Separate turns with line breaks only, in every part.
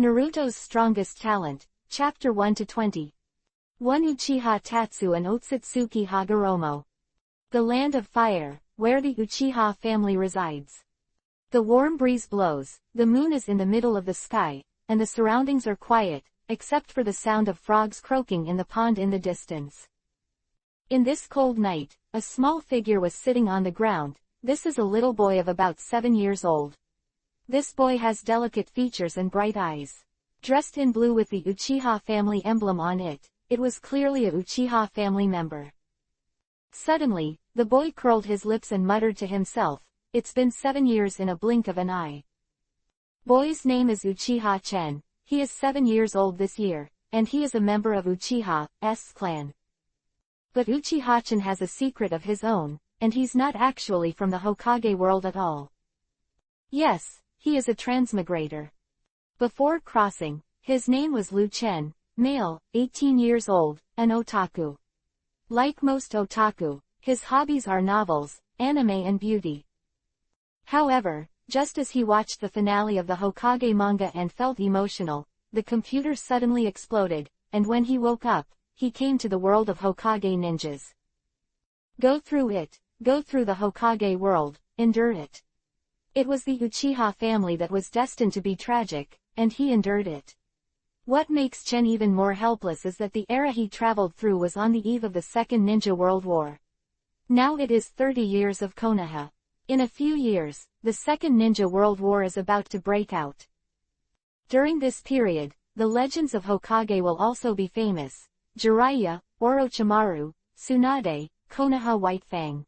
Naruto's Strongest Talent, Chapter 1-20. 1 Uchiha Tatsu and Otsutsuki Hagoromo. The Land of Fire, where the Uchiha family resides. The warm breeze blows, the moon is in the middle of the sky, and the surroundings are quiet, except for the sound of frogs croaking in the pond in the distance. In this cold night, a small figure was sitting on the ground. This is a little boy of about 7 years old. This boy has delicate features and bright eyes. Dressed in blue with the Uchiha family emblem on it, it was clearly a Uchiha family member. Suddenly, the boy curled his lips and muttered to himself, "It's been 7 years in a blink of an eye." Boy's name is Uchiha Chen. He is 7 years old this year, and he is a member of Uchiha's clan. But Uchiha Chen has a secret of his own, and he's not actually from the Hokage world at all. Yes, he is a transmigrator. Before crossing, his name was Liu Chen, male, 18 years old, an otaku. Like most otaku, his hobbies are novels, anime and beauty. However, just as he watched the finale of the Hokage manga and felt emotional, the computer suddenly exploded, and when he woke up, he came to the world of Hokage ninjas. Go through the Hokage world, endure it. It was the Uchiha family that was destined to be tragic, and he endured it. What makes Chen even more helpless is that the era he traveled through was on the eve of the Second Ninja World War. Now it is 30 years of Konoha. In a few years, the Second Ninja World War is about to break out. During this period, the legends of Hokage will also be famous: Jiraiya, Orochimaru, Tsunade, Konoha White Fang.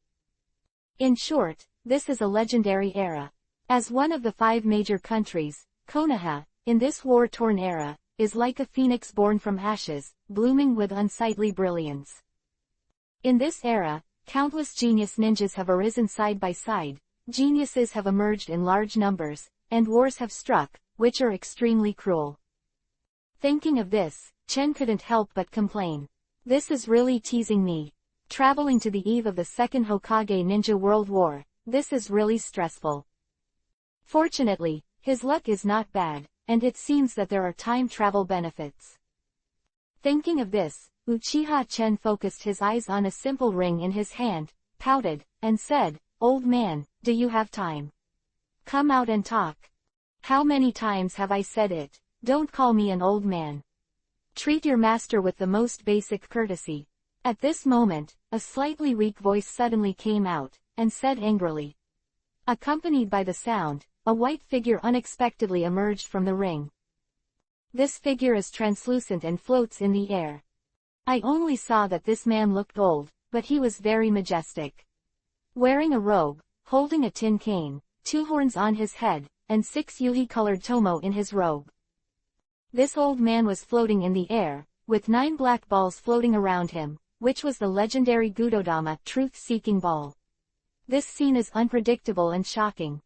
In short, this is a legendary era. As one of the 5 major countries, Konoha, in this war-torn era, is like a phoenix born from ashes, blooming with unsightly brilliance. In this era, countless genius ninjas have arisen side by side, geniuses have emerged in large numbers, and wars have struck, which are extremely cruel. Thinking of this, Chen couldn't help but complain. This is really teasing me. Traveling to the eve of the Second Hokage Ninja World War, this is really stressful. Fortunately, his luck is not bad, and it seems that there are time travel benefits. Thinking of this, Uchiha Chen focused his eyes on a simple ring in his hand, pouted, and said, "Old man, do you have time? Come out and talk. How many times have I said it? Don't call me an old man. Treat your master with the most basic courtesy." At this moment, a slightly weak voice suddenly came out, and said angrily. Accompanied by the sound, a white figure unexpectedly emerged from the ring. This figure is translucent and floats in the air. I only saw that this man looked old, but he was very majestic. Wearing a robe, holding a tin cane, 2 horns on his head, and 6 yuhi-colored tomo in his robe. This old man was floating in the air, with 9 black balls floating around him, which was the legendary Gudodama truth-seeking ball. This scene is unpredictable and shocking.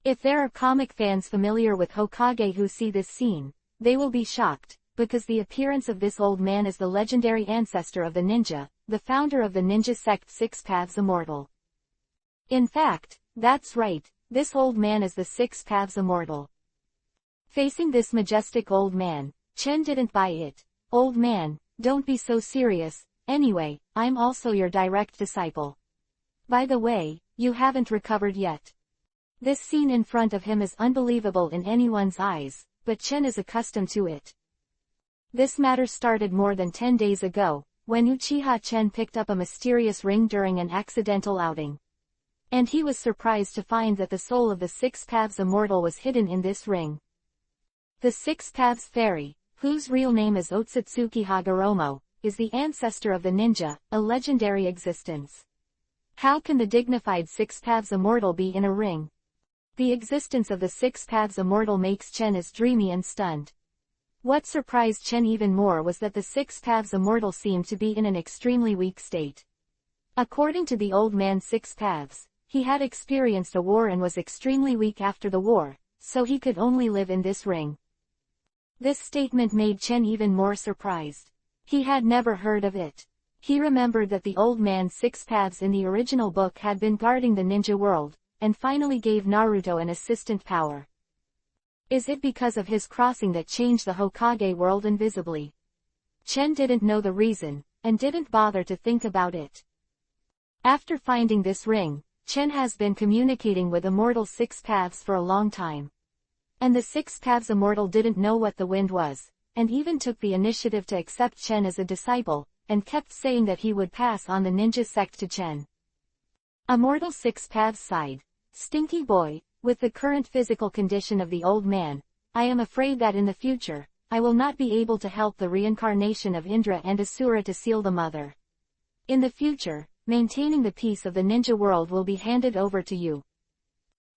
If there are comic fans familiar with Hokage who see this scene, they will be shocked, because the appearance of this old man is the legendary ancestor of the ninja, the founder of the ninja sect 6 Paths Immortal. In fact, that's right, this old man is the 6 Paths Immortal. Facing this majestic old man, Chen didn't buy it. "Old man, don't be so serious, anyway, I'm also your direct disciple. By the way, you haven't recovered yet." This scene in front of him is unbelievable in anyone's eyes, but Chen is accustomed to it. This matter started more than 10 days ago, when Uchiha Chen picked up a mysterious ring during an accidental outing. And he was surprised to find that the soul of the 6 Paths Immortal was hidden in this ring. The 6 Paths Fairy, whose real name is Otsutsuki Hagoromo, is the ancestor of the ninja, a legendary existence. How can the dignified 6 Paths Immortal be in a ring? The existence of the 6 Paths Immortal makes Chen as dreamy and stunned. What surprised Chen even more was that the 6 Paths Immortal seemed to be in an extremely weak state. According to the old man 6 Paths, he had experienced a war and was extremely weak after the war, so he could only live in this ring. This statement made Chen even more surprised. He had never heard of it. He remembered that the old man 6 Paths in the original book had been guarding the ninja world, and finally gave Naruto an assistant power. Is it because of his crossing that changed the Hokage world invisibly? Chen didn't know the reason, and didn't bother to think about it. After finding this ring, Chen has been communicating with Immortal Six Paths for a long time. And the Six Paths Immortal didn't know what the wind was, and even took the initiative to accept Chen as a disciple, and kept saying that he would pass on the ninja sect to Chen. Immortal Six Paths sighed. Stinky boy, with the current physical condition of the old man, I am afraid that in the future, I will not be able to help the reincarnation of Indra and Asura to seal the mother. In the future, maintaining the peace of the ninja world will be handed over to you.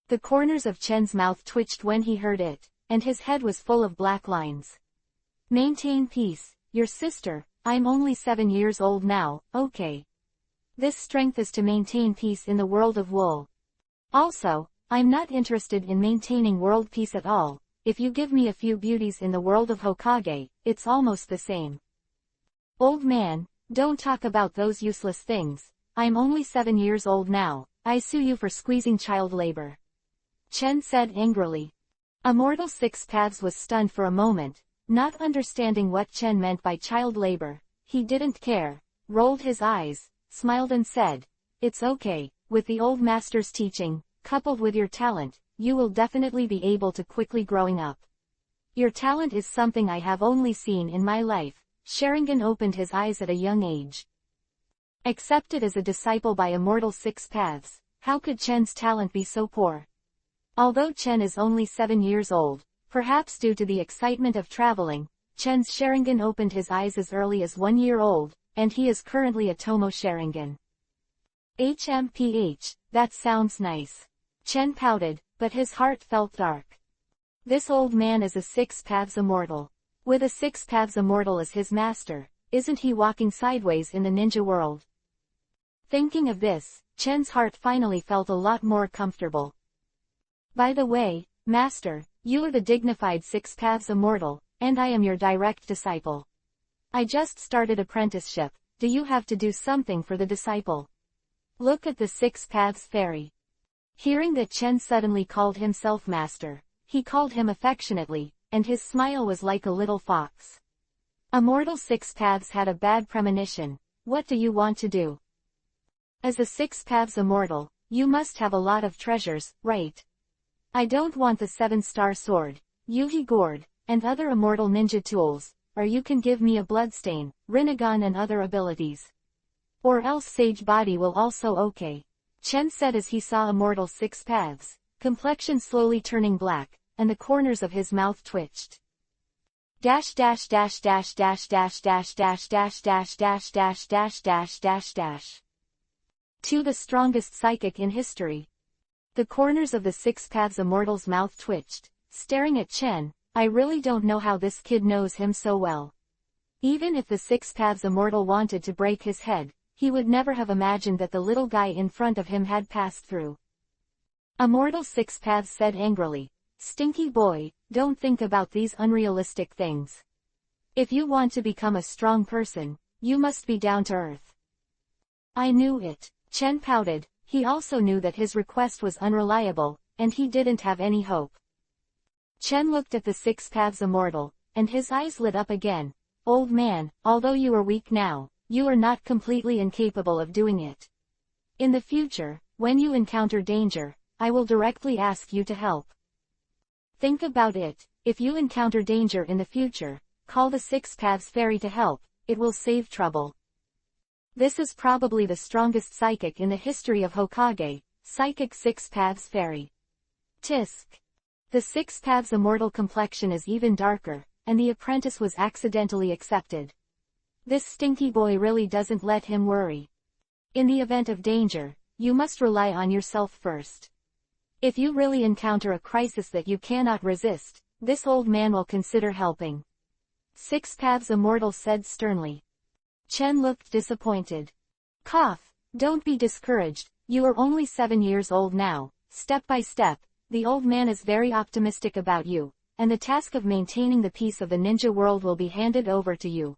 The corners of Chen's mouth twitched when he heard it, and his head was full of black lines. Maintain peace, your sister, I'm only 7 years old now, okay. This strength is to maintain peace in the world of wool. Also, I'm not interested in maintaining world peace at all. If you give me a few beauties in the world of Hokage, it's almost the same. Old man, don't talk about those useless things. I'm only 7 years old now, I sue you for squeezing child labor. Chen said angrily. Immortal Six Paths was stunned for a moment, not understanding what Chen meant by child labor. He didn't care, rolled his eyes, smiled and said, it's okay, with the old master's teaching, coupled with your talent, you will definitely be able to quickly growing up. Your talent is something I have only seen in my life. Sharingan opened his eyes at a young age. Accepted as a disciple by Immortal Six Paths, how could Chen's talent be so poor? Although Chen is only 7 years old, perhaps due to the excitement of traveling, Chen's Sharingan opened his eyes as early as 1 year old, and he is currently a Tomo Sharingan. HMPH, that sounds nice. Chen pouted, but his heart felt dark. This old man is a Six Paths Immortal. With a Six Paths Immortal as his master, isn't he walking sideways in the ninja world? Thinking of this, Chen's heart finally felt a lot more comfortable. By the way, Master, you are the dignified Six Paths Immortal, and I am your direct disciple. I just started apprenticeship, do you have to do something for the disciple? Look at the Six Paths Fairy. Hearing that Chen suddenly called himself Master, he called him affectionately, and his smile was like a little fox. Immortal Six Paths had a bad premonition. What do you want to do? As a Six Paths Immortal, you must have a lot of treasures, right? I don't want the 7-star sword, Yuhi Gourd, and other immortal ninja tools, or you can give me a bloodstain, Rinnegan and other abilities. Or else Sage Body will also okay. Chen said as he saw Immortal Six Paths, complexion slowly turning black, and the corners of his mouth twitched. Dash dash dash dash dash dash dash dash dash dash dash dash dash dash dash dash. To the strongest psychic in history. The corners of the Six Paths Immortal's mouth twitched, staring at Chen. I really don't know how this kid knows him so well. Even if the Six Paths Immortal wanted to break his head, he would never have imagined that the little guy in front of him had passed through. Immortal Six Paths said angrily, Stinky boy, don't think about these unrealistic things. If you want to become a strong person, you must be down to earth. I knew it. Chen pouted. He also knew that his request was unreliable, and he didn't have any hope. Chen looked at the Six Paths Immortal, and his eyes lit up again. Old man, although you are weak now, you are not completely incapable of doing it. In the future, when you encounter danger, I will directly ask you to help. Think about it, if you encounter danger in the future, call the Six Paths Fairy to help, it will save trouble. This is probably the strongest psychic in the history of Hokage, Psychic Six Paths Fairy. Tisk. The Six Paths Immortal complexion is even darker, and the apprentice was accidentally accepted. This stinky boy really doesn't let him worry. In the event of danger, you must rely on yourself first. If you really encounter a crisis that you cannot resist, this old man will consider helping. Six Paths Immortal said sternly. Chen looked disappointed. Cough, don't be discouraged, you are only 7 years old now. Step by step, the old man is very optimistic about you, and the task of maintaining the peace of the ninja world will be handed over to you.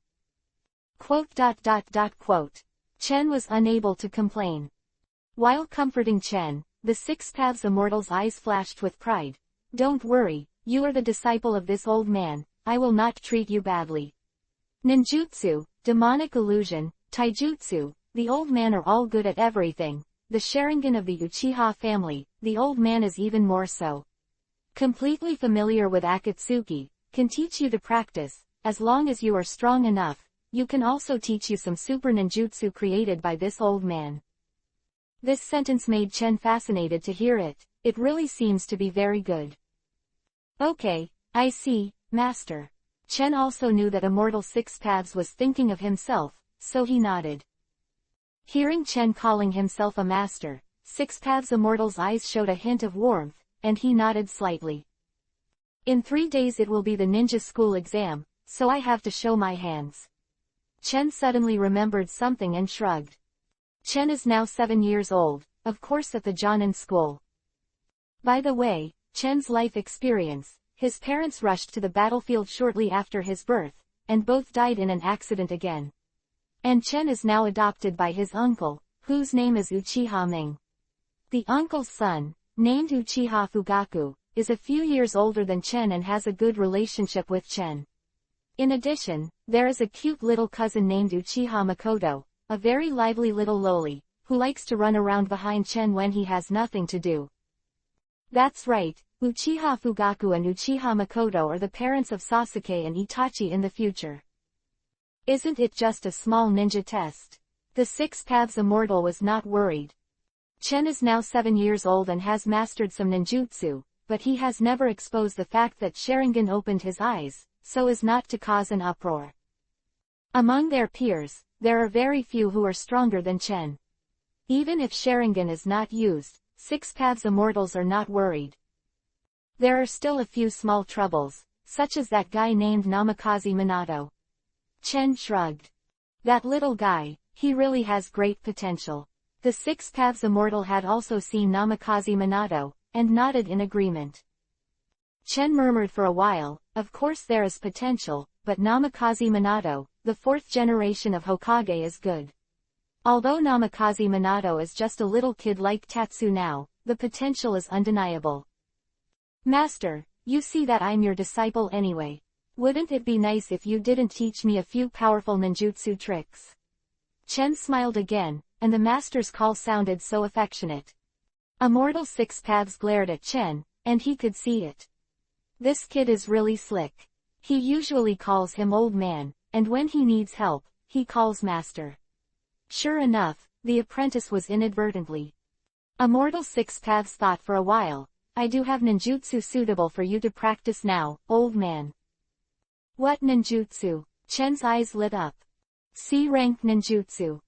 Quote. Chen was unable to complain. While comforting Chen, the Six Paths Immortal's eyes flashed with pride. Don't worry, you are the disciple of this old man, I will not treat you badly. Ninjutsu, demonic illusion, taijutsu, the old man are all good at everything. The Sharingan of the Uchiha family, the old man is even more so. Completely familiar with Akatsuki, can teach you to practice, as long as you are strong enough, you can also teach you some super ninjutsu created by this old man. This sentence made Chen fascinated to hear it, it really seems to be very good. Okay, I see, master. Chen also knew that Immortal Six Paths was thinking of himself, so he nodded. Hearing Chen calling himself a master, Six Paths Immortal's eyes showed a hint of warmth, and he nodded slightly. In 3 days it will be the ninja school exam, so I have to show my hands. Chen suddenly remembered something and shrugged. Chen is now 7 years old, of course at the Jonin school. By the way, Chen's life experience, his parents rushed to the battlefield shortly after his birth, and both died in an accident again. And Chen is now adopted by his uncle, whose name is Uchiha Ming. The uncle's son, named Uchiha Fugaku, is a few years older than Chen and has a good relationship with Chen. In addition, there is a cute little cousin named Uchiha Makoto, a very lively little loli, who likes to run around behind Chen when he has nothing to do. That's right, Uchiha Fugaku and Uchiha Makoto are the parents of Sasuke and Itachi in the future. Isn't it just a small ninja test? The Six Paths Immortal was not worried. Chen is now 7 years old and has mastered some ninjutsu, but he has never exposed the fact that Sharingan opened his eyes, so as not to cause an uproar. Among their peers, there are very few who are stronger than Chen. Even if Sharingan is not used, Six Paths Immortals are not worried. There are still a few small troubles, such as that guy named Namikaze Minato. Chen shrugged. That little guy, he really has great potential. The Six Paths Immortal had also seen Namikaze Minato, and nodded in agreement. Chen murmured for a while, of course there is potential, but Namikaze Minato, the 4th generation of Hokage is good. Although Namikaze Minato is just a little kid like Tatsu now, the potential is undeniable. Master, you see that I'm your disciple anyway. Wouldn't it be nice if you didn't teach me a few powerful ninjutsu tricks? Chen smiled again, and the master's call sounded so affectionate. Immortal Six Paths glared at Chen, and he could see it. This kid is really slick. He usually calls him old man, and when he needs help, he calls master. Sure enough, the apprentice was inadvertently. Immortal Six Paths thought for a while, I do have ninjutsu suitable for you to practice now, old man. What ninjutsu? Chen's eyes lit up. C-rank ninjutsu.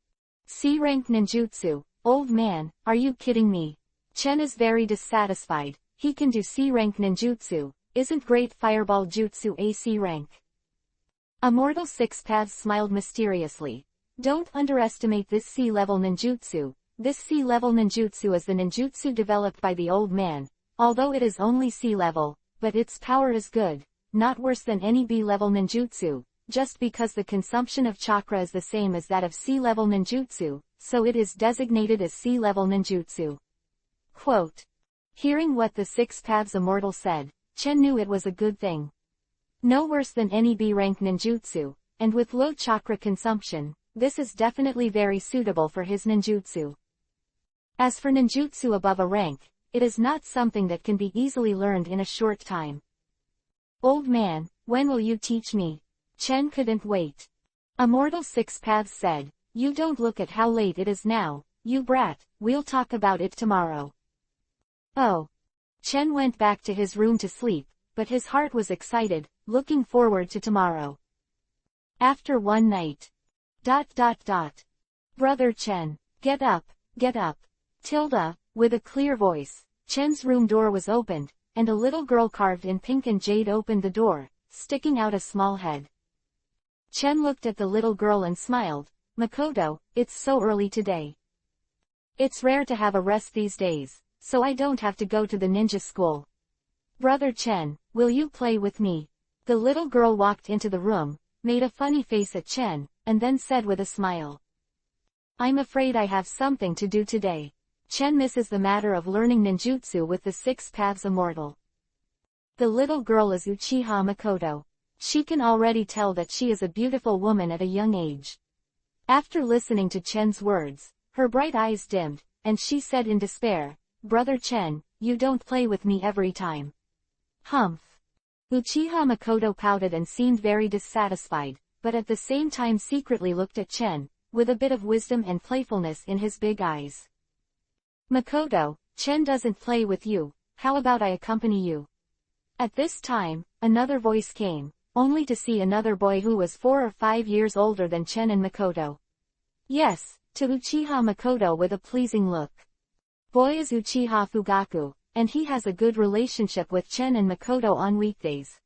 C-rank ninjutsu, old man, are you kidding me? Chen is very dissatisfied, he can do C-rank ninjutsu, isn't great fireball jutsu a C-rank? Immortal Six Paths smiled mysteriously. Don't underestimate this C-level ninjutsu. This C-level ninjutsu is the ninjutsu developed by the old man, although it is only C-level, but its power is good, not worse than any B-level ninjutsu, just because the consumption of chakra is the same as that of C-level ninjutsu, so it is designated as C-level ninjutsu. Quote. Hearing what the Six Paths Immortal said, Chen knew it was a good thing. No worse than any B-rank ninjutsu, and with low chakra consumption, this is definitely very suitable for his ninjutsu. As for ninjutsu above a rank, it is not something that can be easily learned in a short time. Old man, when will you teach me? Chen couldn't wait. Immortal Six Paths said, you don't look at how late it is now, you brat, we'll talk about it tomorrow. Oh. Chen went back to his room to sleep, but his heart was excited, looking forward to tomorrow. After one night. ... Brother Chen, get up, get up. Tilda, with a clear voice, Chen's room door was opened, and a little girl carved in pink and jade opened the door, sticking out a small head. Chen looked at the little girl and smiled. Makoto, it's so early today. It's rare to have a rest these days, so I don't have to go to the ninja school. Brother Chen, will you play with me? The little girl walked into the room, made a funny face at Chen, and then said with a smile. I'm afraid I have something to do today. Chen misses the matter of learning ninjutsu with the Six Paths Immortal. The little girl is Uchiha Makoto. She can already tell that she is a beautiful woman at a young age. After listening to Chen's words, her bright eyes dimmed, and she said in despair, "Brother Chen, you don't play with me every time." Humph. Uchiha Makoto pouted and seemed very dissatisfied, but at the same time secretly looked at Chen, with a bit of wisdom and playfulness in his big eyes. "Makoto, Chen doesn't play with you, how about I accompany you?" At this time, another voice came, only to see another boy who was 4 or 5 years older than Chen and Makoto. "Yes," to Uchiha Makoto with a pleasing look. Boy is Uchiha Fugaku, and he has a good relationship with Chen and Makoto on weekdays.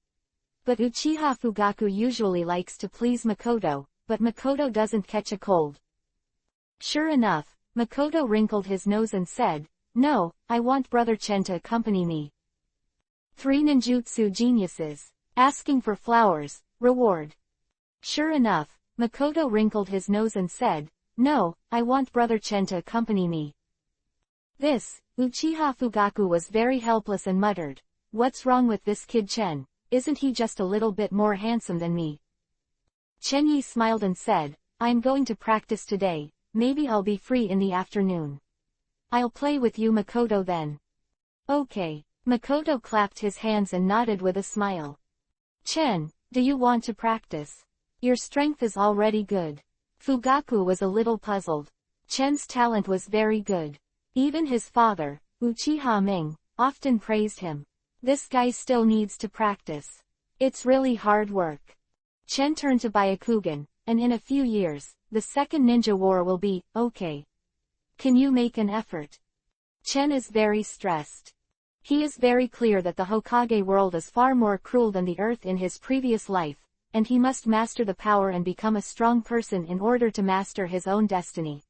But Uchiha Fugaku usually likes to please Makoto, but Makoto doesn't catch a cold. Sure enough, Makoto wrinkled his nose and said, "No, I want Brother Chen to accompany me." 3 ninjutsu geniuses. Asking for flowers, reward. Sure enough, Makoto wrinkled his nose and said, "No, I want Brother Chen to accompany me." This, Uchiha Fugaku was very helpless and muttered, "What's wrong with this kid Chen? Isn't he just a little bit more handsome than me?" Chen Yi smiled and said, "I'm going to practice today, maybe I'll be free in the afternoon. I'll play with you Makoto then." "Okay." Makoto clapped his hands and nodded with a smile. "Chen, do you want to practice? Your strength is already good." Fugaku was a little puzzled. Chen's talent was very good. Even his father, Uchiha Ming, often praised him. This guy still needs to practice. It's really hard work. Chen turned to Byakugan, and in a few years, the second ninja war will be, okay. Can you make an effort? Chen is very stressed. He is very clear that the Hokage world is far more cruel than the earth in his previous life, and he must master the power and become a strong person in order to master his own destiny.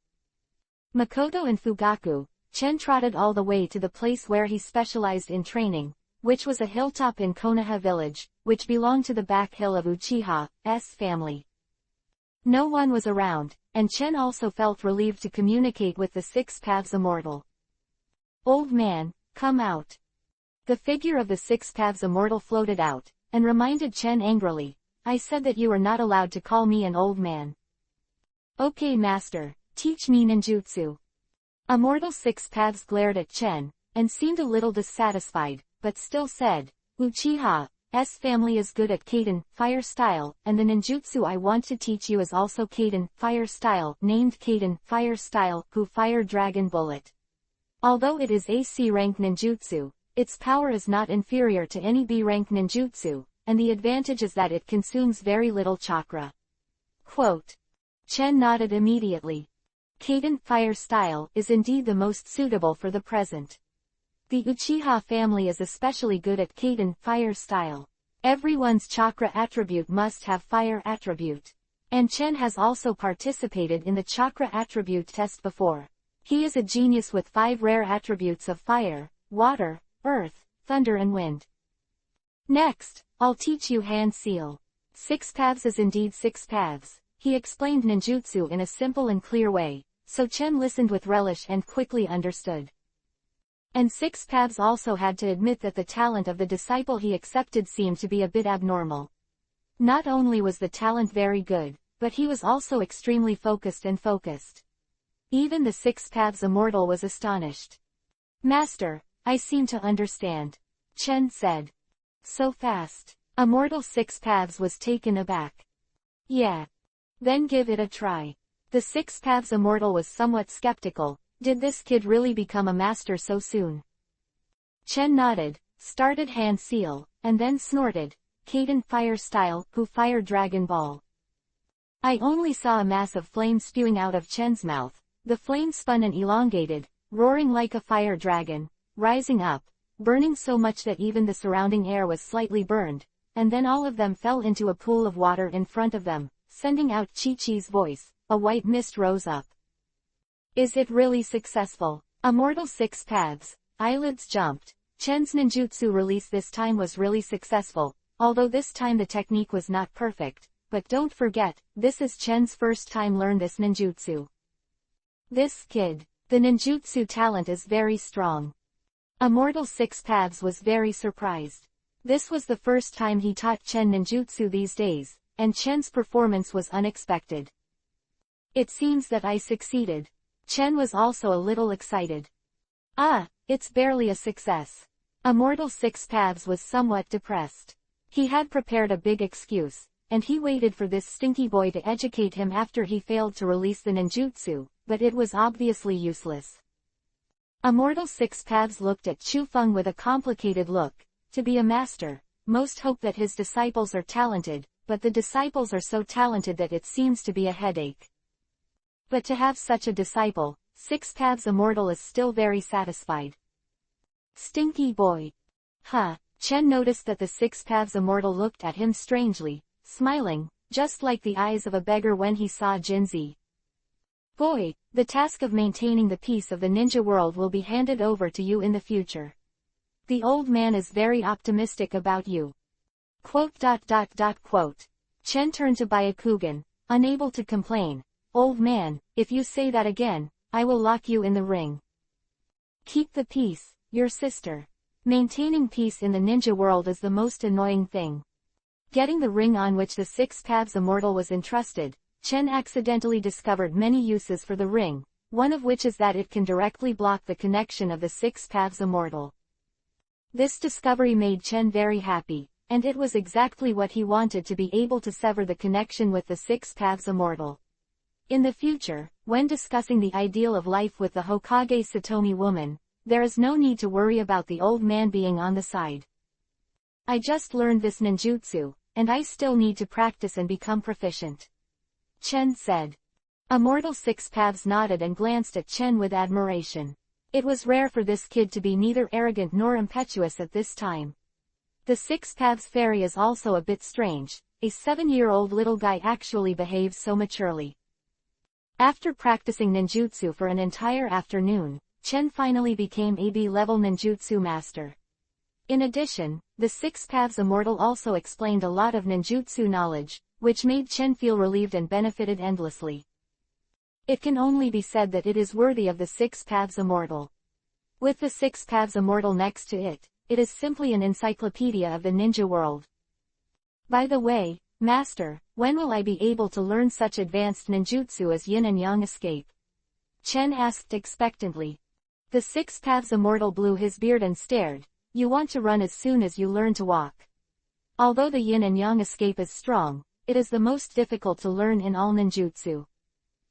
Makoto and Fugaku, Chen trotted all the way to the place where he specialized in training, which was a hilltop in Konoha village, which belonged to the back hill of Uchiha's family. No one was around, and Chen also felt relieved to communicate with the 6 Paths Immortal. "Old man, come out." The figure of the 6 Paths Immortal floated out, and reminded Chen angrily, "I said that you are not allowed to call me an old man." "Okay master, teach me ninjutsu." Immortal 6 Paths glared at Chen, and seemed a little dissatisfied, but still said, "Uchiha's family is good at Kaden, fire style, and the ninjutsu I want to teach you is also Kaden, fire style, named Kaden, fire style, fire dragon bullet. Although it is a C-rank ninjutsu, its power is not inferior to any B-rank ninjutsu, and the advantage is that it consumes very little chakra." Quote. Chen nodded immediately. Kaden fire style is indeed the most suitable for the present. The Uchiha family is especially good at Kaden fire style. Everyone's chakra attribute must have fire attribute. And Chen has also participated in the chakra attribute test before. He is a genius with 5 rare attributes of fire, water, earth, thunder and wind. "Next, I'll teach you hand seal. 6 Paths is indeed 6 Paths," he explained ninjutsu in a simple and clear way, so Chen listened with relish and quickly understood. And 6 Paths also had to admit that the talent of the disciple he accepted seemed to be a bit abnormal. Not only was the talent very good, but he was also extremely focused. Even the 6 Paths Immortal was astonished. "Master, I seem to understand," Chen said. "So fast?" Immortal 6 Paths was taken aback. "Yeah. Then give it a try." The 6 Paths Immortal was somewhat skeptical. Did this kid really become a master so soon? Chen nodded, started hand seal, and then snorted, "Kaden fire style, fire dragon ball." I only saw a mass of flame spewing out of Chen's mouth. The flame spun and elongated, roaring like a fire dragon, rising up, burning so much that even the surrounding air was slightly burned, and then all of them fell into a pool of water in front of them, sending out Chi-Chi's voice. A white mist rose up. "Is it really successful?" Immortal 6 Paths, eyelids jumped. Chen's ninjutsu release this time was really successful, although this time the technique was not perfect, but don't forget, this is Chen's first time learn this ninjutsu. This kid, the ninjutsu talent is very strong. Immortal 6 Paths was very surprised. This was the first time he taught Chen ninjutsu these days, and Chen's performance was unexpected. It seems that I succeeded. Chen was also a little excited. It's barely a success. Immortal Six Paths was somewhat depressed. He had prepared a big excuse, and he waited for this stinky boy to educate him after he failed to release the ninjutsu, but it was obviously useless. Immortal Six Paths looked at Chu Feng with a complicated look. To be a master, most hope that his disciples are talented, but the disciples are so talented that it seems to be a headache. But to have such a disciple, Six Paths Immortal is still very satisfied. Stinky boy. Chen noticed that the Six Paths Immortal looked at him strangely, smiling, just like the eyes of a beggar when he saw Jinzi. Boy, the task of maintaining the peace of the ninja world will be handed over to you in the future. The old man is very optimistic about you. Quote. Chen turned to Byakugan, unable to complain. Old man, if you say that again, I will lock you in the ring. Keep the peace, your sister. Maintaining peace in the ninja world is the most annoying thing. Getting the ring on which the Six Paths Immortal was entrusted, Chen accidentally discovered many uses for the ring, one of which is that it can directly block the connection of the Six Paths Immortal. This discovery made Chen very happy, and it was exactly what he wanted to be able to sever the connection with the Six Paths Immortal. In the future, when discussing the ideal of life with the Hokage Satomi woman, there is no need to worry about the old man being on the side. I just learned this ninjutsu, and I still need to practice and become proficient. Chen said. Immortal Six Paths nodded and glanced at Chen with admiration. It was rare for this kid to be neither arrogant nor impetuous at this time. The Six Paths Fairy is also a bit strange. A 7-year-old little guy actually behaves so maturely. After practicing ninjutsu for an entire afternoon, Chen finally became a B-level ninjutsu master. In addition, the Six Paths Immortal also explained a lot of ninjutsu knowledge, which made Chen feel relieved and benefited endlessly. It can only be said that it is worthy of the Six Paths Immortal. With the Six Paths Immortal next to it, it is simply an encyclopedia of the ninja world. By the way, Master, when will I be able to learn such advanced ninjutsu as Yin and Yang escape? Chen asked expectantly. The Six Paths Immortal blew his beard and stared. You want to run as soon as you learn to walk. Although the Yin and Yang escape is strong, it is the most difficult to learn in all ninjutsu.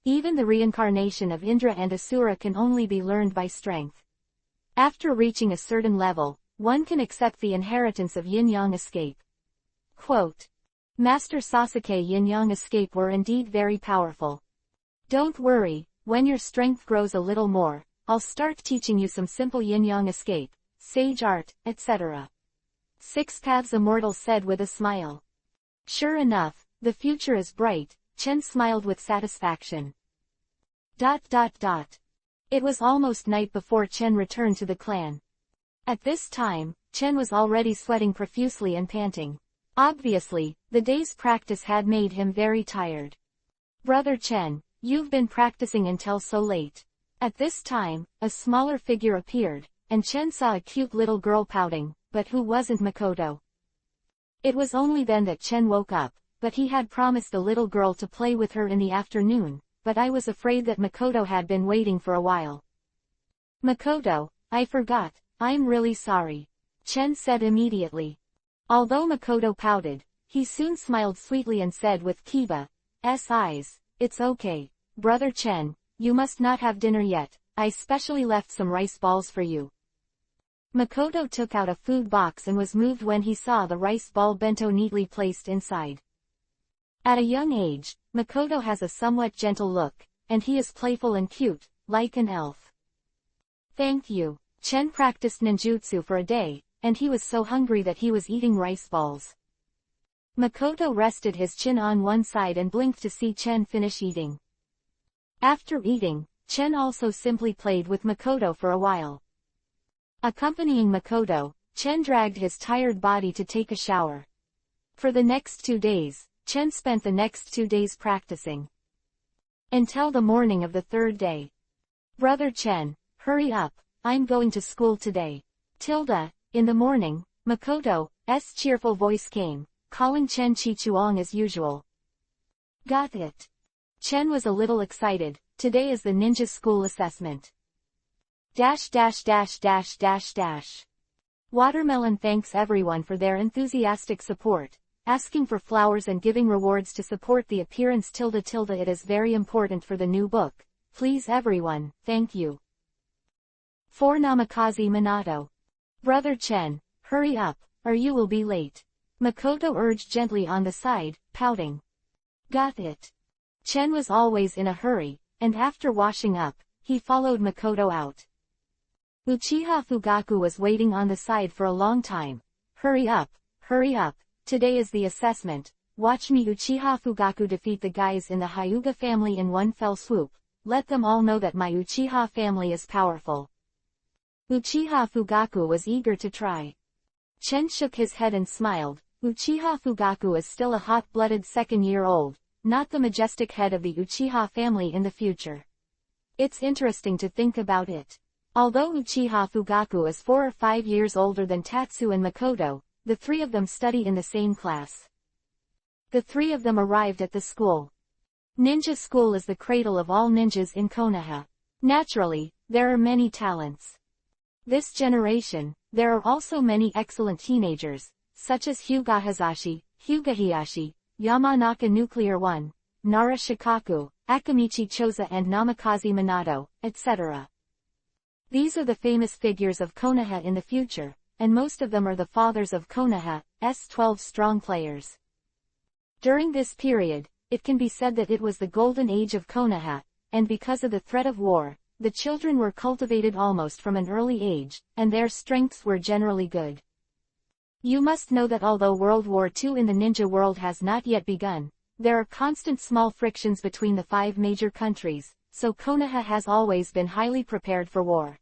Even the reincarnation of Indra and Asura can only be learned by strength. After reaching a certain level, one can accept the inheritance of Yin-Yang escape. Quote. Master Sasuke Yin-Yang escape were indeed very powerful. Don't worry, when your strength grows a little more, I'll start teaching you some simple Yin-Yang escape, sage art, etc. Six Paths Immortal said with a smile. Sure enough, the future is bright, Chen smiled with satisfaction. It was almost night before Chen returned to the clan. At this time, Chen was already sweating profusely and panting. Obviously, the day's practice had made him very tired. Brother Chen, you've been practicing until so late. At this time, a smaller figure appeared, and Chen saw a cute little girl pouting, but who wasn't Makoto. It was only then that Chen woke up, but he had promised the little girl to play with her in the afternoon, but I was afraid that Makoto had been waiting for a while. Makoto, I forgot, I'm really sorry. Chen said immediately. Although Makoto pouted, he soon smiled sweetly and said with Kiba's eyes, It's okay, Brother Chen, you must not have dinner yet, I specially left some rice balls for you. Makoto took out a food box and was moved when he saw the rice ball bento neatly placed inside. At a young age, Makoto has a somewhat gentle look, and he is playful and cute, like an elf. Thank you. Chen practiced ninjutsu for a day, and he was so hungry that he was eating rice balls. Makoto rested his chin on one side and blinked to see Chen finish eating. After eating, Chen also simply played with Makoto for a while. Accompanying Makoto, Chen dragged his tired body to take a shower. For the next 2 days, Chen spent the next 2 days practicing. Until the morning of the third day. Brother Chen, hurry up, I'm going to school today. In the morning, Makoto cheerful voice came, calling Chen Chichuang as usual. Got it. Chen was a little excited. Today is the ninja school assessment. Watermelon thanks everyone for their enthusiastic support, asking for flowers and giving rewards to support the appearance. It is very important for the new book. Please everyone, thank you. 4 Namikaze Minato. Brother Chen, hurry up, or you will be late. Makoto urged gently on the side, pouting. Got it. Chen was always in a hurry, and after washing up, he followed Makoto out. Uchiha Fugaku was waiting on the side for a long time. Hurry up, today is the assessment. Watch me Uchiha Fugaku defeat the guys in the Hyuga family in one fell swoop. Let them all know that my Uchiha family is powerful. Uchiha Fugaku was eager to try. Chen shook his head and smiled. Uchiha Fugaku is still a hot-blooded second-year-old, not the majestic head of the Uchiha family in the future. It's interesting to think about it. Although Uchiha Fugaku is 4 or 5 years older than Tatsu and Makoto, the 3 of them study in the same class. The 3 of them arrived at the school. Ninja school is the cradle of all ninjas in Konoha. Naturally, there are many talents. This generation, there are also many excellent teenagers, such as Hyuga Hazashi, Hyuga Hiyashi, Yamanaka Nuclear 1, Nara Shikaku, Akamichi Choza and Namikaze Minato, etc. These are the famous figures of Konoha in the future, and most of them are the fathers of Konoha's 12 strong players. During this period, it can be said that it was the golden age of Konoha, and because of the threat of war, the children were cultivated almost from an early age, and their strengths were generally good. You must know that although World War II in the ninja world has not yet begun, there are constant small frictions between the 5 major countries, so Konoha has always been highly prepared for war.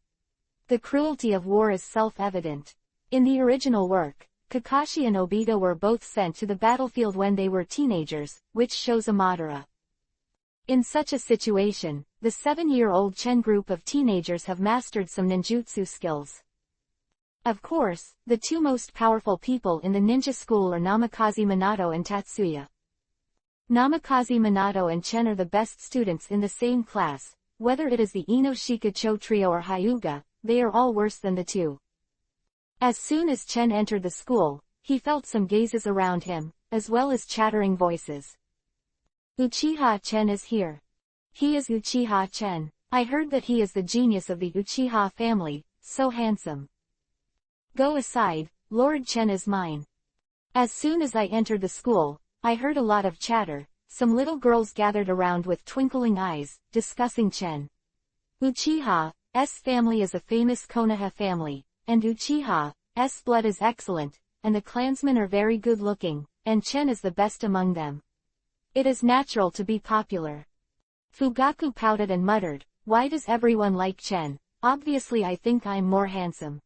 The cruelty of war is self-evident. In the original work, Kakashi and Obito were both sent to the battlefield when they were teenagers, which shows Amadara. In such a situation, the 7-year-old Chen group of teenagers have mastered some ninjutsu skills. Of course, the 2 most powerful people in the ninja school are Namikaze Minato and Tatsuya. Namikaze Minato and Chen are the best students in the same class. Whether it is the Inoshika Cho trio or Hyuga, they are all worse than the 2. As soon as Chen entered the school, he felt some gazes around him, as well as chattering voices. Uchiha Chen is here. He is Uchiha Chen. I heard that he is the genius of the Uchiha family, so handsome. Go aside, Lord Chen is mine. As soon as I entered the school, I heard a lot of chatter. Some little girls gathered around with twinkling eyes, discussing Chen. Uchiha's family is a famous Konoha family, and Uchiha's blood is excellent, and the clansmen are very good-looking, and Chen is the best among them. It is natural to be popular. Fugaku pouted and muttered, why does everyone like Chen? Obviously I think I'm more handsome.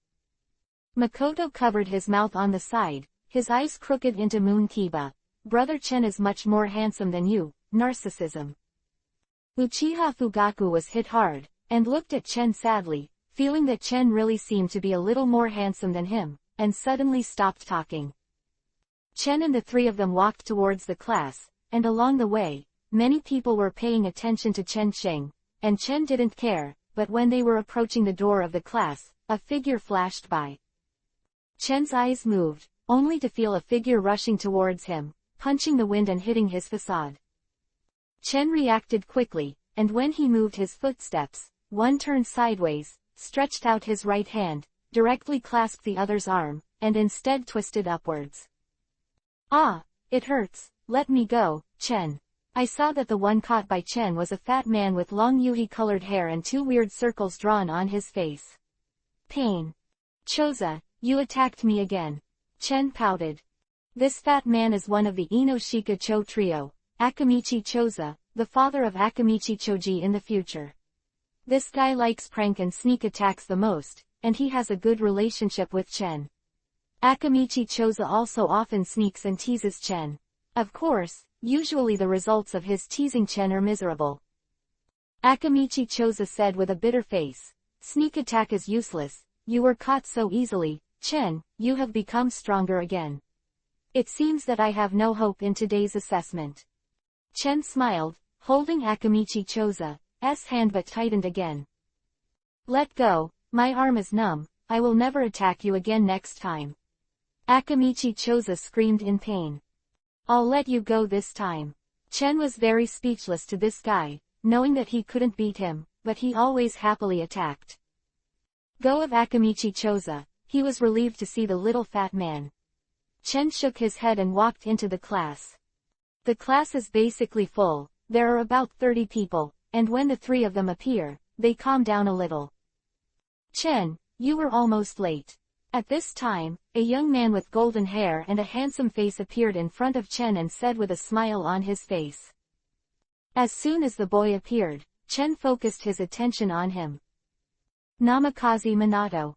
Makoto covered his mouth on the side, his eyes crooked into Moon Kiba. Brother Chen is much more handsome than you, narcissism. Uchiha Fugaku was hit hard, and looked at Chen sadly, feeling that Chen really seemed to be a little more handsome than him, and suddenly stopped talking. Chen and the 3 of them walked towards the class, and along the way, many people were paying attention to Chen Sheng, and Chen didn't care, but when they were approaching the door of the class, a figure flashed by. Chen's eyes moved, only to feel a figure rushing towards him, punching the wind and hitting his facade. Chen reacted quickly, and when he moved his footsteps, one turned sideways, stretched out his right hand, directly clasped the other's arm, and instead twisted upwards. Ah, it hurts, let me go, Chen. I saw that the one caught by Chen was a fat man with long yuhi-colored hair and 2 weird circles drawn on his face. Pain. Choza, you attacked me again. Chen pouted. This fat man is one of the Inoshika Cho trio, Akamichi Choza, the father of Akamichi Choji in the future. This guy likes prank and sneak attacks the most, and he has a good relationship with Chen. Akamichi Choza also often sneaks and teases Chen. Of course, usually the results of his teasing Chen are miserable. Akamichi Choza said with a bitter face, sneak attack is useless, you were caught so easily, Chen, you have become stronger again. It seems that I have no hope in today's assessment. Chen smiled, holding Akamichi Choza's hand but tightened again. Let go, my arm is numb, I will never attack you again next time. Akamichi Choza screamed in pain. I'll let you go this time. Chen was very speechless to this guy, knowing that he couldn't beat him, but he always happily attacked. Go of Akamichi Choza, he was relieved to see the little fat man. Chen shook his head and walked into the class. The class is basically full, there are about 30 people, and when the three of them appear, they calm down a little. Chen, you were almost late. At this time, a young man with golden hair and a handsome face appeared in front of Chen and said with a smile on his face. As soon as the boy appeared, Chen focused his attention on him. Namikaze Minato.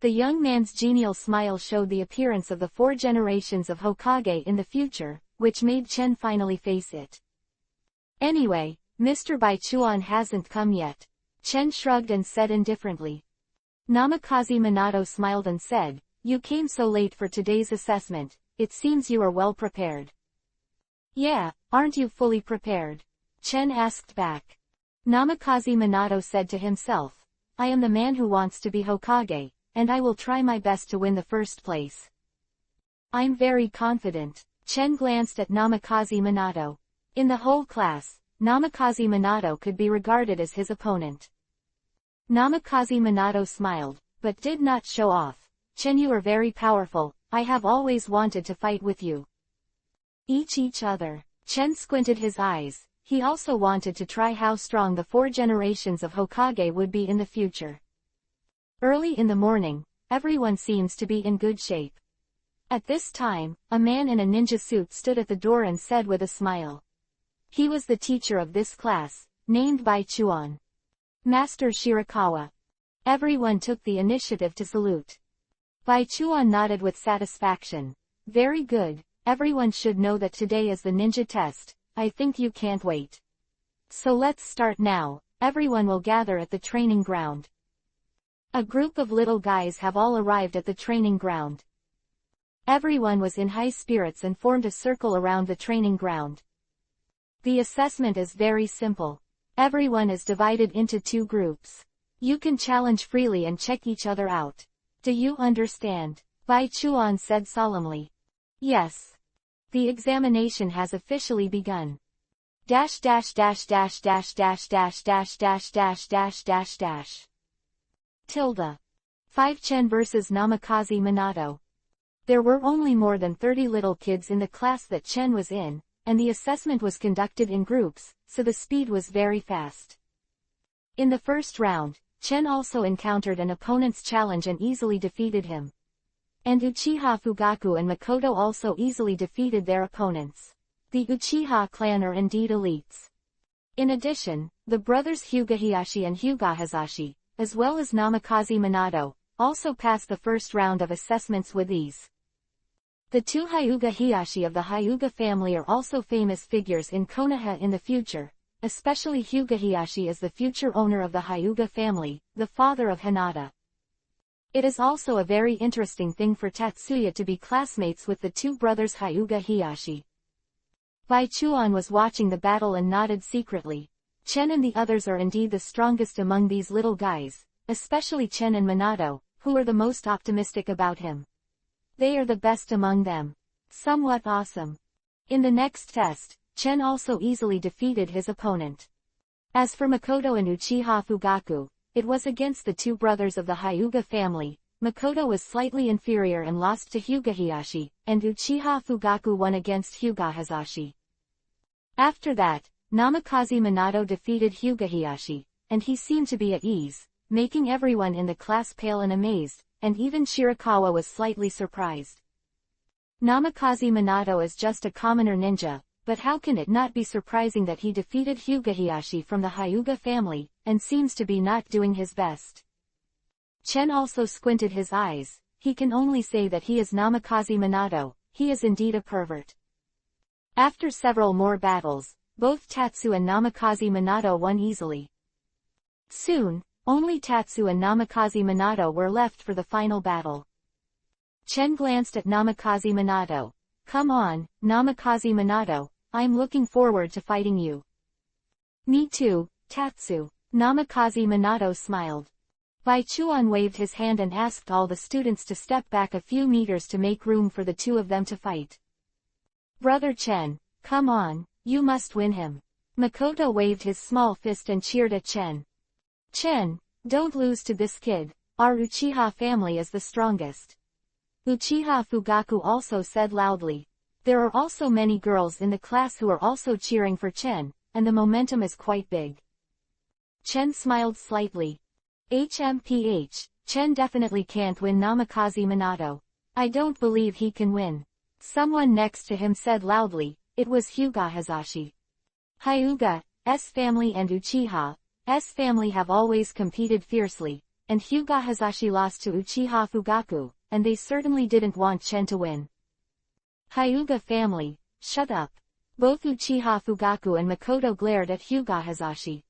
The young man's genial smile showed the appearance of the 4 generations of Hokage in the future, which made Chen finally face it. Anyway, Mr. Baichuan hasn't come yet. Chen shrugged and said indifferently. Namikaze Minato smiled and said, you came so late for today's assessment, it seems you are well prepared. Yeah, aren't you fully prepared? Chen asked back. Namikaze Minato said to himself, I am the man who wants to be Hokage, and I will try my best to win the first place. I'm very confident. Chen glanced at Namikaze Minato. In the whole class, Namikaze Minato could be regarded as his opponent. Namikaze Minato smiled, but did not show off. Chen, you are very powerful, I have always wanted to fight with you. Each other. Chen squinted his eyes, he also wanted to try how strong the 4 generations of Hokage would be in the future. Early in the morning, everyone seems to be in good shape. At this time, a man in a ninja suit stood at the door and said with a smile. He was the teacher of this class, named Baichuan. Master Shirakawa. Everyone took the initiative to salute. Baichuan nodded with satisfaction. Very good, everyone should know that today is the ninja test, I think you can't wait. So let's start now, everyone will gather at the training ground. A group of little guys have all arrived at the training ground. Everyone was in high spirits and formed a circle around the training ground. The assessment is very simple. Everyone is divided into 2 groups. You can challenge freely and check each other out. Do you understand? Baichuan said solemnly. Yes. The examination has officially begun. Dash dash dash dash dash dash dash dash dash dash dash dash dash. Tilde. 5 Chen versus Namikaze Minato. There were only more than 30 little kids in the class that Chen was in, and the assessment was conducted in groups, so the speed was very fast. In the first round, Chen also encountered an opponent's challenge and easily defeated him. And Uchiha Fugaku and Makoto also easily defeated their opponents. The Uchiha clan are indeed elites. In addition, the brothers Hyuga Hiyashi and Hyuga Hazashi, as well as Namikaze Minato, also passed the first round of assessments with ease. The 2 Hyuga Hiyashi of the Hyuga family are also famous figures in Konoha in the future, especially Hyuga Hiyashi is the future owner of the Hyuga family, the father of Hinata. It is also a very interesting thing for Tatsuya to be classmates with the 2 brothers Hyuga Hiyashi. Baichuan was watching the battle and nodded secretly. Chen and the others are indeed the strongest among these little guys, especially Chen and Minato, who are the most optimistic about him. They are the best among them. Somewhat awesome. In the next test, Chen also easily defeated his opponent. As for Makoto and Uchiha Fugaku, it was against the 2 brothers of the Hyuga family. Makoto was slightly inferior and lost to Hyuga Hiyashi, and Uchiha Fugaku won against Hyuga Hazashi. After that, Namikaze Minato defeated Hyuga Hiyashi, and he seemed to be at ease, making everyone in the class pale and amazed, and even Shirakawa was slightly surprised. Namikaze Minato is just a commoner ninja, but how can it not be surprising that he defeated Hyuga Hiyashi from the Hyuga family, and seems to be not doing his best. Chen also squinted his eyes, he can only say that he is Namikaze Minato, he is indeed a pervert. After several more battles, both Tatsu and Namikaze Minato won easily. Soon, only Tatsu and Namikaze Minato were left for the final battle. Chen glanced at Namikaze Minato. Come on, Namikaze Minato, I'm looking forward to fighting you. Me too, Tatsu. Namikaze Minato smiled. Bai Chuan waved his hand and asked all the students to step back a few meters to make room for the two of them to fight. Brother Chen, come on, you must win him. Makoto waved his small fist and cheered at Chen. Chen, don't lose to this kid, our Uchiha family is the strongest. Uchiha Fugaku also said loudly. There are also many girls in the class who are also cheering for Chen, and the momentum is quite big. Chen smiled slightly. HMPH, Chen definitely can't win Namikaze Minato. I don't believe he can win. Someone next to him said loudly, it was Hyuga Hazashi. Hyuga's family and Uchiha's family have always competed fiercely, and Hyuga Hazashi lost to Uchiha Fugaku, and they certainly didn't want Chen to win. Hyuga family, shut up. Both Uchiha Fugaku and Makoto glared at Hyuga Hazashi.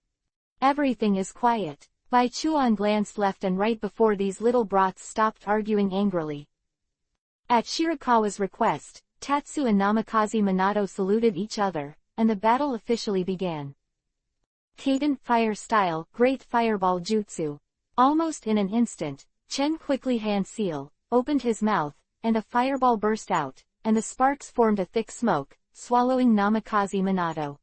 Everything is quiet. Bai Chuan glanced left and right before these little brats stopped arguing angrily. At Shirakawa's request, Tatsu and Namikaze Minato saluted each other, and the battle officially began. Cadent fire style, great fireball jutsu. Almost in an instant, Chen quickly hand seal, opened his mouth, and a fireball burst out, and the sparks formed a thick smoke, swallowing Namikaze Minato.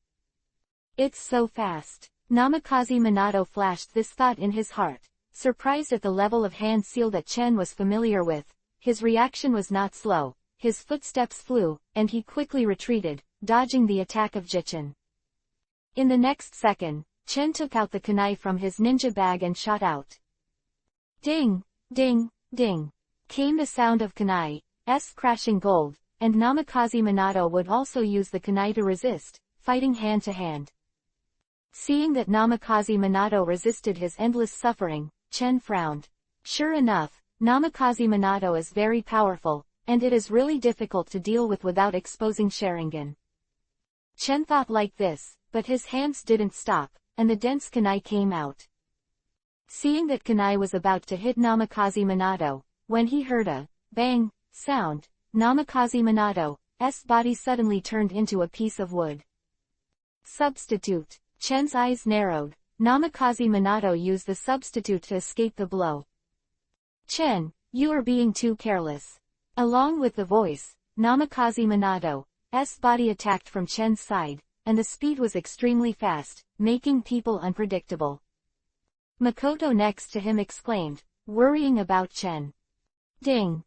It's so fast. Namikaze Minato flashed this thought in his heart. Surprised at the level of hand seal that Chen was familiar with, his reaction was not slow, his footsteps flew, and he quickly retreated, dodging the attack of Jichin. In the next second, Chen took out the kunai from his ninja bag and shot out. Ding, ding, ding, came the sound of kunai's crashing gold, and Namikaze Minato would also use the kunai to resist, fighting hand to hand. Seeing that Namikaze Minato resisted his endless suffering, Chen frowned. Sure enough, Namikaze Minato is very powerful, and it is really difficult to deal with without exposing Sharingan. Chen thought like this, but his hands didn't stop, and the dense kunai came out. Seeing that kunai was about to hit Namikaze Minato, when he heard a bang sound, Namikaze Minato's body suddenly turned into a piece of wood. Substitute. Chen's eyes narrowed. Namikaze Minato used the substitute to escape the blow. Chen, you are being too careless. Along with the voice, Namikaze Minato's body attacked from Chen's side, and the speed was extremely fast, making people unpredictable. Makoto next to him exclaimed, worrying about Chen. Ding.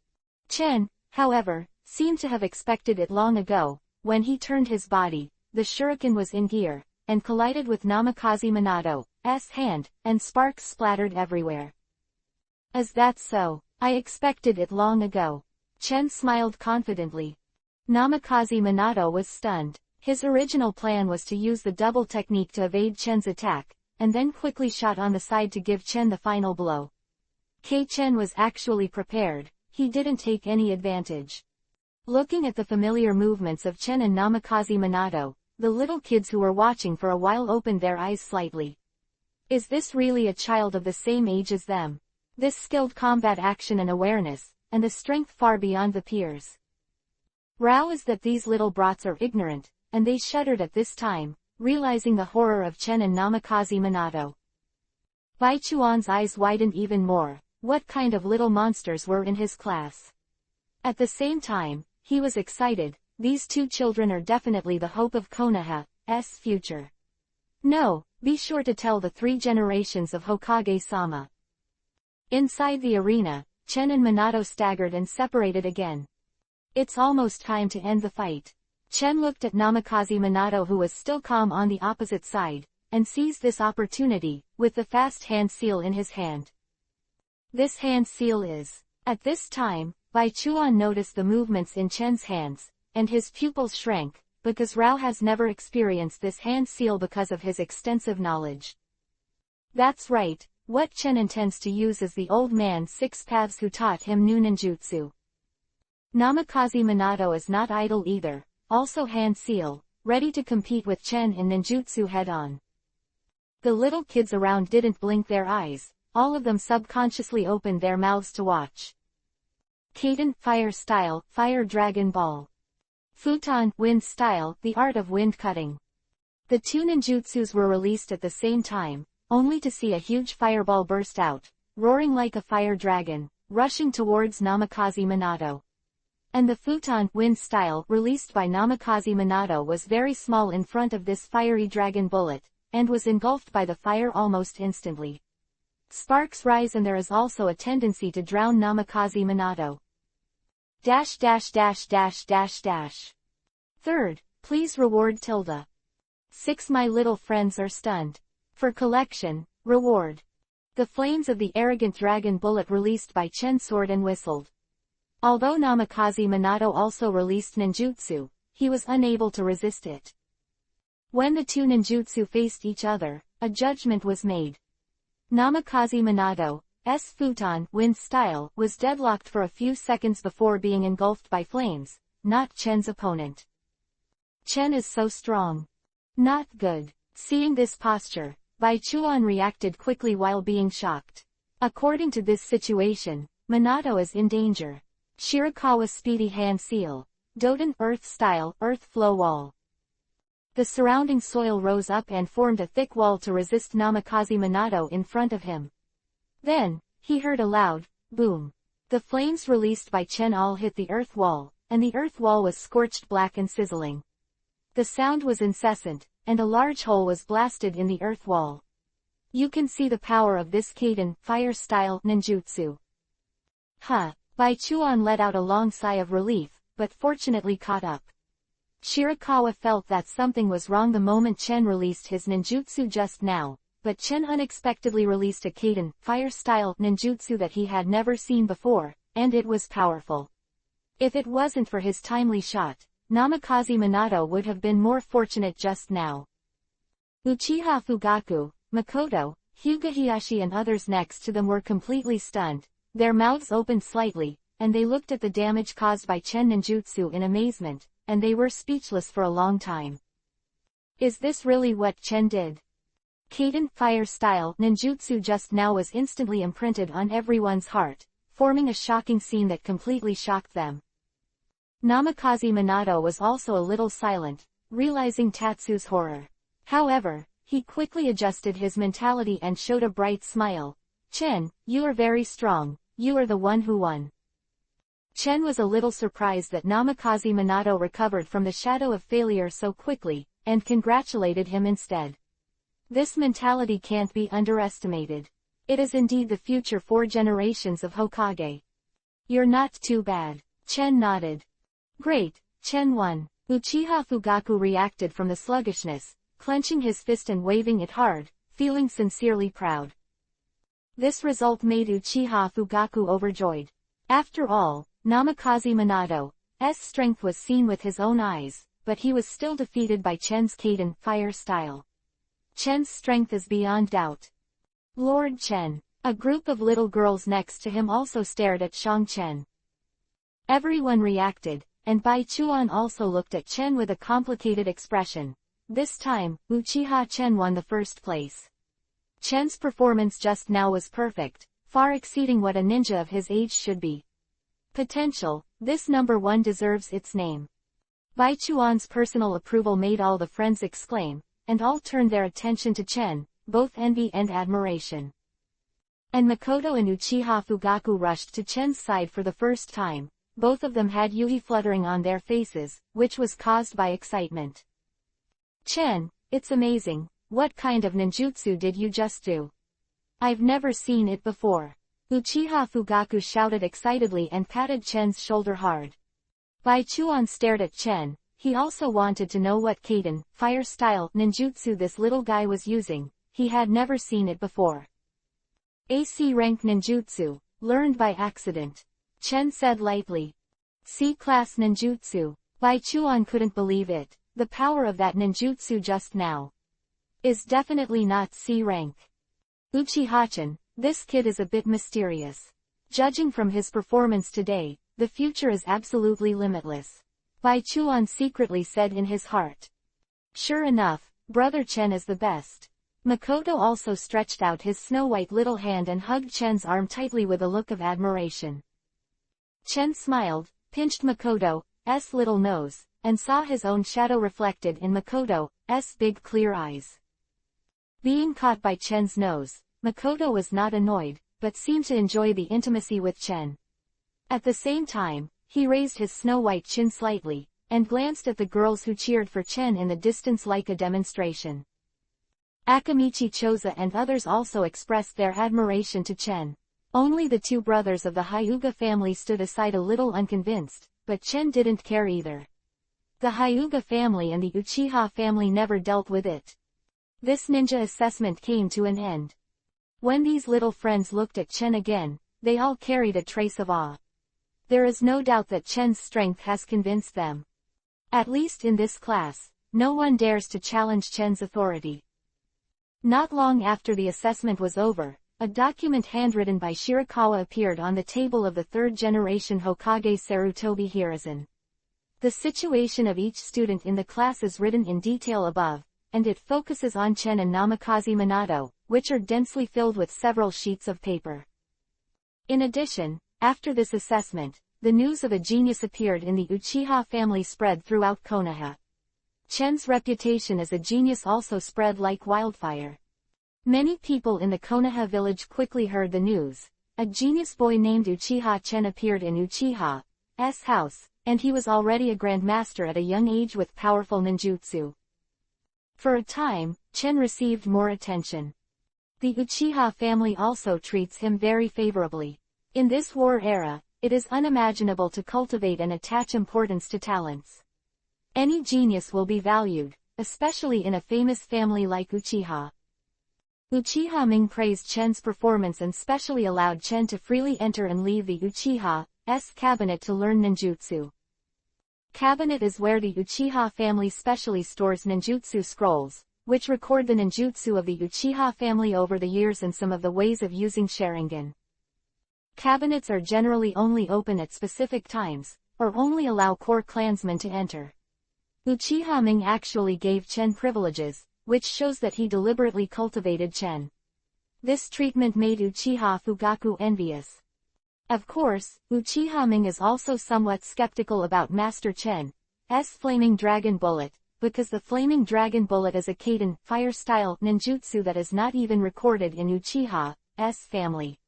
Chen, however, seemed to have expected it long ago. When he turned his body, the shuriken was in gear, and collided with Namikaze Minato's hand, and sparks splattered everywhere. Is that so? I expected it long ago. Chen smiled confidently. Namikaze Minato was stunned. His original plan was to use the double technique to evade Chen's attack, and then quickly shot on the side to give Chen the final blow. Chen was actually prepared. He didn't take any advantage. Looking at the familiar movements of Chen and Namikaze Minato, the little kids who were watching for a while opened their eyes slightly. Is this really a child of the same age as them? This skilled combat action and awareness, and the strength far beyond the peers. Row is that these little brats are ignorant, and they shuddered at this time, realizing the horror of Chen and Namikaze Minato. Bai Chuan's eyes widened even more. What kind of little monsters were in his class? At the same time, he was excited. These two children are definitely the hope of Konoha's future. No, be sure to tell the 3 generations of Hokage-sama. Inside the arena, Chen and Minato staggered and separated again. It's almost time to end the fight. Chen looked at Namikaze Minato, who was still calm on the opposite side, and seized this opportunity, with the fast hand seal in his hand. This hand seal is. At this time, Bai Chuan noticed the movements in Chen's hands, and his pupils shrank, because Rao has never experienced this hand seal because of his extensive knowledge. That's right, what Chen intends to use is the old man's 6 paths who taught him new ninjutsu. Namikaze Minato is not idle either, also hand seal, ready to compete with Chen in ninjutsu head-on. The little kids around didn't blink their eyes, all of them subconsciously opened their mouths to watch. Kaden, Fire Style, Fire Dragon Ball. Futon, Wind Style, The Art of Wind Cutting. The two ninjutsus were released at the same time, only to see a huge fireball burst out, roaring like a fire dragon, rushing towards Namikaze Minato. And the Futon, Wind Style, released by Namikaze Minato was very small in front of this fiery dragon bullet, and was engulfed by the fire almost instantly. Sparks rise and there is also a tendency to drown Namikaze Minato. Third, please reward tilde. 6 My little friends are stunned. For collection, reward. The flames of the arrogant dragon bullet released by Chen sword and whistled. Although Namikaze Minato also released ninjutsu, he was unable to resist it. When the two ninjutsu faced each other, a judgment was made. Namikaze Minato's Futon, Wind Style, was deadlocked for a few seconds before being engulfed by flames, not Chen's opponent. Chen is so strong. Not good. Seeing this posture, Bai Chuan reacted quickly while being shocked. According to this situation, Minato is in danger. Shirakawa Speedy Hand Seal. Doden Earth Style, Earth Flow Wall. The surrounding soil rose up and formed a thick wall to resist Namikaze Minato in front of him. Then, he heard a loud boom. The flames released by Chen all hit the earth wall, and the earth wall was scorched black and sizzling. The sound was incessant, and a large hole was blasted in the earth wall. You can see the power of this Kaden, Fire Style, ninjutsu. Bai Chuan let out a long sigh of relief, but fortunately caught up. Shirakawa felt that something was wrong the moment Chen released his ninjutsu just now, but Chen unexpectedly released a Kaden, Fire Style, ninjutsu that he had never seen before, and it was powerful. If it wasn't for his timely shot, Namikaze Minato would have been more fortunate just now. Uchiha Fugaku, Makoto, Hyuga Hiyashi and others next to them were completely stunned, their mouths opened slightly, and they looked at the damage caused by Chen ninjutsu in amazement, and they were speechless for a long time. Is this really what Chen did? Kaden, Fire Style, ninjutsu just now was instantly imprinted on everyone's heart, forming a shocking scene that completely shocked them. Namikaze Minato was also a little silent, realizing Tatsu's horror. However, he quickly adjusted his mentality and showed a bright smile. Chen, you are very strong, you are the one who won. Chen was a little surprised that Namikaze Minato recovered from the shadow of failure so quickly, and congratulated him instead. This mentality can't be underestimated. It is indeed the future 4 generations of Hokage. You're not too bad. Chen nodded. Great, Chen won. Uchiha Fugaku reacted from the sluggishness, clenching his fist and waving it hard, feeling sincerely proud. This result made Uchiha Fugaku overjoyed. After all, Namikaze Minato's strength was seen with his own eyes, but he was still defeated by Chen's Kaden, Fire Style. Chen's strength is beyond doubt. Lord Chen. A group of little girls next to him also stared at Shang Chen. Everyone reacted, and Bai Chuan also looked at Chen with a complicated expression. This time, Uchiha Chen won the first place. Chen's performance just now was perfect, far exceeding what a ninja of his age should be. Potential, this number 1 deserves its name. Bai Chuan's personal approval made all the friends exclaim, and all turned their attention to Chen, both envy and admiration. And Makoto and Uchiha Fugaku rushed to Chen's side for the first time. Both of them had yui fluttering on their faces, which was caused by excitement. Chen, it's amazing, what kind of ninjutsu did you just do? I've never seen it before. Uchiha Fugaku shouted excitedly and patted Chen's shoulder hard. Bai Chuan stared at Chen, he also wanted to know what Kaden, Fire Style, ninjutsu this little guy was using, he had never seen it before. AC rank ninjutsu, learned by accident. Chen said lightly. C-class ninjutsu. Bai Chuan couldn't believe it, the power of that ninjutsu just now is definitely not C rank. Uchiha-chan, this kid is a bit mysterious. Judging from his performance today, the future is absolutely limitless. Bai Chuan secretly said in his heart. Sure enough, Brother Chen is the best. Makoto also stretched out his snow-white little hand and hugged Chen's arm tightly with a look of admiration. Chen smiled, pinched Makoto's little nose, and saw his own shadow reflected in Makoto's big clear eyes. Being caught by Chen's nose, Makoto was not annoyed, but seemed to enjoy the intimacy with Chen. At the same time, he raised his snow-white chin slightly, and glanced at the girls who cheered for Chen in the distance like a demonstration. Akamichi Choza and others also expressed their admiration to Chen. Only the two brothers of the Hyuga family stood aside a little unconvinced, but Chen didn't care either. The Hyuga family and the Uchiha family never dealt with it. This ninja assessment came to an end. When these little friends looked at Chen again, they all carried a trace of awe. There is no doubt that Chen's strength has convinced them. At least in this class, no one dares to challenge Chen's authority. Not long after the assessment was over, a document handwritten by Shirakawa appeared on the table of the third-generation Hokage Sarutobi Hiruzen. The situation of each student in the class is written in detail above, and it focuses on Chen and Namikaze Minato, which are densely filled with several sheets of paper. In addition, after this assessment, the news of a genius appeared in the Uchiha family spread throughout Konoha. Chen's reputation as a genius also spread like wildfire. Many people in the Konoha village quickly heard the news. A genius boy named Uchiha Chen appeared in Uchiha's house, and he was already a grandmaster at a young age with powerful ninjutsu. For a time, Chen received more attention. The Uchiha family also treats him very favorably. In this war era, it is unimaginable to cultivate and attach importance to talents. Any genius will be valued, especially in a famous family like Uchiha. Uchiha Ming praised Chen's performance and specially allowed Chen to freely enter and leave the Uchiha's cabinet to learn ninjutsu. Cabinet is where the Uchiha family specially stores ninjutsu scrolls, which record the ninjutsu of the Uchiha family over the years and some of the ways of using Sharingan. Cabinets are generally only open at specific times, or only allow core clansmen to enter. Uchiha Ming actually gave Chen privileges, which shows that he deliberately cultivated Chen. This treatment made Uchiha Fugaku envious. Of course, Uchiha Ming is also somewhat skeptical about Master Chen's Flaming Dragon Bullet, because the Flaming Dragon Bullet is a Kaden fire-style ninjutsu that is not even recorded in Uchiha's family.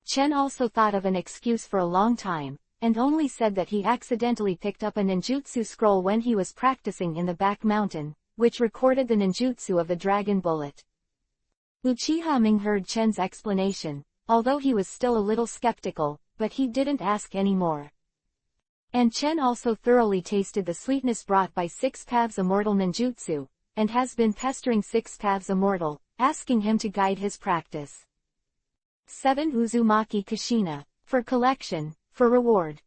Chen also thought of an excuse for a long time, and only said that he accidentally picked up a ninjutsu scroll when he was practicing in the back mountain, which recorded the ninjutsu of the Dragon Bullet. Uchiha Ming heard Chen's explanation, although he was still a little skeptical, but he didn't ask any more. And Chen also thoroughly tasted the sweetness brought by Six Paths Immortal ninjutsu, and has been pestering Six Paths Immortal, asking him to guide his practice. 7 Uzumaki Kushina. For collection, for reward.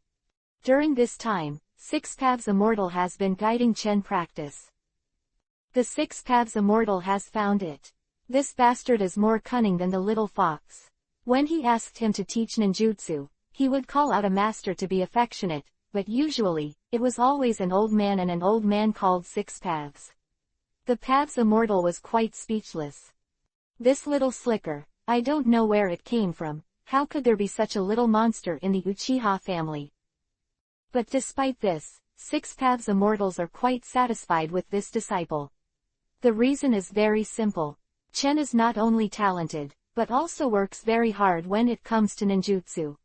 During this time, Six Paths Immortal has been guiding Chen practice. The Six Paths Immortal has found it. This bastard is more cunning than the little fox. When he asked him to teach ninjutsu, he would call out a master to be affectionate, but usually, it was always an old man and an old man called Six Paths. The Paths Immortal was quite speechless. This little slicker, I don't know where it came from, how could there be such a little monster in the Uchiha family? But despite this, Six Paths Immortals are quite satisfied with this disciple. The reason is very simple. Chen is not only talented, but also works very hard when it comes to ninjutsu.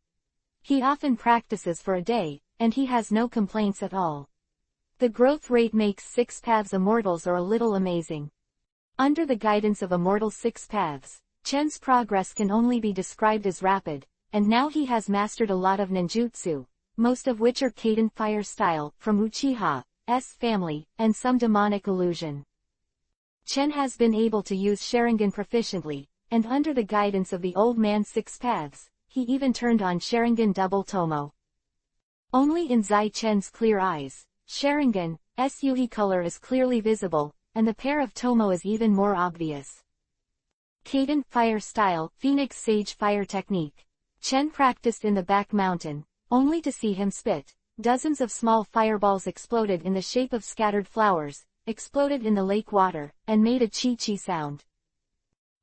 He often practices for a day, and he has no complaints at all. The growth rate makes Six Paths Immortals are a little amazing. Under the guidance of Immortal Six Paths, Chen's progress can only be described as rapid, and now he has mastered a lot of ninjutsu, most of which are Kaden fire style, from Uchiha's family, and some demonic illusion. Chen has been able to use Sharingan proficiently, and under the guidance of the old man Six Paths, he even turned on Sharingan Double Tomo. Only in Zai Chen's clear eyes, Sharingan's Yuhi color is clearly visible, and the pair of Tomo is even more obvious. Kaden fire style, Phoenix Sage fire technique. Chen practiced in the back mountain, only to see him spit. Dozens of small fireballs exploded in the shape of scattered flowers, exploded in the lake water, and made a chi-chi sound.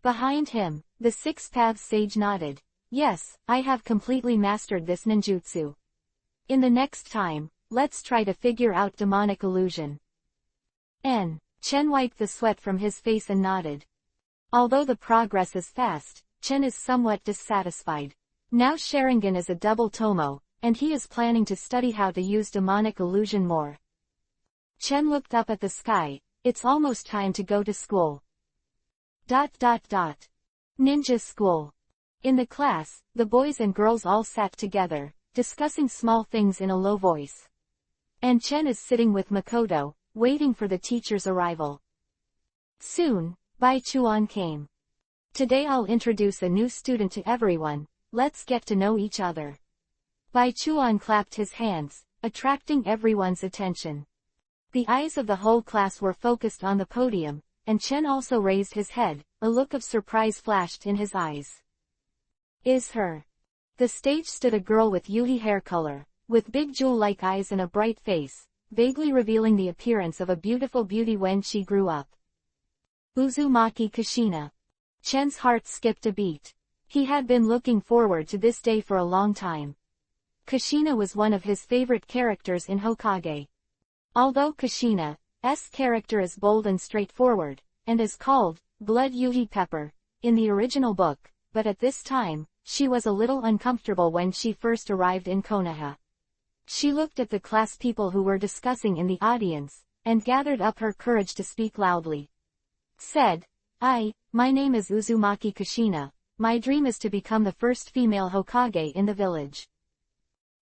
Behind him, the Six Paths sage nodded. Yes, I have completely mastered this ninjutsu. In the next time, let's try to figure out demonic illusion. Chen wiped the sweat from his face and nodded. Although the progress is fast, Chen is somewhat dissatisfied. Now Sharingan is a double tomo, and he is planning to study how to use demonic illusion more. Chen looked up at the sky. It's almost time to go to school. Ninja school. In the class, the boys and girls all sat together, discussing small things in a low voice. And Chen is sitting with Makoto, waiting for the teacher's arrival. Soon, Bai Chuan came. Today I'll introduce a new student to everyone, let's get to know each other. Bai Chuan clapped his hands, attracting everyone's attention. The eyes of the whole class were focused on the podium, and Chen also raised his head, a look of surprise flashed in his eyes. Is her. The stage stood a girl with yui hair color, with big jewel-like eyes and a bright face, vaguely revealing the appearance of a beautiful beauty when she grew up. Uzumaki Kushina. Chen's heart skipped a beat. He had been looking forward to this day for a long time. Kushina was one of his favorite characters in Hokage. Although Kushina's character is bold and straightforward, and is called Blood Yui Pepper in the original book, but at this time, she was a little uncomfortable when she first arrived in Konoha. She looked at the class people who were discussing in the audience, and gathered up her courage to speak loudly. Said, my name is Uzumaki Kushina, my dream is to become the first female Hokage in the village.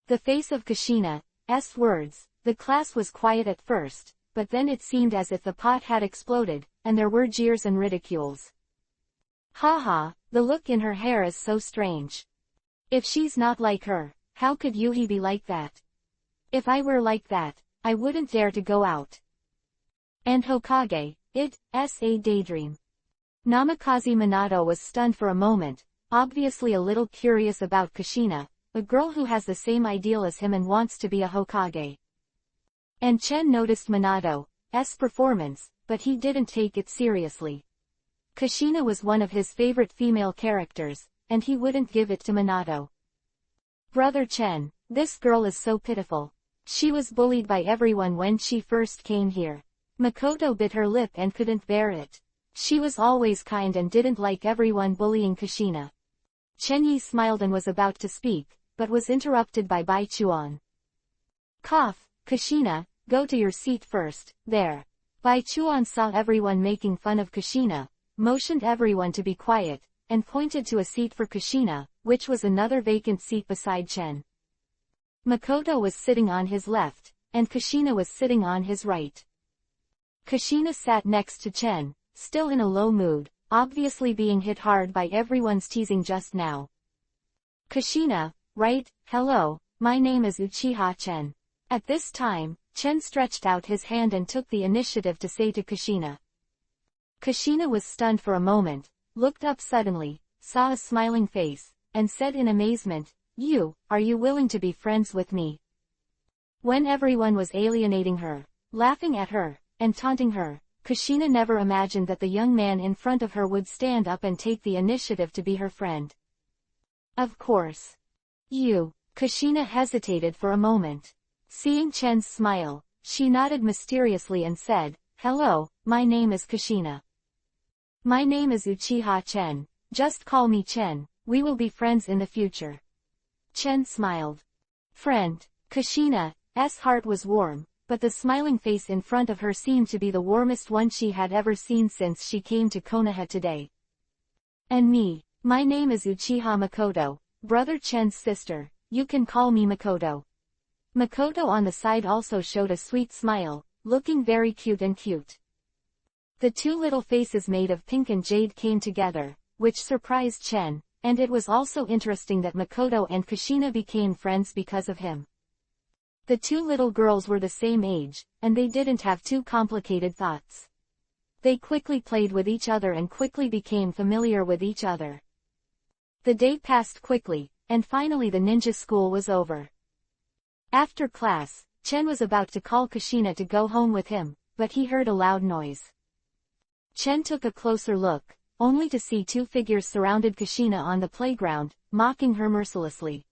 The face of Kushina's words, the class was quiet at first, but then it seemed as if the pot had exploded, and there were jeers and ridicules. Haha, the look in her hair is so strange. If she's not like her, how could Yui be like that? If I were like that, I wouldn't dare to go out. And Hokage, it's a daydream. Namikaze Minato was stunned for a moment, obviously a little curious about Kushina, a girl who has the same ideal as him and wants to be a Hokage. And Chen noticed Minato's performance, but he didn't take it seriously. Kushina was one of his favorite female characters, and he wouldn't give it to Minato. Brother Chen, this girl is so pitiful. She was bullied by everyone when she first came here. Makoto bit her lip and couldn't bear it. She was always kind and didn't like everyone bullying Kushina. Chen Yi smiled and was about to speak, but was interrupted by Bai Chuan. Cough, Kushina, go to your seat first, there. Bai Chuan saw everyone making fun of Kushina, motioned everyone to be quiet, and pointed to a seat for Kushina, which was another vacant seat beside Chen. Makoto was sitting on his left, and Kushina was sitting on his right. Kushina sat next to Chen, still in a low mood, obviously being hit hard by everyone's teasing just now. Kushina, right, hello, my name is Uchiha Chen. At this time, Chen stretched out his hand and took the initiative to say to Kushina. Kushina was stunned for a moment, looked up suddenly, saw a smiling face, and said in amazement, are you willing to be friends with me? When everyone was alienating her, laughing at her, and taunting her, Kushina never imagined that the young man in front of her would stand up and take the initiative to be her friend. Of course. Kushina hesitated for a moment. Seeing Chen's smile, she nodded mysteriously and said, hello, my name is Kushina. My name is Uchiha Chen, just call me Chen, we will be friends in the future. Chen smiled. Friend. Kushina's heart was warm, but the smiling face in front of her seemed to be the warmest one she had ever seen since she came to Konoha today. And me, my name is Uchiha Makoto, brother Chen's sister, you can call me Makoto. Makoto on the side also showed a sweet smile, looking very cute. The two little faces made of pink and jade came together, which surprised Chen, and it was also interesting that Makoto and Kushina became friends because of him. The two little girls were the same age, and they didn't have too complicated thoughts. They quickly played with each other and quickly became familiar with each other. The day passed quickly, and finally the ninja school was over. After class, Chen was about to call Kushina to go home with him, but he heard a loud noise. Chen took a closer look, only to see two figures surrounded Kushina on the playground, mocking her mercilessly.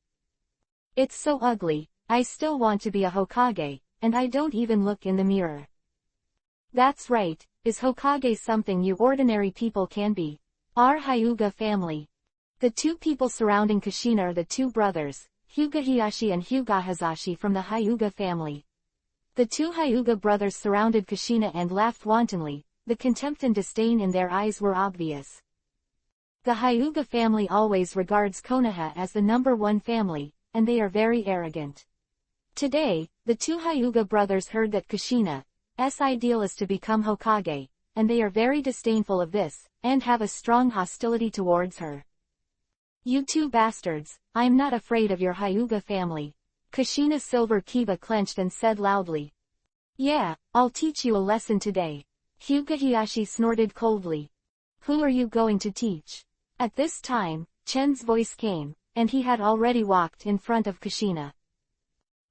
It's so ugly, I still want to be a Hokage, and I don't even look in the mirror. That's right, is Hokage something you ordinary people can be? Our Hyuga family. The two people surrounding Kushina are the two brothers, Hyuga Hiyashi and Hyuga Hazashi from the Hyuga family. The two Hyuga brothers surrounded Kushina and laughed wantonly, the contempt and disdain in their eyes were obvious. The Hyuga family always regards Konoha as the number one family, and they are very arrogant. Today, the two Hyuga brothers heard that Kushina's ideal is to become Hokage, and they are very disdainful of this, and have a strong hostility towards her. You two bastards, I'm not afraid of your Hyuga family. Kushina's silver kiba clenched and said loudly. Yeah, I'll teach you a lesson today. Hyuga Hiyashi snorted coldly. Who are you going to teach? At this time, Chen's voice came, and he had already walked in front of Kushina.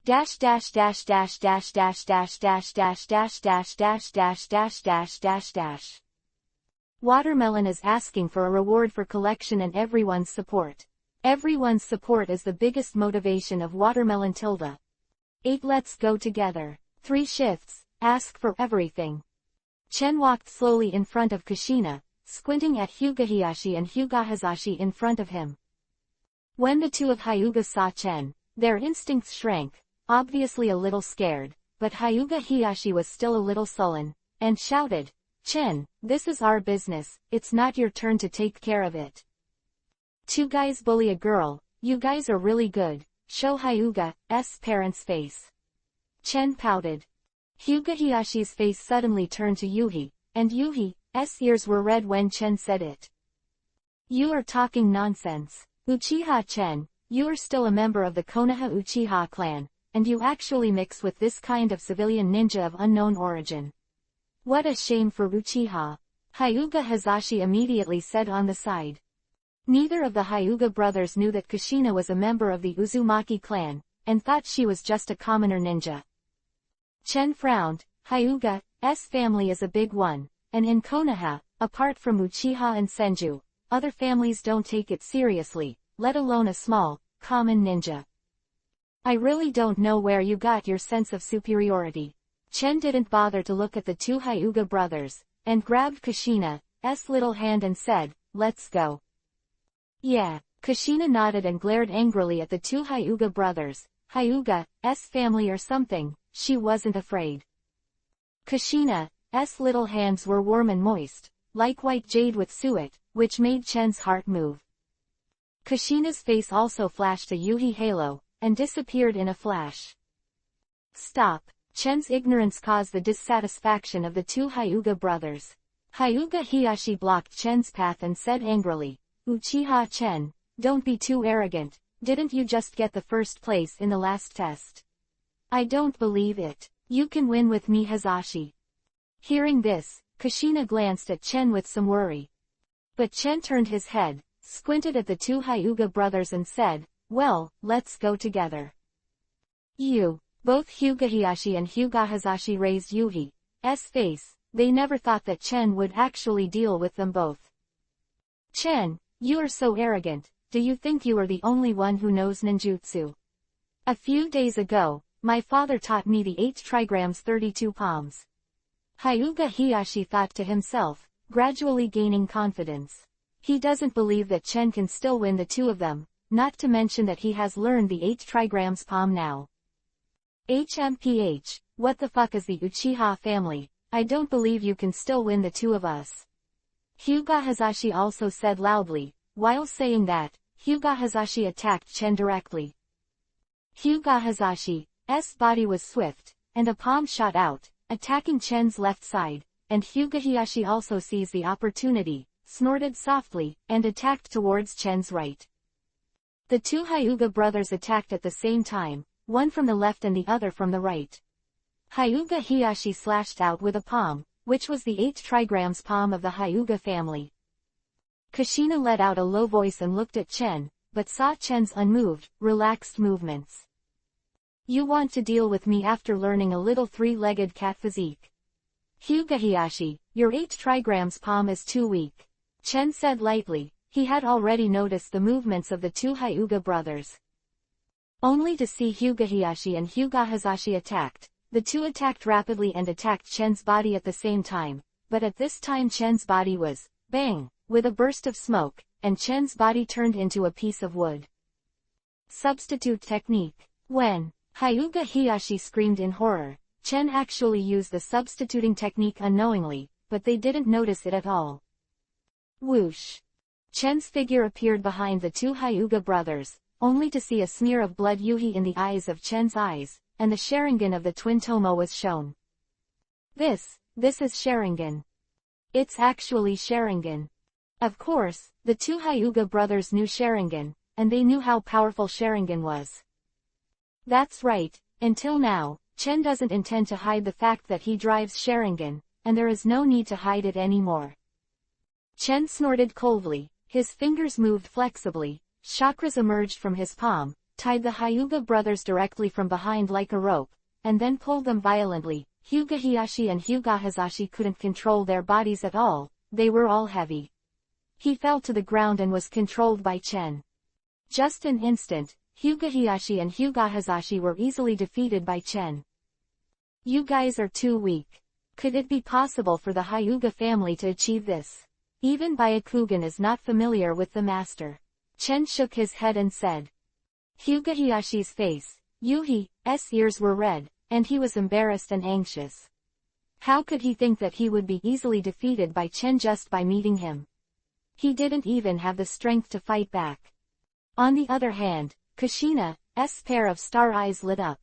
Dash dash dash dash dash dash dash dash dash dash dash dash dash dash dash dash dash. Watermelon is asking for a reward for collection and everyone's support. Everyone's support is the biggest motivation of Watermelon tilde. 8 Let's go together. 3 shifts, ask for everything. Chen walked slowly in front of Kushina, squinting at Hyuga Hiyashi and Hyuga Hazashi in front of him. When the two of Hyuga saw Chen, their instincts shrank, obviously a little scared, but Hyuga Hiyashi was still a little sullen, and shouted, Chen, this is our business, it's not your turn to take care of it. Two guys bully a girl, you guys are really good, show Hyuga's parents' face. Chen pouted. Hyuga Hiyashi's face suddenly turned to Yuhi, and Yuhi's ears were red when Chen said it. You are talking nonsense. Uchiha Chen, you are still a member of the Konoha Uchiha clan, and you actually mix with this kind of civilian ninja of unknown origin. What a shame for Uchiha. Hyuga Hazashi immediately said on the side. Neither of the Hyuga brothers knew that Kushina was a member of the Uzumaki clan, and thought she was just a commoner ninja. Chen frowned. Hyuga's family is a big one, and in Konoha, apart from Uchiha and Senju, other families don't take it seriously, let alone a small, common ninja. I really don't know where you got your sense of superiority. Chen didn't bother to look at the two Hyuga brothers, and grabbed Kushina's little hand and said, let's go. Yeah, Kushina nodded and glared angrily at the two Hyuga brothers, Hyuga's family or something, she wasn't afraid. Kushina's little hands were warm and moist, like white jade with suet, which made Chen's heart move. Kushina's face also flashed a Yuhi halo, and disappeared in a flash. Stop. Chen's ignorance caused the dissatisfaction of the two Hyuga brothers. Hyuga Hiyashi blocked Chen's path and said angrily, Uchiha Chen, don't be too arrogant, didn't you just get the first place in the last test? I don't believe it. You can win with me Hazashi. Hearing this, Kushina glanced at Chen with some worry. But Chen turned his head, squinted at the two Hyuga brothers and said, well, let's go together. You. Both Hyuga Hiyashi and Hyuga Hazashi raised Yuhi's face, they never thought that Chen would actually deal with them both. Chen, you are so arrogant, do you think you are the only one who knows ninjutsu? A few days ago, my father taught me the 8 trigrams 32 palms. Hyuga Hiyashi thought to himself, gradually gaining confidence. He doesn't believe that Chen can still win the two of them, not to mention that he has learned the 8 trigrams palm now. HMPH, what the fuck is the Uchiha family? I don't believe you can still win the two of us. Hyuga Hazashi also said loudly. While saying that, Hyuga Hazashi attacked Chen directly. Hyuga Hazashi's body was swift, and a palm shot out, attacking Chen's left side, and Hyuga Hiyashi also seized the opportunity, snorted softly, and attacked towards Chen's right. The two Hyuga brothers attacked at the same time, one from the left and the other from the right. Hyuga Hiyashi slashed out with a palm, which was the 8 trigrams palm of the Hyuga family. Kushina let out a low voice and looked at Chen, but saw Chen's unmoved, relaxed movements. You want to deal with me after learning a little 3-legged cat physique? Hyuga Hiyashi, your 8 trigrams palm is too weak. Chen said lightly. He had already noticed the movements of the two Hyuga brothers. only to see Hyuga and Hyuga Hazashi attacked. The two attacked rapidly and attacked Chen's body at the same time, but at this time Chen's body was, bang, with a burst of smoke, and Chen's body turned into a piece of wood. Substitute technique. When Hyuga Hayashi screamed in horror, Chen actually used the substituting technique unknowingly, but they didn't notice it at all. Whoosh! Chen's figure appeared behind the two Hyuga brothers, only to see a smear of blood Yuhi in the eyes of Chen's eyes, and the Sharingan of the twin Tomo was shown. This is Sharingan. It's actually Sharingan. Of course, the two Hyuga brothers knew Sharingan, and they knew how powerful Sharingan was. That's right, until now, Chen doesn't intend to hide the fact that he drives Sharingan, and there is no need to hide it anymore. Chen snorted coldly, his fingers moved flexibly, chakras emerged from his palm, tied the Hyuga brothers directly from behind like a rope, and then pulled them violently. Hyuga Hayashi and Hyuga Hazashi couldn't control their bodies at all, they were all heavy. He fell to the ground and was controlled by Chen. Just an instant, Hyuga Hayashi and Hyuga Hazashi were easily defeated by Chen. You guys are too weak. Could it be possible for the Hyuga family to achieve this? Even Byakugan is not familiar with the master. Chen shook his head and said. Hyuga Hayashi's face, Yuhi's ears were red, and he was embarrassed and anxious. How could he think that he would be easily defeated by Chen just by meeting him? He didn't even have the strength to fight back. On the other hand, Kushina's pair of star eyes lit up.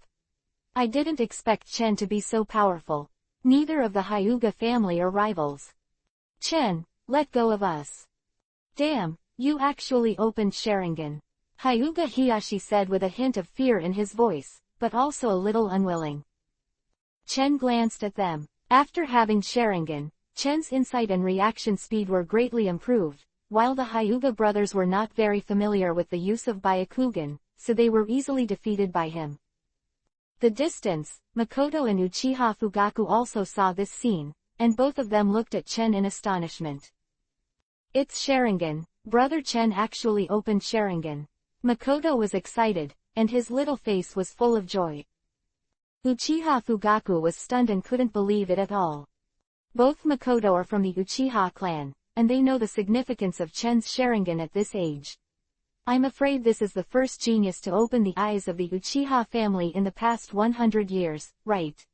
I didn't expect Chen to be so powerful. Neither of the Hyuga family are rivals. Chen, let go of us. Damn, you actually opened Sharingan. Hyuga Hayashi said with a hint of fear in his voice, but also a little unwilling. Chen glanced at them. After having Sharingan, Chen's insight and reaction speed were greatly improved, while the Hyuga brothers were not very familiar with the use of Byakugan, so they were easily defeated by him. The distance, Makoto and Uchiha Fugaku also saw this scene, and both of them looked at Chen in astonishment. It's Sharingan, brother Chen actually opened Sharingan. Makoto was excited, and his little face was full of joy. Uchiha Fugaku was stunned and couldn't believe it at all. Both Makoto are from the Uchiha clan, and they know the significance of Chen's Sharingan at this age. I'm afraid this is the first genius to open the eyes of the Uchiha family in the past 100 years, right?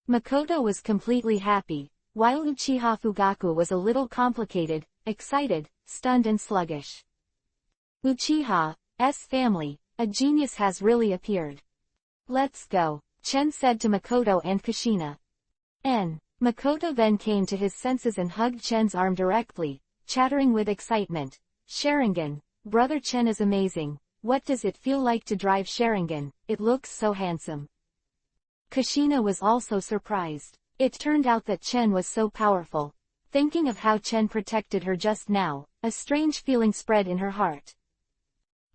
Makoto was completely happy, while Uchiha Fugaku was a little complicated, excited, stunned and sluggish. Uchiha's family, a genius has really appeared. Let's go, Chen said to Makoto and Kushina. Makoto then came to his senses and hugged Chen's arm directly, chattering with excitement. Sharingan, brother Chen is amazing. What does it feel like to drive Sharingan? It looks so handsome. Kushina was also surprised. It turned out that Chen was so powerful. Thinking of how Chen protected her just now, a strange feeling spread in her heart.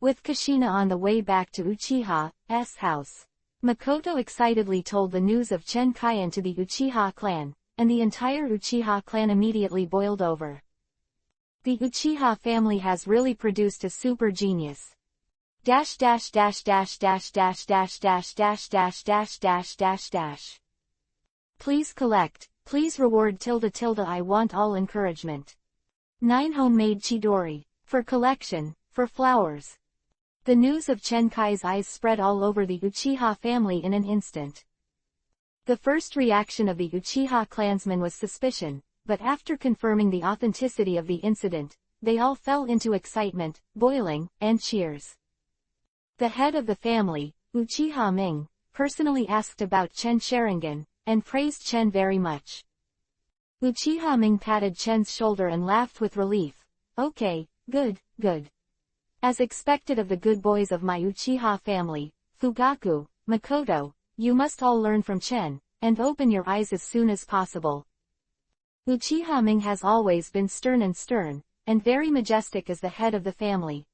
With Kushina on the way back to Uchiha's house, Makoto excitedly told the news of Chen Kaian to the Uchiha clan, and the entire Uchiha clan immediately boiled over. The Uchiha family has really produced a super genius. Dash dash dash dash dash dash dash dash dash dash dash dash dash dash. Please collect, please reward tilde tilde I want all encouragement. 9 homemade chidori. For collection, for flowers. The news of Chen Kai's eyes spread all over the Uchiha family in an instant. The first reaction of the Uchiha clansmen was suspicion, but after confirming the authenticity of the incident, they all fell into excitement, boiling, and cheers. The head of the family, Uchiha Ming, personally asked about Chen Sharingan, and praised Chen very much. Uchiha Ming patted Chen's shoulder and laughed with relief. Okay, good, good. As expected of the good boys of my Uchiha family, Fugaku, Makoto, you must all learn from Chen, and open your eyes as soon as possible. Uchiha Ming has always been stern and very majestic as the head of the family.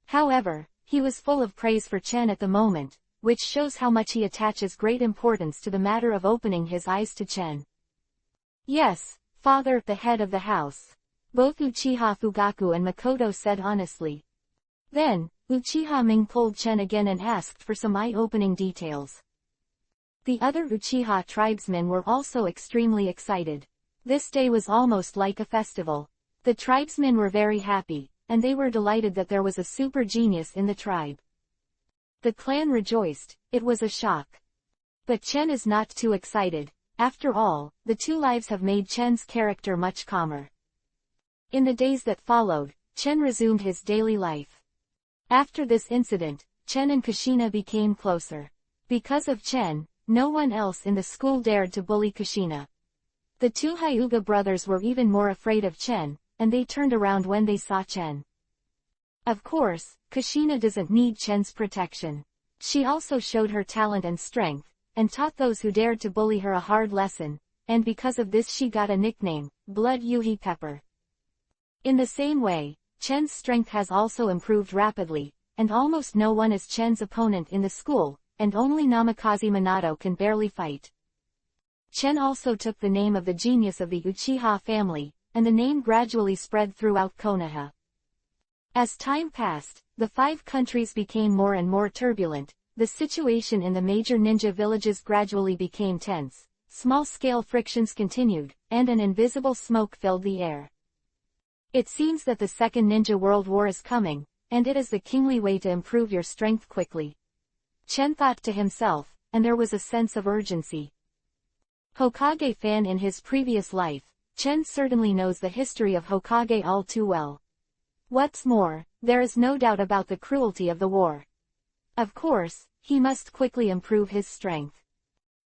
However, he was full of praise for Chen at the moment, which shows how much he attaches great importance to the matter of opening his eyes to Chen. Yes, father, the head of the house. Both Uchiha Fugaku and Makoto said honestly. Then, Uchiha Ming pulled Chen again and asked for some eye-opening details. The other Uchiha tribesmen were also extremely excited. This day was almost like a festival. The tribesmen were very happy, and they were delighted that there was a super genius in the tribe. The clan rejoiced. It was a shock. But Chen is not too excited. After all, the two lives have made Chen's character much calmer. In the days that followed, Chen resumed his daily life. After this incident, Chen and Kushina became closer. Because of Chen, no one else in the school dared to bully Kushina. The two Hyuga brothers were even more afraid of Chen, and they turned around when they saw Chen. Of course, Kushina doesn't need Chen's protection. She also showed her talent and strength, and taught those who dared to bully her a hard lesson, and because of this she got a nickname, Blood Yuhi Pepper. In the same way, Chen's strength has also improved rapidly, and almost no one is Chen's opponent in the school, and only Namikaze Minato can barely fight. Chen also took the name of the genius of the Uchiha family, and the name gradually spread throughout Konoha. As time passed, the 5 countries became more and more turbulent. The situation in the major ninja villages gradually became tense, small-scale frictions continued, and an invisible smoke filled the air. It seems that the Second Ninja World War is coming, and it is the kingly way to improve your strength quickly. Chen thought to himself, and there was a sense of urgency. Hokage fan in his previous life, Chen certainly knows the history of Hokage all too well. What's more, there is no doubt about the cruelty of the war. Of course, he must quickly improve his strength.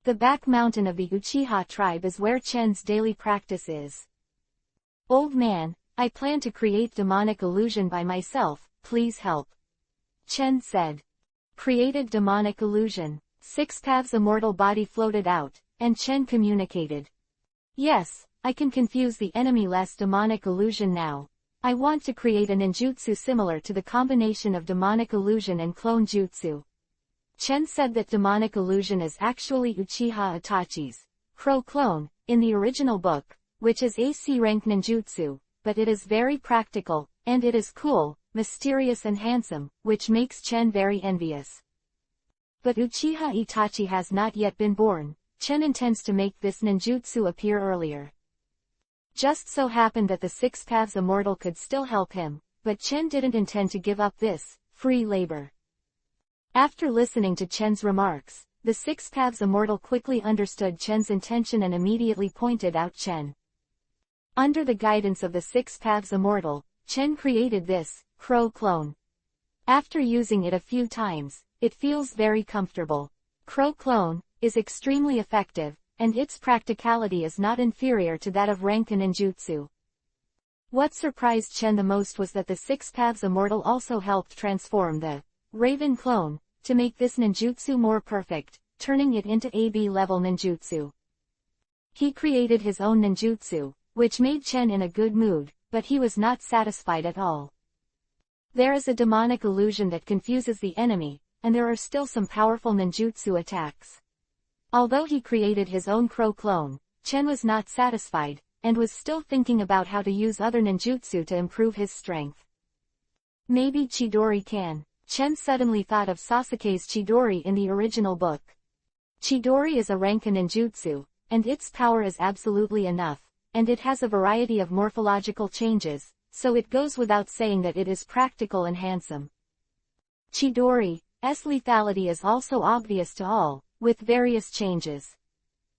The back mountain of the Uchiha tribe is where Chen's daily practice is. Old man, I plan to create demonic illusion by myself, please help. Chen said. Created demonic illusion. 6 paths immortal body floated out, and Chen communicated. Yes, I can confuse the enemy less demonic illusion now. I want to create a ninjutsu similar to the combination of demonic illusion and clone jutsu. Chen said that demonic illusion is actually Uchiha Itachi's crow clone, in the original book, which is AC rank ninjutsu, but it is very practical, and it is cool, mysterious and handsome, which makes Chen very envious. But Uchiha Itachi has not yet been born. Chen intends to make this ninjutsu appear earlier. Just so happened that the 6 paths immortal could still help him, but Chen didn't intend to give up this free labor. After listening to Chen's remarks, the 6 paths immortal quickly understood Chen's intention and immediately pointed out Chen. Under the guidance of the 6 paths immortal, Chen created this crow clone. After using it a few times, it feels very comfortable. Crow clone is extremely effective, and its practicality is not inferior to that of Rankin ninjutsu. What surprised Chen the most was that the 6 paths immortal also helped transform the Raven clone, to make this ninjutsu more perfect, turning it into AB level ninjutsu. He created his own ninjutsu, which made Chen in a good mood, but he was not satisfied at all. There is a demonic illusion that confuses the enemy, and there are still some powerful ninjutsu attacks. Although he created his own crow clone, Chen was not satisfied, and was still thinking about how to use other ninjutsu to improve his strength. Maybe Chidori can. Chen suddenly thought of Sasuke's Chidori in the original book. Chidori is a Rankin ninjutsu, and its power is absolutely enough, and it has a variety of morphological changes, so it goes without saying that it is practical and handsome. Chidori's lethality is also obvious to all, with various changes.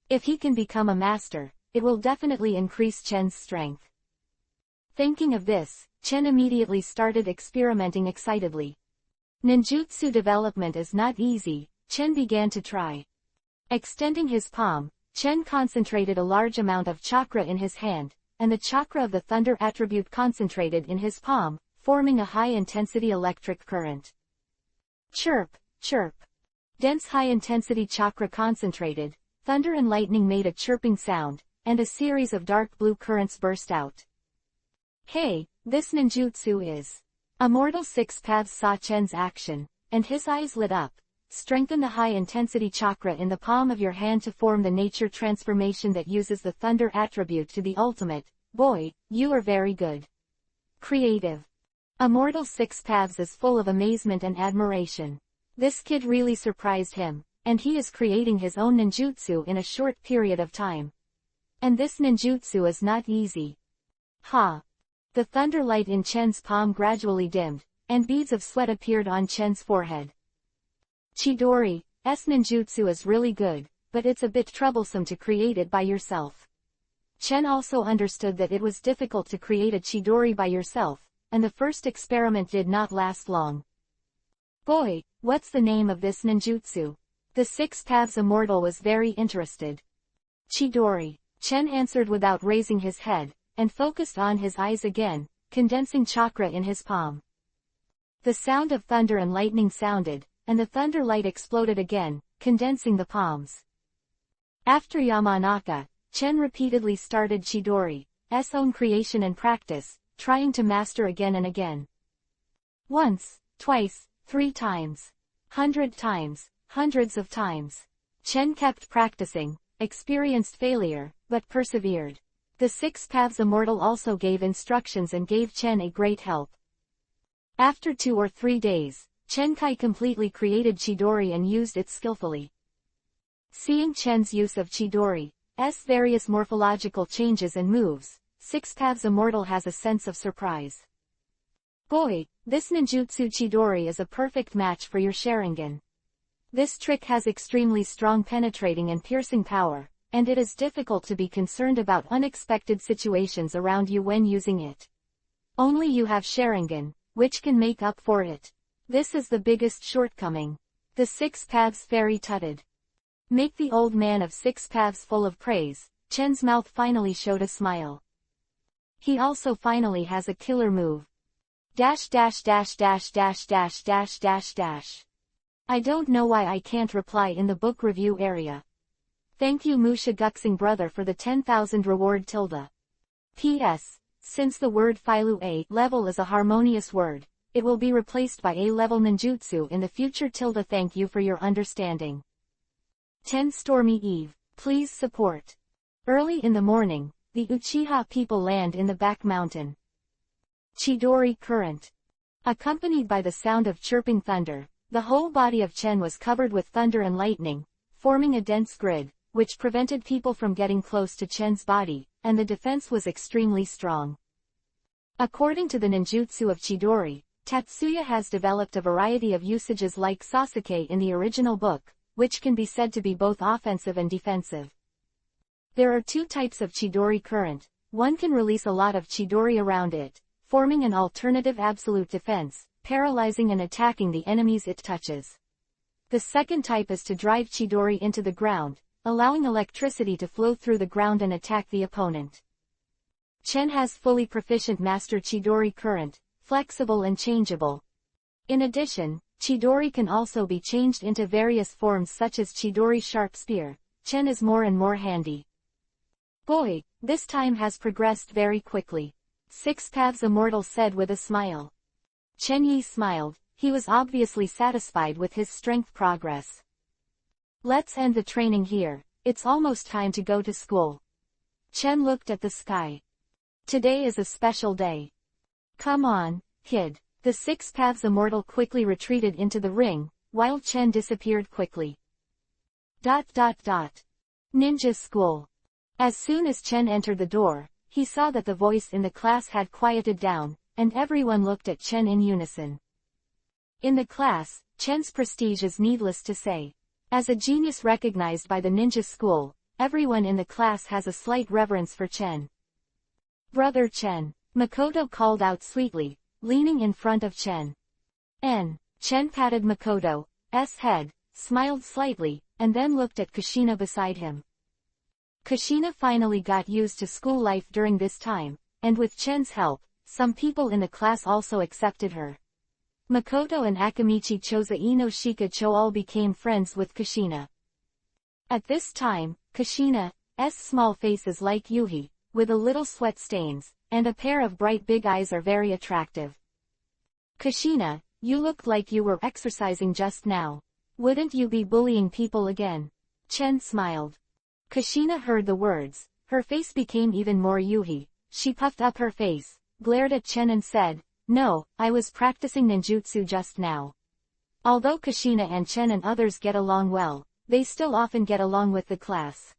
If he can become a master, it will definitely increase Chen's strength. Thinking of this, Chen immediately started experimenting excitedly. Ninjutsu development is not easy. Chen began to try. Extending his palm, Chen concentrated a large amount of chakra in his hand, and the chakra of the thunder attribute concentrated in his palm, forming a high-intensity electric current. Chirp, chirp. Dense high-intensity chakra concentrated, thunder and lightning made a chirping sound, and a series of dark blue currents burst out. Hey, this ninjutsu is. Immortal 6 paths saw Chen's action, and his eyes lit up. Strengthen the high-intensity chakra in the palm of your hand to form the nature transformation that uses the thunder attribute to the ultimate. Boy, you are very good. Creative. Immortal Six Paths is full of amazement and admiration. This kid really surprised him, and he is creating his own ninjutsu in a short period of time. And this ninjutsu is not easy. Ha! The thunder light in Chen's palm gradually dimmed, and beads of sweat appeared on Chen's forehead. Chidori's ninjutsu is really good, but it's a bit troublesome to create it by yourself. Chen also understood that it was difficult to create a Chidori by yourself, and the first experiment did not last long. Boy, what's the name of this ninjutsu? The Six Paths Immortal was very interested. Chidori, Chen answered without raising his head, and focused on his eyes again, condensing chakra in his palm. The sound of thunder and lightning sounded, and the thunder light exploded again, condensing the palms. After Yamanaka, Chen repeatedly started Chidori's own creation and practice, trying to master again and again. Once, twice, 3 times. 100 times, hundreds of times. Chen kept practicing, experienced failure, but persevered. The Six Paths Immortal also gave instructions and gave Chen a great help. After 2 or 3 days, Chen Kai completely created Chidori and used it skillfully. Seeing Chen's use of Chidori's various morphological changes and moves, Six Paths Immortal has a sense of surprise. Boy, this ninjutsu Chidori is a perfect match for your Sharingan. This trick has extremely strong penetrating and piercing power, and it is difficult to be concerned about unexpected situations around you when using it. Only you have Sharingan, which can make up for it. This is the biggest shortcoming. The Six Paths Fairy tutted. Make the old man of Six Paths full of praise. Chen's mouth finally showed a smile. He also finally has a killer move. Dash dash dash dash dash dash dash dash dash. I don't know why I can't reply in the book review area. Thank you Musha Guxing brother for the 10,000 reward tilde. P.S. Since the word Filu A level is a harmonious word, it will be replaced by A level ninjutsu in the future tilde. Thank you for your understanding. 10 Stormy Eve, please support. Early in the morning, the Uchiha people land in the back mountain. Chidori Current. Accompanied by the sound of chirping thunder, the whole body of Chen was covered with thunder and lightning, forming a dense grid, which prevented people from getting close to Chen's body, and the defense was extremely strong. According to the ninjutsu of Chidori, Tatsuya has developed a variety of usages like Sasuke in the original book, which can be said to be both offensive and defensive. There are 2 types of Chidori current. One can release a lot of Chidori around it, forming an alternative absolute defense, paralyzing and attacking the enemies it touches. The second type is to drive Chidori into the ground, allowing electricity to flow through the ground and attack the opponent. Chen has fully proficient master Chidori current, flexible and changeable. In addition, Chidori can also be changed into various forms such as Chidori Sharp Spear. Chen is more and more handy. Boy, this time has progressed very quickly. Six Paths Immortal said with a smile. Chen Yi smiled, he was obviously satisfied with his strength progress. Let's end the training here, it's almost time to go to school. Chen looked at the sky. Today is a special day. Come on, kid. The Six Paths Immortal quickly retreated into the ring, while Chen disappeared quickly. Ninja School. As soon as Chen entered the door, he saw that the voice in the class had quieted down, and everyone looked at Chen in unison. In the class, Chen's prestige is needless to say. As a genius recognized by the ninja school, everyone in the class has a slight reverence for Chen. Brother Chen, Makoto called out sweetly, leaning in front of Chen. Chen patted Makoto's head, smiled slightly, and then looked at Kushina beside him. Kushina finally got used to school life during this time, and with Chen's help, some people in the class also accepted her. Makoto and Akamichi Choza Ino Shikacho all became friends with Kushina. At this time, Kushina's small face is like Yuhi, with a little sweat stains, and a pair of bright big eyes are very attractive. Kushina, you looked like you were exercising just now. Wouldn't you be bullying people again? Chen smiled. Kushina heard the words, her face became even more Yuhi. She puffed up her face, glared at Chen and said, No, I was practicing ninjutsu just now. Although Kushina and Chen and others get along well, they still often get along with the class.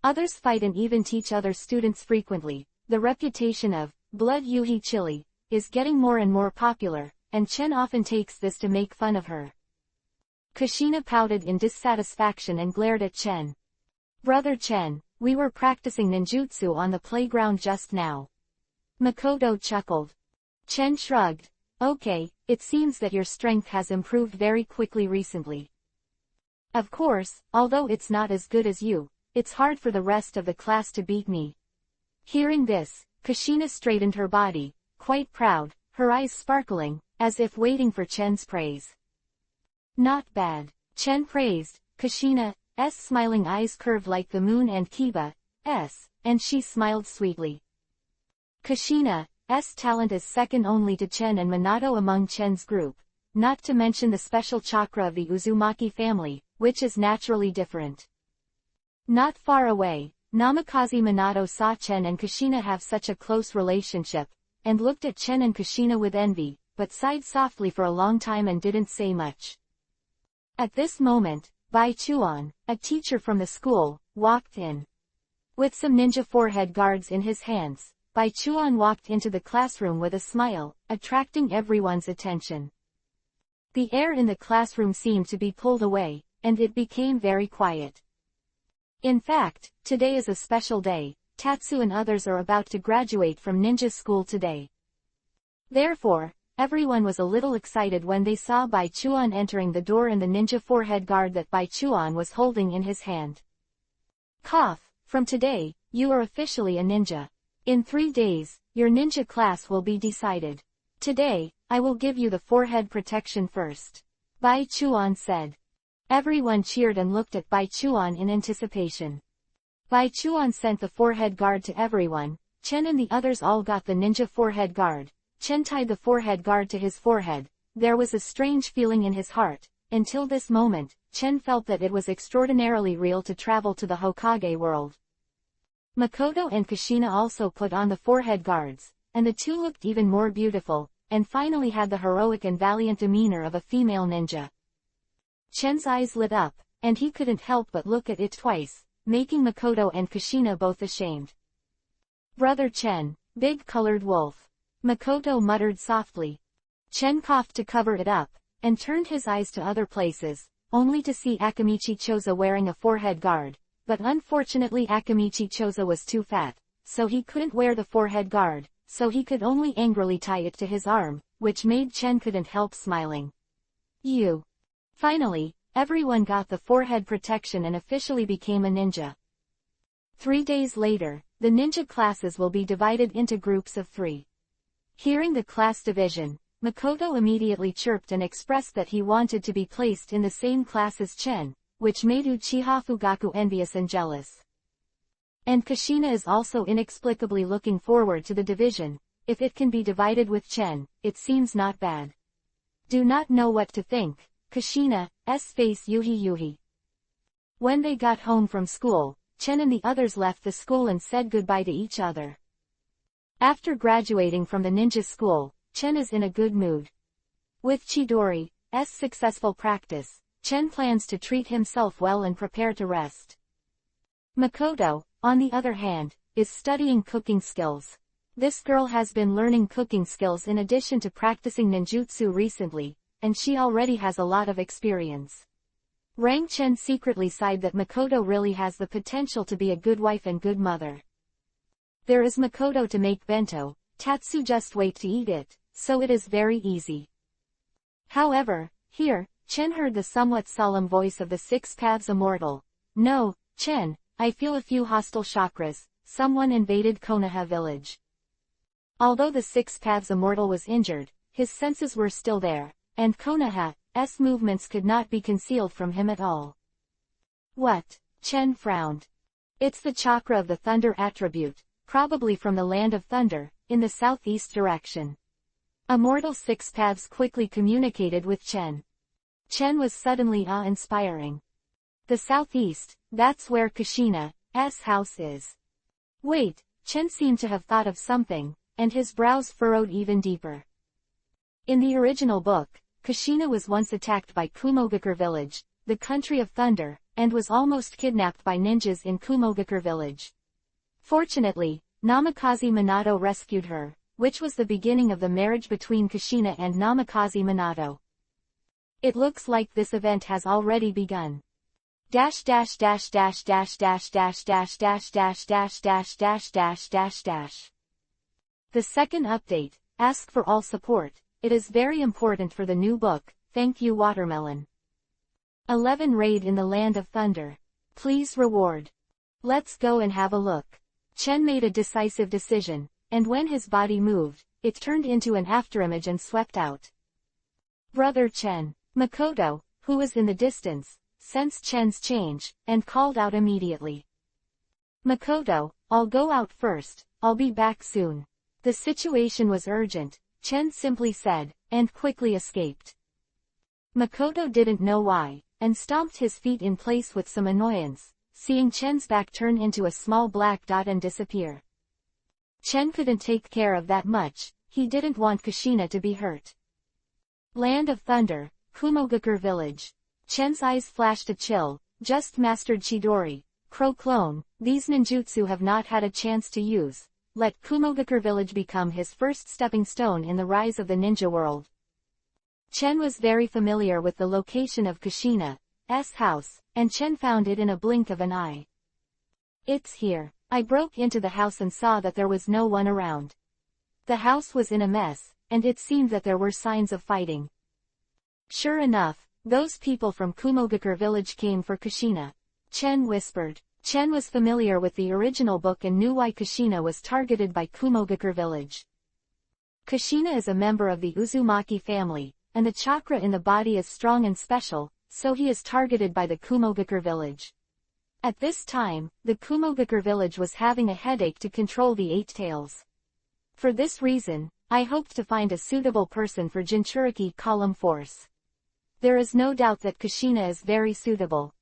Others fight and even teach other students frequently. The reputation of Blood Yuhi Chili is getting more and more popular, and Chen often takes this to make fun of her. Kushina pouted in dissatisfaction and glared at Chen. Brother Chen, we were practicing ninjutsu on the playground just now. Makoto chuckled. Chen shrugged. Okay, it seems that your strength has improved very quickly recently. Of course, although it's not as good as you, it's hard for the rest of the class to beat me. Hearing this, Kushina straightened her body, quite proud, her eyes sparkling, as if waiting for Chen's praise. Not bad. Chen praised. Kushina's smiling eyes curved like the moon and Kiba's, and she smiled sweetly. Kushina's talent is second only to Chen and Minato among Chen's group, not to mention the special chakra of the Uzumaki family, which is naturally different. Not far away, Namikaze Minato saw Chen and Kushina have such a close relationship, and looked at Chen and Kushina with envy, but sighed softly for a long time and didn't say much. At this moment, Bai Chuan, a teacher from the school, walked in. With some ninja forehead guards in his hands, Bai Chuan walked into the classroom with a smile, attracting everyone's attention. The air in the classroom seemed to be pulled away, and it became very quiet. In fact, today is a special day. Tatsu and others are about to graduate from ninja school today. Therefore, everyone was a little excited when they saw Bai Chuan entering the door and the ninja forehead guard that Bai Chuan was holding in his hand. Cough, from today, you are officially a ninja. In 3 days, your ninja class will be decided. Today, I will give you the forehead protection first. Bai Chuan said. Everyone cheered and looked at Bai Chuan in anticipation. Bai Chuan sent the forehead guard to everyone. Chen and the others all got the ninja forehead guard. Chen tied the forehead guard to his forehead. There was a strange feeling in his heart. Until this moment, Chen felt that it was extraordinarily real to travel to the Hokage world. Makoto and Kushina also put on the forehead guards, and the two looked even more beautiful, and finally had the heroic and valiant demeanor of a female ninja. Chen's eyes lit up, and he couldn't help but look at it twice, making Makoto and Kushina both ashamed. Brother Chen, big colored wolf. Makoto muttered softly. Chen coughed to cover it up, and turned his eyes to other places, only to see Akamichi Choza wearing a forehead guard, but unfortunately Akamichi Choza was too fat, so he couldn't wear the forehead guard, so he could only angrily tie it to his arm, which made Chen couldn't help smiling. You. Finally, everyone got the forehead protection and officially became a ninja. 3 days later, the ninja classes will be divided into groups of 3. Hearing the class division, Makoto immediately chirped and expressed that he wanted to be placed in the same class as Chen, which made Uchiha Fugaku envious and jealous. And Kushina is also inexplicably looking forward to the division. If it can be divided with Chen, it seems not bad. Do not know what to think. Kushina's face yuhi. When they got home from school, Chen and the others left the school and said goodbye to each other. After graduating from the ninja school, Chen is in a good mood. With Chidori's successful practice, Chen plans to treat himself well and prepare to rest. Makoto, on the other hand, is studying cooking skills. This girl has been learning cooking skills in addition to practicing ninjutsu recently, and she already has a lot of experience. Rang Chen secretly sighed that Makoto really has the potential to be a good wife and good mother. There is Makoto to make bento, Tatsu just wait to eat it, so it is very easy. However, here, Chen heard the somewhat solemn voice of the Six Paths Immortal. No, Chen, I feel a few hostile chakras. Someone invaded Konoha village. Although the Six Paths Immortal was injured, his senses were still there, and Konoha's movements could not be concealed from him at all. What? Chen frowned. It's the chakra of the thunder attribute, probably from the land of thunder, in the southeast direction. Immortal Six Paths quickly communicated with Chen. Chen was suddenly awe-inspiring. The southeast, that's where Kushina's house is. Wait, Chen seemed to have thought of something, and his brows furrowed even deeper. In the original book, Kushina was once attacked by Kumogakure village, the country of thunder, and was almost kidnapped by ninjas in Kumogakure village. Fortunately, Namikaze Minato rescued her, which was the beginning of the marriage between Kushina and Namikaze Minato. It looks like this event has already begun. The second update, ask for all support. It is very important for the new book, thank you Watermelon. 11 Raid in the Land of Thunder. Please reward. Let's go and have a look. Chen made a decisive decision, and when his body moved, it turned into an afterimage and swept out. Brother Chen. Makoto, who was in the distance, sensed Chen's change, and called out immediately. Makoto, I'll go out first, I'll be back soon. The situation was urgent, Chen simply said, and quickly escaped. Makoto didn't know why, and stomped his feet in place with some annoyance, seeing Chen's back turn into a small black dot and disappear. Chen couldn't take care of that much, he didn't want Kushina to be hurt. Land of Thunder, Kumogakure village. Chen's eyes flashed a chill, just mastered Chidori, Crow Clone, these ninjutsu have not had a chance to use. Let Kumogakure village become his first stepping stone in the rise of the ninja world. Chen was very familiar with the location of Kushina's house, and Chen found it in a blink of an eye. It's here. I broke into the house and saw that there was no one around. The house was in a mess, and it seemed that there were signs of fighting. Sure enough, those people from Kumogakure village came for Kushina. Chen whispered. Chen was familiar with the original book and knew why Kushina was targeted by Kumogakure village. Kushina is a member of the Uzumaki family, and the chakra in the body is strong and special, so he is targeted by the Kumogakure village. At this time, the Kumogakure village was having a headache to control the Eight Tails. For this reason, I hoped to find a suitable person for Jinchuriki column force. There is no doubt that Kushina is very suitable.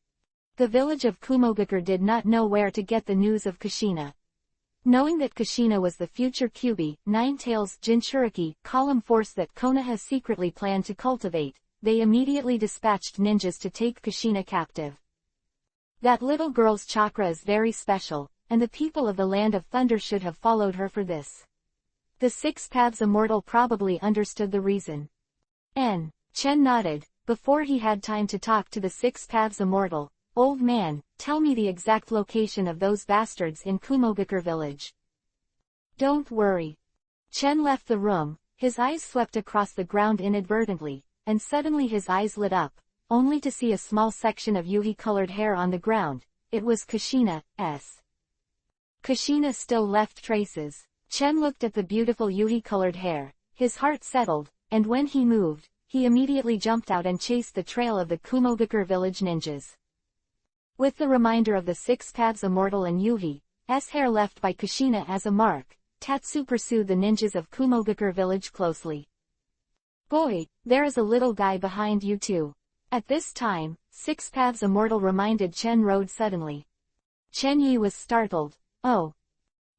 The village of Kumogakure did not know where to get the news of Kushina. Knowing that Kushina was the future Kyuubi, Nine Tails Jinchuriki column force that Konoha secretly planned to cultivate, they immediately dispatched ninjas to take Kushina captive. That little girl's chakra is very special, and the people of the Land of Thunder should have followed her for this. The Six Paths Immortal probably understood the reason. Chen nodded, before he had time to talk to the Six Paths Immortal. Old man, tell me the exact location of those bastards in Kumogakure village. Don't worry. Chen left the room, his eyes swept across the ground inadvertently, and suddenly his eyes lit up, only to see a small section of yuhi-colored hair on the ground. It was Kushina's. Kushina still left traces. Chen looked at the beautiful yuhi-colored hair, his heart settled, and when he moved, he immediately jumped out and chased the trail of the Kumogakure village ninjas. With the reminder of the Six Paths Immortal and Yuhi's hair left by Kushina as a mark, Tatsu pursued the ninjas of Kumogakure village closely. Boy, there is a little guy behind you too. At this time, Six Paths Immortal reminded Chen Road suddenly. Chen Yi was startled. Oh.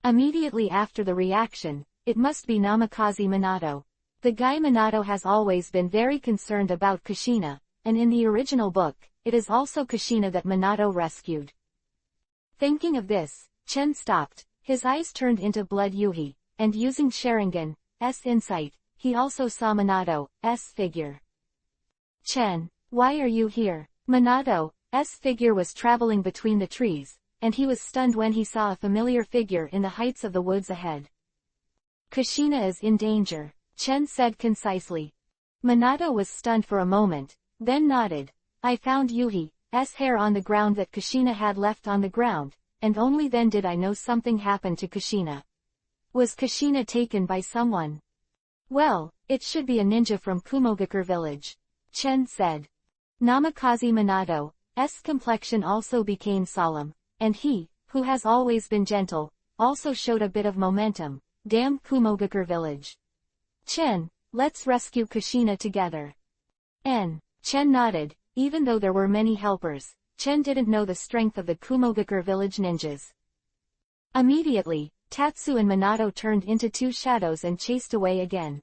Immediately after the reaction, it must be Namikaze Minato. The guy Minato has always been very concerned about Kushina, and in the original book, it is also Kushina that Minato rescued. Thinking of this, Chen stopped, his eyes turned into blood Yuhi, and using Sharingan's insight, he also saw Minato's figure. Chen, why are you here? Minato's figure was traveling between the trees, and he was stunned when he saw a familiar figure in the heights of the woods ahead. Kushina is in danger, Chen said concisely. Minato was stunned for a moment, then nodded. I found Yuhi's hair on the ground that Kushina had left on the ground, and only then did I know something happened to Kushina. Was Kushina taken by someone? Well, it should be a ninja from Kumogakure village, Chen said. Namikaze Minato's complexion also became solemn, and he, who has always been gentle, also showed a bit of momentum. Damn Kumogakure village. Chen, let's rescue Kushina together. Chen nodded, even though there were many helpers, Chen didn't know the strength of the Kumogakure village ninjas. Immediately, Tatsu and Minato turned into two shadows and chased away again.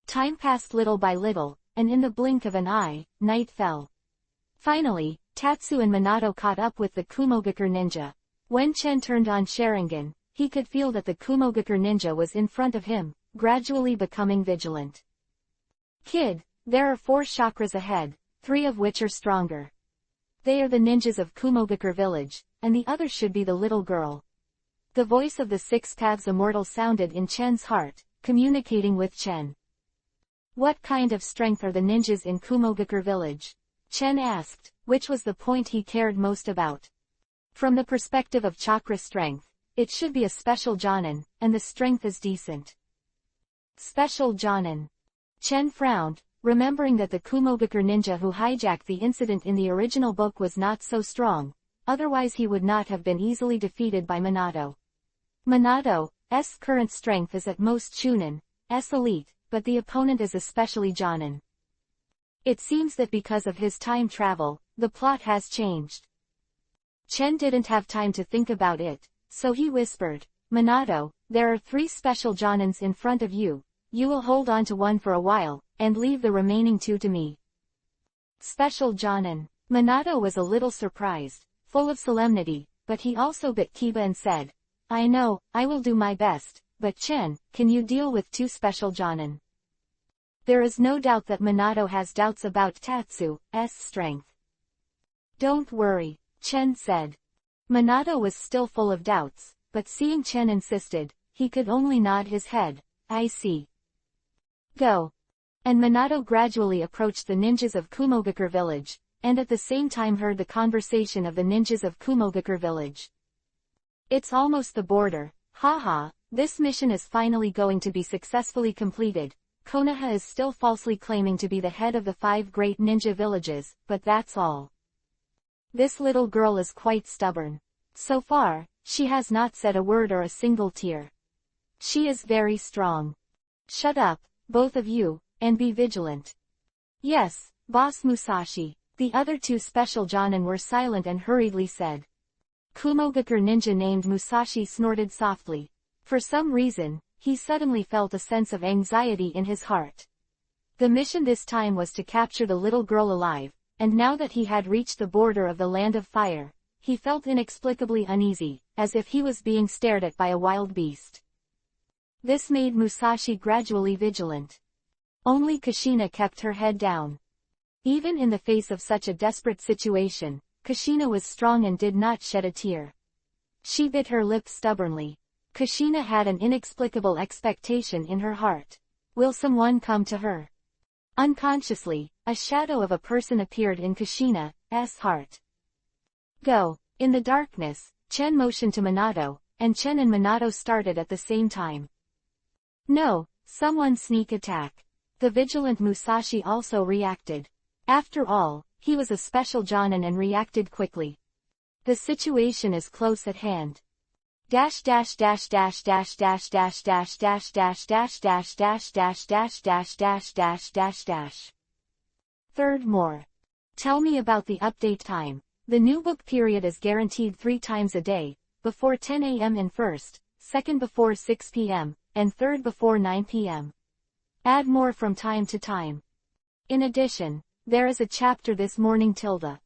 Time passed little by little, and in the blink of an eye, night fell. Finally, Tatsu and Minato caught up with the Kumogakure ninja. When Chen turned on Sharingan, he could feel that the Kumogakure ninja was in front of him, gradually becoming vigilant. Kid, there are 4 chakras ahead, 3 of which are stronger. They are the ninjas of Kumogakure village, and the other should be the little girl. The voice of the 6 Paths Immortal sounded in Chen's heart, communicating with Chen. What kind of strength are the ninjas in Kumogakure village? Chen asked, which was the point he cared most about. From the perspective of chakra strength, it should be a special Jonin, and the strength is decent. Special Jonin. Chen frowned, remembering that the Kumogakure ninja who hijacked the incident in the original book was not so strong, otherwise he would not have been easily defeated by Minato. Minato's current strength is at most Chunin, elite, but the opponent is especially Jonin. It seems that because of his time travel, the plot has changed. Chen didn't have time to think about it, so he whispered, Minato, there are 3 special Jonins in front of you. You will hold on to one for a while, and leave the remaining 2 to me. Special Jonin. Minato was a little surprised, full of solemnity, but he also bit Kiba and said, I know, I will do my best, but Chen, can you deal with 2 special Jonin? There is no doubt that Minato has doubts about Tatsu's strength. Don't worry, Chen said. Minato was still full of doubts, but seeing Chen insisted, he could only nod his head. I see. Go. And Minato gradually approached the ninjas of Kumogakure village, and at the same time heard the conversation of the ninjas of Kumogakure village. It's almost the border, haha, this mission is finally going to be successfully completed. Konoha is still falsely claiming to be the head of the 5 great ninja villages, but that's all. This little girl is quite stubborn. So far, she has not said a word or a single tear. She is very strong. Shut up, both of you, and be vigilant. Yes, Boss Musashi. The other 2 special Jonin were silent and hurriedly said. Kumogakure ninja named Musashi snorted softly. For some reason, he suddenly felt a sense of anxiety in his heart. The mission this time was to capture the little girl alive, and now that he had reached the border of the Land of Fire, he felt inexplicably uneasy, as if he was being stared at by a wild beast. This made Musashi gradually vigilant. Only Kushina kept her head down. Even in the face of such a desperate situation, Kushina was strong and did not shed a tear. She bit her lip stubbornly. Kushina had an inexplicable expectation in her heart. Will someone come to her? Unconsciously, a shadow of a person appeared in Kushina's heart. Go. In the darkness, Chen motioned to Minato, and Chen and Minato started at the same time. No, someone sneak attack. The vigilant Musashi also reacted. After all, he was a special Jonin and reacted quickly. The situation is close at hand. Dash dash dash dash dash dash dash dash dash dash dash dash dash dash dash dash dash dash dash dash. Third more. Tell me about the update time. The new book period is guaranteed 3 times a day, before 10 a.m. and first, second before 6 p.m., and third before 9 p.m. Add more from time to time. In addition, there is a chapter this morning tilde.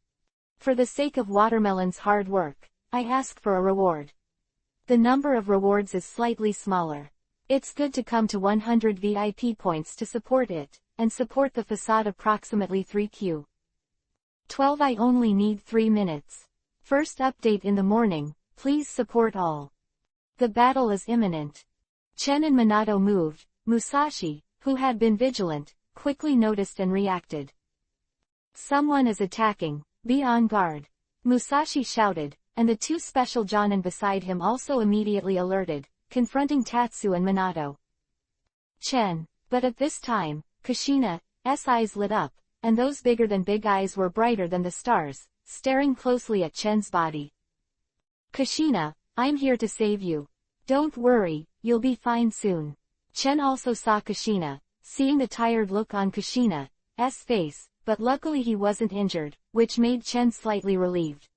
For the sake of Watermelon's hard work, I ask for a reward. The number of rewards is slightly smaller. It's good to come to 100 VIP points to support it, and support the facade approximately 3Q. 12 I only need 3 minutes. First update in the morning, please support all. The battle is imminent. Chen and Minato moved. Musashi, who had been vigilant, quickly noticed and reacted. Someone is attacking, be on guard. Musashi shouted, and the 2 special Jonin beside him also immediately alerted, confronting Tatsu and Minato. Chen, but at this time, Kushina's eyes lit up, and those bigger than big eyes were brighter than the stars, staring closely at Chen's body. Kushina, I'm here to save you. Don't worry, you'll be fine soon. Chen also saw Kushina, seeing the tired look on Kushina's face, but luckily he wasn't injured, which made Chen slightly relieved.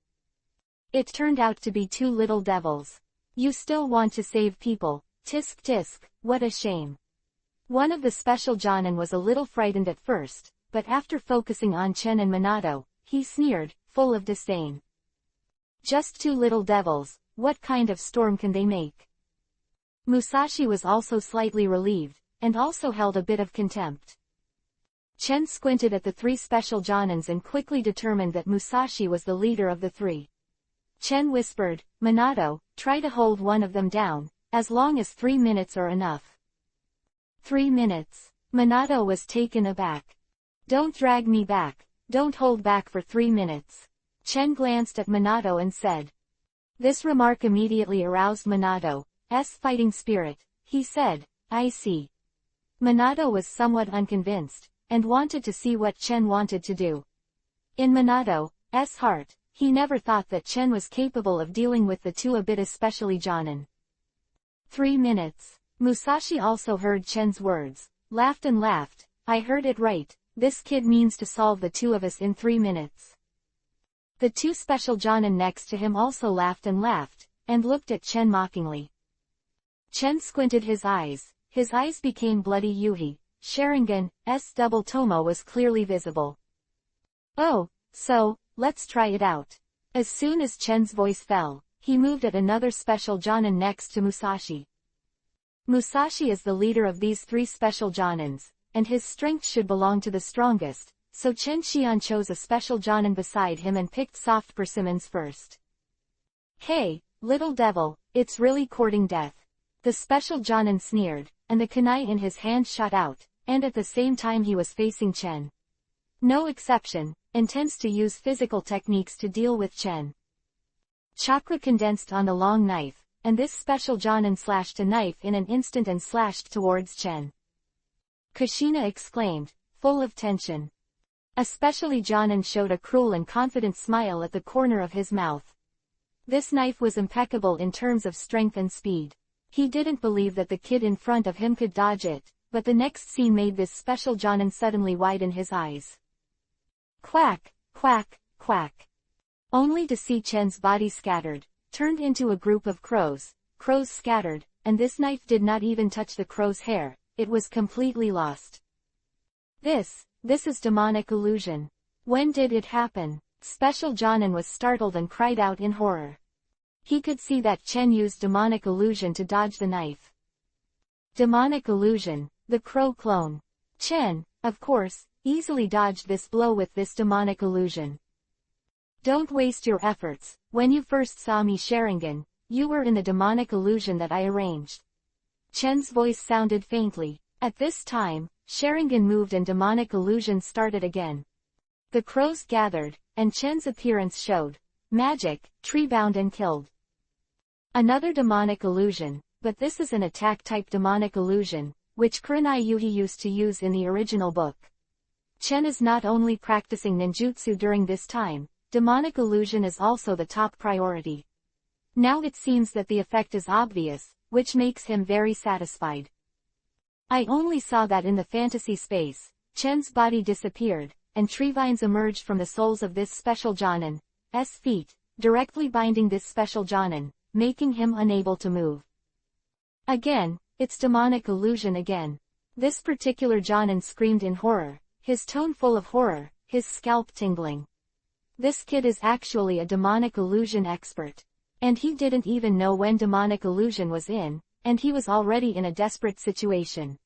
It turned out to be 2 little devils. You still want to save people, tisk tisk, what a shame. One of the special Jonin was a little frightened at first, but after focusing on Chen and Minato, he sneered, full of disdain. Just two little devils, what kind of storm can they make? Musashi was also slightly relieved, and also held a bit of contempt. Chen squinted at the three special Jonins and quickly determined that Musashi was the leader of the three. Chen whispered, Minato, try to hold one of them down, as long as 3 minutes are enough. 3 minutes. Minato was taken aback. Don't drag me back, don't hold back for 3 minutes. Chen glanced at Minato and said. This remark immediately aroused Minato's fighting spirit. He said, I see. Minato was somewhat unconvinced, and wanted to see what Chen wanted to do. In Minato's heart, he never thought that Chen was capable of dealing with the two a bit, especially Jonin. 3 minutes. Musashi also heard Chen's words, laughed and laughed. I heard it right, this kid means to solve the two of us in 3 minutes. The two special Jonin next to him also laughed, and looked at Chen mockingly. Chen squinted his eyes became bloody. Sharingan's double tomo was clearly visible. Oh, so, let's try it out. As soon as Chen's voice fell, he moved at another special Jonin next to Musashi. Musashi is the leader of these three special Jonins, and his strength should belong to the strongest, so Chen Xian chose a special Jonin beside him and picked soft persimmons first. Hey, little devil, it's really courting death. The special Jonin sneered, and the kunai in his hand shot out, and at the same time he was facing Chen. No exception, intends to use physical techniques to deal with Chen. Chakra condensed on the long knife, and this special Jonin slashed a knife in an instant and slashed towards Chen. Kushina exclaimed, full of tension. Especially Jonin showed a cruel and confident smile at the corner of his mouth. This knife was impeccable in terms of strength and speed. He didn't believe that the kid in front of him could dodge it, but the next scene made this special Jonin suddenly widen his eyes. Quack, quack, quack. Only to see Chen's body scattered, turned into a group of crows scattered, and this knife did not even touch the crow's hair, it was completely lost. This is demonic illusion. When did it happen? Special Jonin was startled and cried out in horror. He could see that Chen used demonic illusion to dodge the knife. Demonic illusion, the crow clone. Chen, of course, easily dodged this blow with this demonic illusion. Don't waste your efforts. When you first saw me Sharingan, you were in the demonic illusion that I arranged. Chen's voice sounded faintly. At this time, Sharingan moved and demonic illusion started again. The crows gathered, and Chen's appearance showed. Magic, tree-bound and killed. Another demonic illusion, but this is an attack-type demonic illusion, which Kurenai Yuhi used to use in the original book. Chen is not only practicing ninjutsu during this time, demonic illusion is also the top priority. Now it seems that the effect is obvious, which makes him very satisfied. I only saw that in the fantasy space, Chen's body disappeared, and tree vines emerged from the soles of this special Jonin's feet, directly binding this special Jonin, making him unable to move. Again, it's demonic illusion again. This particular Jonin screamed in horror, his tone full of horror, his scalp tingling. This kid is actually a demonic illusion expert. And he didn't even know when demonic illusion was in, and he was already in a desperate situation.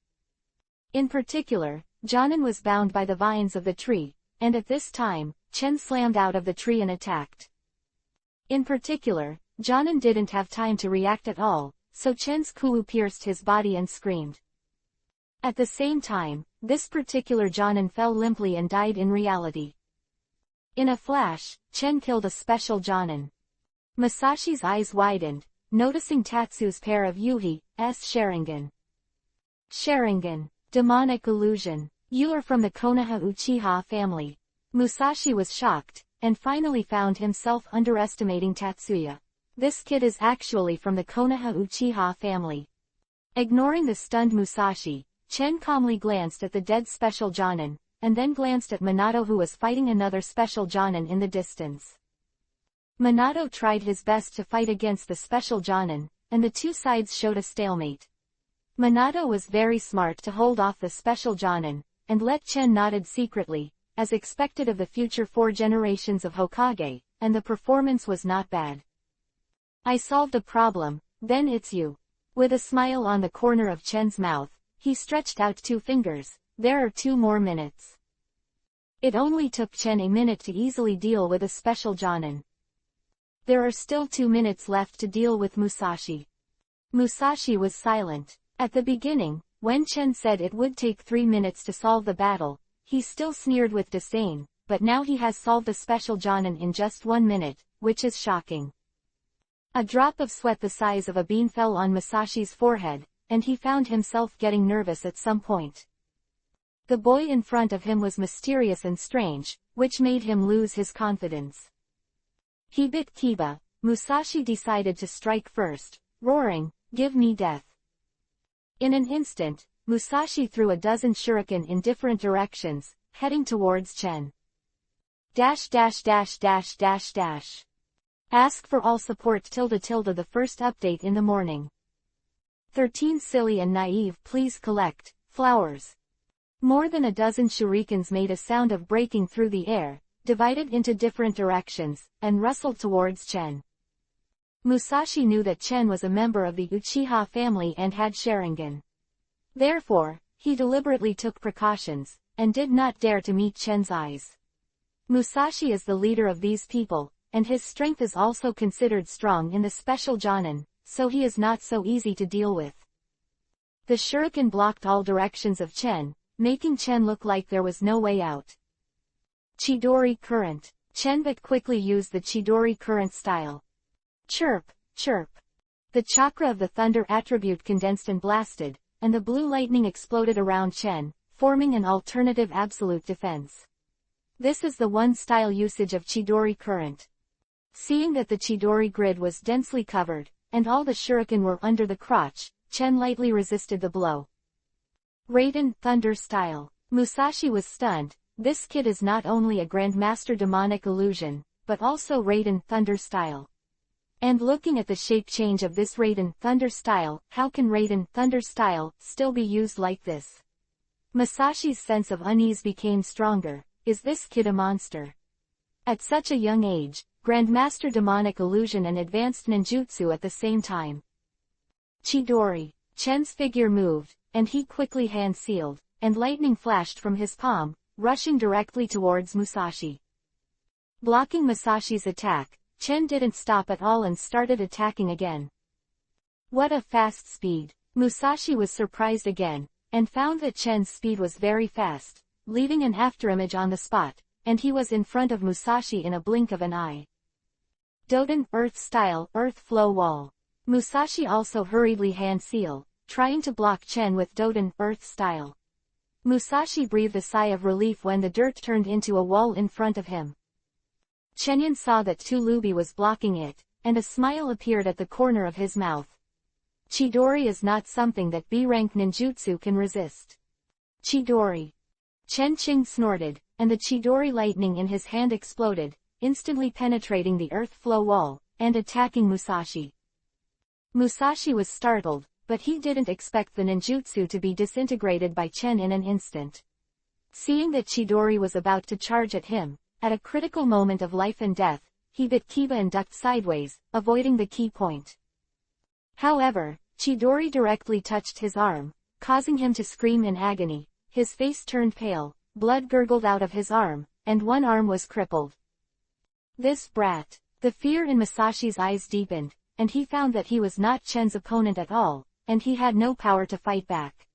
In particular, Jonin was bound by the vines of the tree, and at this time, Chen slammed out of the tree and attacked. In particular, Jonin didn't have time to react at all, so Chen's kuu pierced his body and screamed. At the same time, this particular Jonin fell limply and died in reality. In a flash, Chen killed a special Jonin. Musashi's eyes widened, noticing Tatsu's pair of Yuhi's Sharingan. Sharingan, demonic illusion. You are from the Konoha Uchiha family. Musashi was shocked, and finally found himself underestimating Tatsuya. This kid is actually from the Konoha Uchiha family. Ignoring the stunned Musashi, Chen calmly glanced at the dead special Jonin, and then glanced at Minato, who was fighting another special Jonin in the distance. Minato tried his best to fight against the special Jonin, and the two sides showed a stalemate. Minato was very smart to hold off the special Jonin, and let Chen nodded secretly, as expected of the future 4 generations of Hokage, and the performance was not bad. I solved a problem, then it's you. With a smile on the corner of Chen's mouth, he stretched out 2 fingers. There are 2 more minutes. It only took Chen a minute to easily deal with a special Jonin. There are still 2 minutes left to deal with Musashi. Musashi was silent. At the beginning, when Chen said it would take 3 minutes to solve the battle, he still sneered with disdain, but now he has solved a special Jonin in just 1 minute, which is shocking. A drop of sweat the size of a bean fell on Musashi's forehead, and he found himself getting nervous at some point. The boy in front of him was mysterious and strange, which made him lose his confidence. He bit Kiba. Musashi decided to strike first, roaring, "Give me death." In an instant, Musashi threw a dozen shuriken in different directions, heading towards Chen. Dash dash dash dash dash dash. Ask for all support the first update in the morning. 13 silly and naive please collect, flowers. More than a dozen shurikens made a sound of breaking through the air, divided into different directions, and rustled towards Chen. Musashi knew that Chen was a member of the Uchiha family and had Sharingan. Therefore, he deliberately took precautions, and did not dare to meet Chen's eyes. Musashi is the leader of these people, and his strength is also considered strong in the special Jonin, so he is not so easy to deal with. The shuriken blocked all directions of Chen, making Chen look like there was no way out. Chidori current. Chen but quickly used the Chidori current style. Chirp, chirp. The chakra of the thunder attribute condensed and blasted, and the blue lightning exploded around Chen, forming an alternative absolute defense. This is the one style usage of Chidori current. Seeing that the Chidori grid was densely covered, and all the shuriken were under the crotch, Chen lightly resisted the blow. Raiden thunder style. Musashi was stunned. This kid is not only a grandmaster demonic illusion, but also Raiden thunder style. And looking at the shape change of this Raiden thunder style, how can Raiden thunder style still be used like this? Musashi's sense of unease became stronger. Is this kid a monster? At such a young age, grandmaster demonic illusion and advanced ninjutsu at the same time. Chidori. Chen's figure moved, and he quickly hand-sealed, and lightning flashed from his palm, rushing directly towards Musashi. Blocking Musashi's attack, Chen didn't stop at all and started attacking again. What a fast speed! Musashi was surprised again, and found that Chen's speed was very fast, leaving an afterimage on the spot, and he was in front of Musashi in a blink of an eye. Doden Earth Style Earth Flow Wall. Musashi also hurriedly hand-seal, trying to block Chen with Doden Earth Style. Musashi breathed a sigh of relief when the dirt turned into a wall in front of him. Chenyan saw that Tulubi was blocking it, and a smile appeared at the corner of his mouth. Chidori is not something that B-rank ninjutsu can resist. Chidori. Chen Qing snorted, and the Chidori lightning in his hand exploded, instantly penetrating the earth flow wall, and attacking Musashi. Musashi was startled, but he didn't expect the ninjutsu to be disintegrated by Chen in an instant. Seeing that Chidori was about to charge at him, at a critical moment of life and death, he bit Kiba and ducked sideways, avoiding the key point. However, Chidori directly touched his arm, causing him to scream in agony. His face turned pale, blood gurgled out of his arm, and one arm was crippled. This brat. The fear in Musashi's eyes deepened, and he found that he was not Chen's opponent at all, and he had no power to fight back.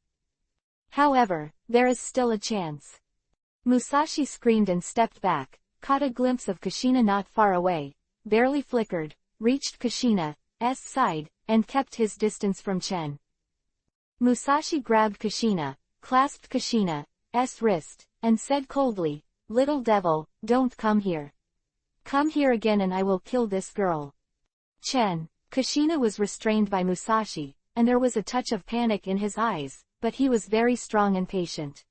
However, there is still a chance. Musashi screamed and stepped back, caught a glimpse of Kushina not far away, barely flickered, reached Kushina's side, and kept his distance from Chen. Musashi grabbed Kushina, clasped Kushina's wrist, and said coldly, "Little devil, don't come here. Come here again and I will kill this girl." Kushina was restrained by Musashi, and there was a touch of panic in his eyes, but he was very strong and patient.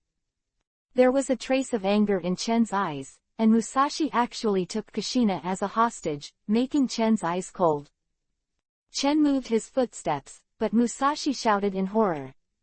There was a trace of anger in Chen's eyes, and Musashi actually took Kushina as a hostage, making Chen's eyes cold. Chen moved his footsteps, but Musashi shouted in horror,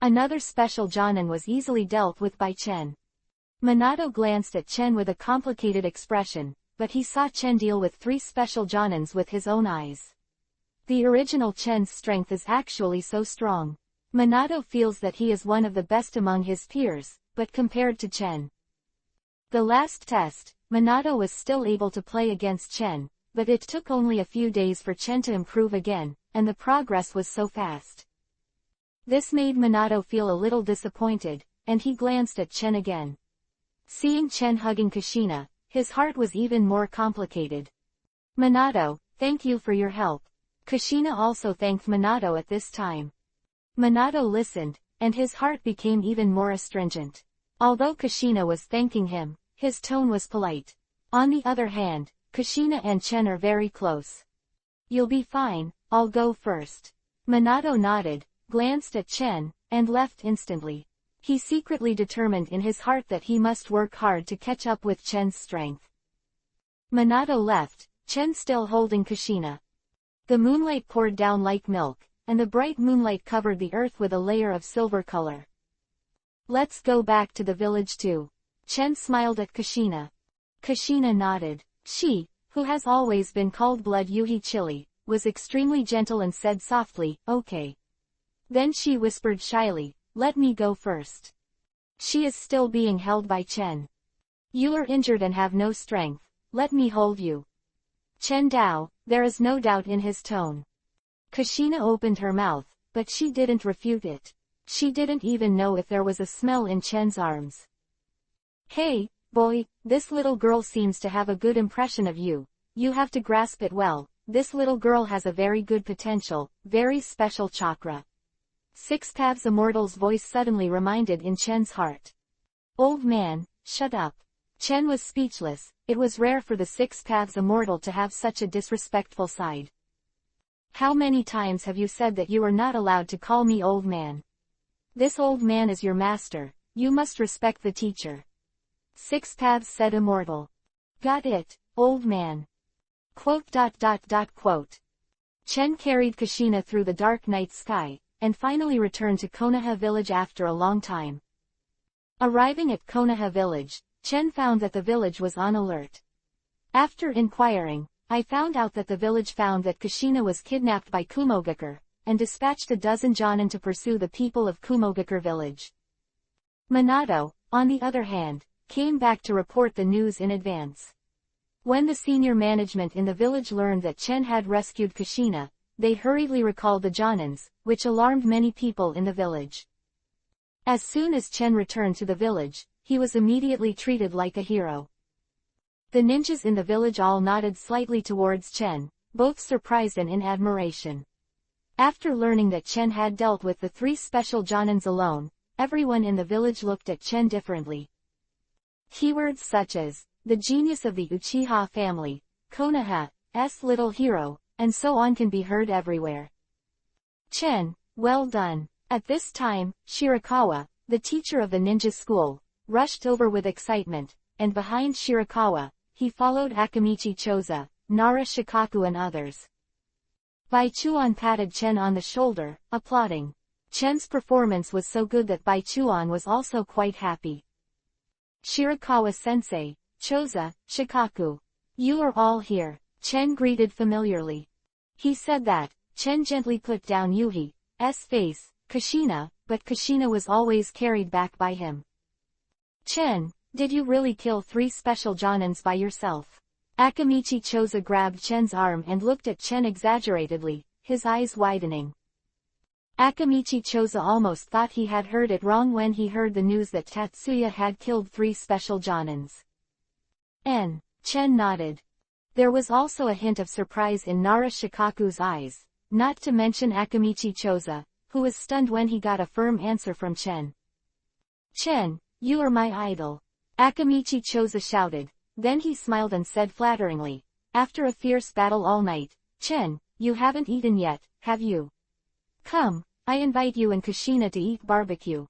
Another special Jonin was easily dealt with by Chen. Minato glanced at Chen with a complicated expression, but he saw Chen deal with 3 special Jonins with his own eyes. The original Chen's strength is actually so strong. Minato feels that he is one of the best among his peers, but compared to Chen. The last test, Minato was still able to play against Chen, but it took only a few days for Chen to improve again, and the progress was so fast. This made Minato feel a little disappointed, and he glanced at Chen again. Seeing Chen hugging Kushina, his heart was even more complicated. Minato, thank you for your help. Kushina also thanked Minato at this time. Minato listened, and his heart became even more astringent. Although Kushina was thanking him, his tone was polite. On the other hand, Kushina and Chen are very close. You'll be fine, I'll go first. Minato nodded, glanced at Chen, and left instantly. He secretly determined in his heart that he must work hard to catch up with Chen's strength. Minato left, Chen still holding Kushina. The moonlight poured down like milk, and the bright moonlight covered the earth with a layer of silver color. Let's go back to the village too. Chen smiled at Kushina. Kushina nodded. She, who has always been called Blood Yuhi Chili, was extremely gentle and said softly, okay. Then she whispered shyly, let me go first. She is still being held by Chen. You are injured and have no strength, let me hold you. Chen Dao, there is no doubt in his tone. Kushina opened her mouth, but she didn't refute it. She didn't even know if there was a smell in Chen's arms. Hey, boy, this little girl seems to have a good impression of you. You have to grasp it well. This little girl has a very good potential, very special chakra. Six Paths Immortal's voice suddenly reminded in Chen's heart. Old man, shut up. Chen was speechless. It was rare for the Six Paths Immortal to have such a disrespectful side. How many times have you said that you are not allowed to call me old man? This old man is your master, you must respect the teacher. Six Paths said Immortal. Got it, old man. Quote. Chen carried Kushina through the dark night sky, and finally returned to Konoha village after a long time. Arriving at Konoha village, Chen found that the village was on alert. After inquiring, I found out that the village found that Kushina was kidnapped by Kumogakure, and dispatched a dozen Jonin to pursue the people of Kumogakure village. Minato, on the other hand, came back to report the news in advance. When the senior management in the village learned that Chen had rescued Kushina, they hurriedly recalled the Jonins, which alarmed many people in the village. As soon as Chen returned to the village, he was immediately treated like a hero. The ninjas in the village all nodded slightly towards Chen, both surprised and in admiration. After learning that Chen had dealt with the 3 special Jonins alone, everyone in the village looked at Chen differently. Keywords such as, the genius of the Uchiha family, Konoha's little hero, and so on can be heard everywhere. Chen, well done. At this time, Shirakawa, the teacher of the ninja school, rushed over with excitement, and behind Shirakawa, he followed Akamichi Choza, Nara Shikaku and others. Baichuan patted Chen on the shoulder, applauding. Chen's performance was so good that Baichuan was also quite happy. Shirakawa-sensei, Choza, Shikaku. You are all here, Chen greeted familiarly. He said that. Chen gently put down Yuhi's face, Kushina, but Kushina was always carried back by him. Chen, did you really kill 3 special Jonins by yourself? Akamichi Choza grabbed Chen's arm and looked at Chen exaggeratedly, his eyes widening. Akamichi Choza almost thought he had heard it wrong when he heard the news that Tatsuya had killed 3 special Jonins. Chen nodded. There was also a hint of surprise in Nara Shikaku's eyes, not to mention Akamichi Choza, who was stunned when he got a firm answer from Chen. Chen, you are my idol. Akamichi Choza shouted, then he smiled and said flatteringly, after a fierce battle all night, Chen, you haven't eaten yet, have you? Come, I invite you and Kushina to eat barbecue.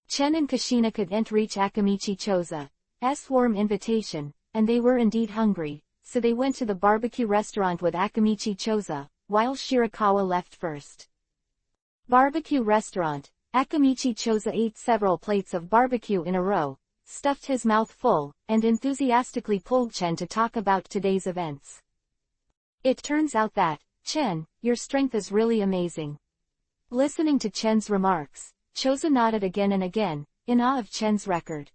Chen and Kushina couldn't reach Akamichi Choza's warm invitation, and they were indeed hungry, so they went to the barbecue restaurant with Akamichi Choza, while Shirakawa left first. Barbecue restaurant, Akamichi Choza ate several plates of barbecue in a row, stuffed his mouth full, and enthusiastically pulled Chen to talk about today's events. It turns out that, Chen, your strength is really amazing. Listening to Chen's remarks, Choza nodded again and again, in awe of Chen's record.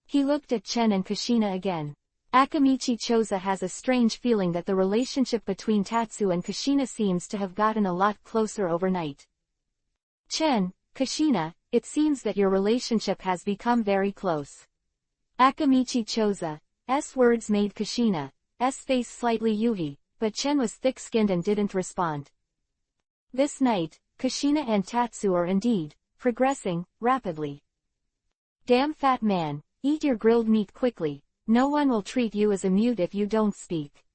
He looked at Chen and Kushina again. Akamichi Choza has a strange feeling that the relationship between Tatsu and Kushina seems to have gotten a lot closer overnight. Chen, Kushina, it seems that your relationship has become very close. Akamichi Choza's words made Kushina's face slightly yuhi, but Chen was thick-skinned and didn't respond. This night, Kushina and Tatsu are indeed progressing rapidly. Damn fat man, eat your grilled meat quickly, no one will treat you as a mute if you don't speak.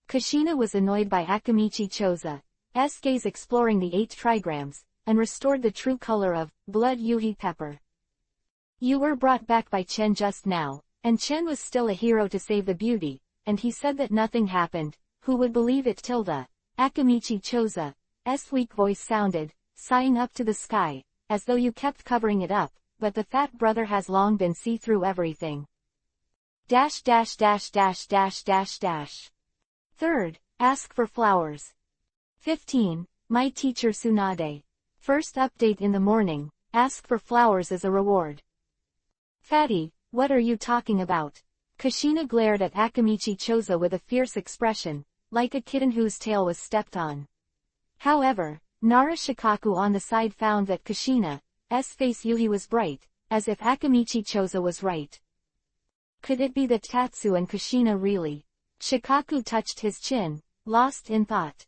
Kushina was annoyed by Akamichi Choza's gaze exploring the 8 trigrams, and restored the true color of blood yuhi pepper. You were brought back by Chen just now, and Chen was still a hero to save the beauty, and he said that nothing happened. Who would believe it? Akamichi Choza's weak voice sounded, sighing up to the sky, as though you kept covering it up, but the fat brother has long been see through everything. Dash dash dash dash dash dash dash. Third, ask for flowers. 15, my teacher Tsunade. First update in the morning, ask for flowers as a reward. Fatty, what are you talking about? Kushina glared at Akamichi Choza with a fierce expression, like a kitten whose tail was stepped on. However, Nara Shikaku on the side found that Kushina's face yuhi was bright, as if Akamichi Choza was right. Could it be that Tatsu and Kushina really? Shikaku touched his chin, lost in thought.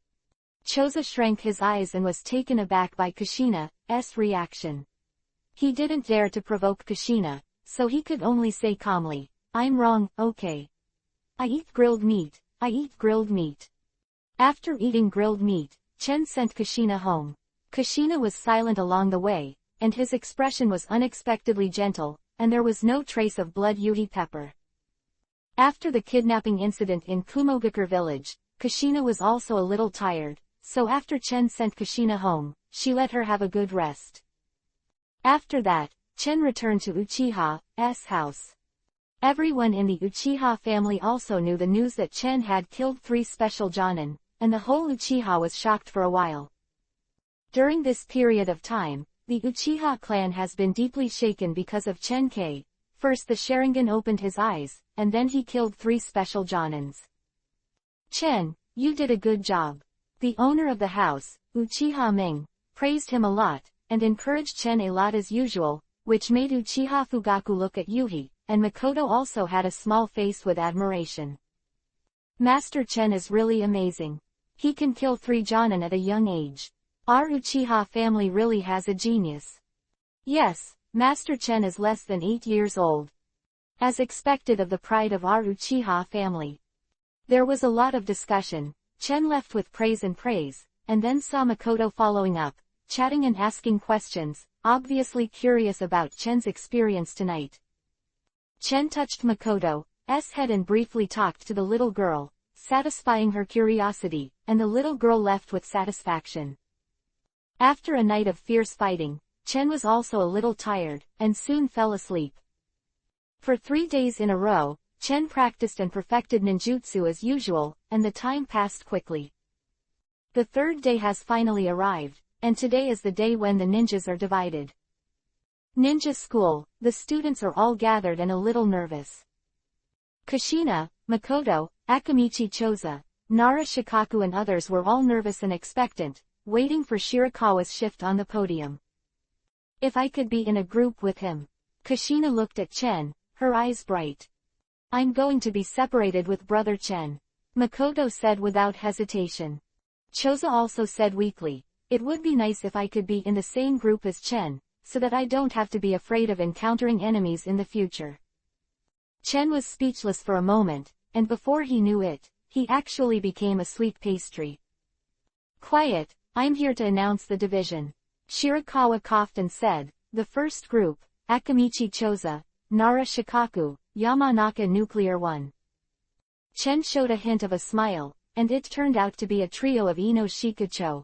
Choza shrank his eyes and was taken aback by Kushina's reaction. He didn't dare to provoke Kushina, so he could only say calmly, I'm wrong, okay. I eat grilled meat, I eat grilled meat. After eating grilled meat, Chen sent Kushina home. Kushina was silent along the way, and his expression was unexpectedly gentle, and there was no trace of blood yuhi pepper. After the kidnapping incident in Kumogakure village, Kushina was also a little tired, so after Chen sent Kushina home, she let her have a good rest. After that, Chen returned to Uchiha's house. Everyone in the Uchiha family also knew the news that Chen had killed 3 special Jonin, and the whole Uchiha was shocked for a while. During this period of time, the Uchiha clan has been deeply shaken because of Chen Kei. First the Sharingan opened his eyes, and then he killed 3 special Jonins. Chen, you did a good job. The owner of the house, Uchiha Ming, praised him a lot, and encouraged Chen a lot as usual, which made Uchiha Fugaku look at Yuhi, and Makoto also had a small face with admiration. Master Chen is really amazing. He can kill 3 Jonin at a young age. Our Uchiha family really has a genius. Yes, Master Chen is less than 8 years old. As expected of the pride of our Uchiha family. There was a lot of discussion. Chen left with praise, and then saw Makoto following up, chatting and asking questions, obviously curious about Chen's experience tonight. Chen touched Makoto's head and briefly talked to the little girl, satisfying her curiosity, and the little girl left with satisfaction. After a night of fierce fighting, Chen was also a little tired, and soon fell asleep. For 3 days in a row, Chen practiced and perfected ninjutsu as usual, and the time passed quickly. The 3rd day has finally arrived, and today is the day when the ninjas are divided. Ninja school, the students are all gathered and a little nervous. Kushina, Makoto, Akamichi Choza, Nara Shikaku and others were all nervous and expectant, waiting for Shirakawa's shift on the podium. If I could be in a group with him. Kushina looked at Chen, her eyes bright. I'm going to be separated with brother Chen. Makoto said without hesitation. Choza also said weakly, it would be nice if I could be in the same group as Chen, so that I don't have to be afraid of encountering enemies in the future. Chen was speechless for a moment, and before he knew it, he actually became a sweet pastry. Quiet, I'm here to announce the division. Shirakawa coughed and said, the first group, Akamichi Choza, Nara Shikaku, Yamanaka Nuclear 1. Chen showed a hint of a smile, and it turned out to be a trio of Ino Shikucho.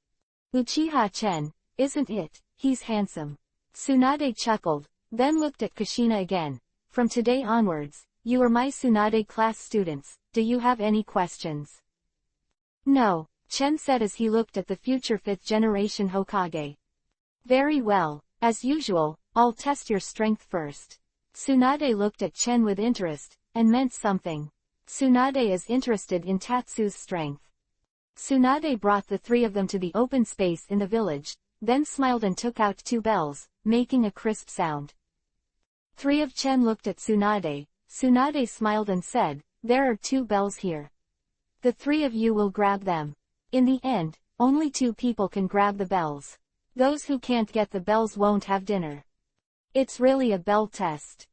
Uchiha Chen, isn't it? He's handsome. Tsunade chuckled, then looked at Kushina again. From today onwards, you are my Tsunade class students. Do you have any questions? No, Chen said as he looked at the future 5th generation Hokage. Very well, as usual, I'll test your strength first. Tsunade looked at Chen with interest, and meant something. Tsunade is interested in Tatsu's strength. Tsunade brought the 3 of them to the open space in the village, then smiled and took out 2 bells, making a crisp sound. 3 of Chen looked at Tsunade. Tsunade smiled and said, there are 2 bells here. The 3 of you will grab them. In the end, only 2 people can grab the bells. Those who can't get the bells won't have dinner. It's really a bell test.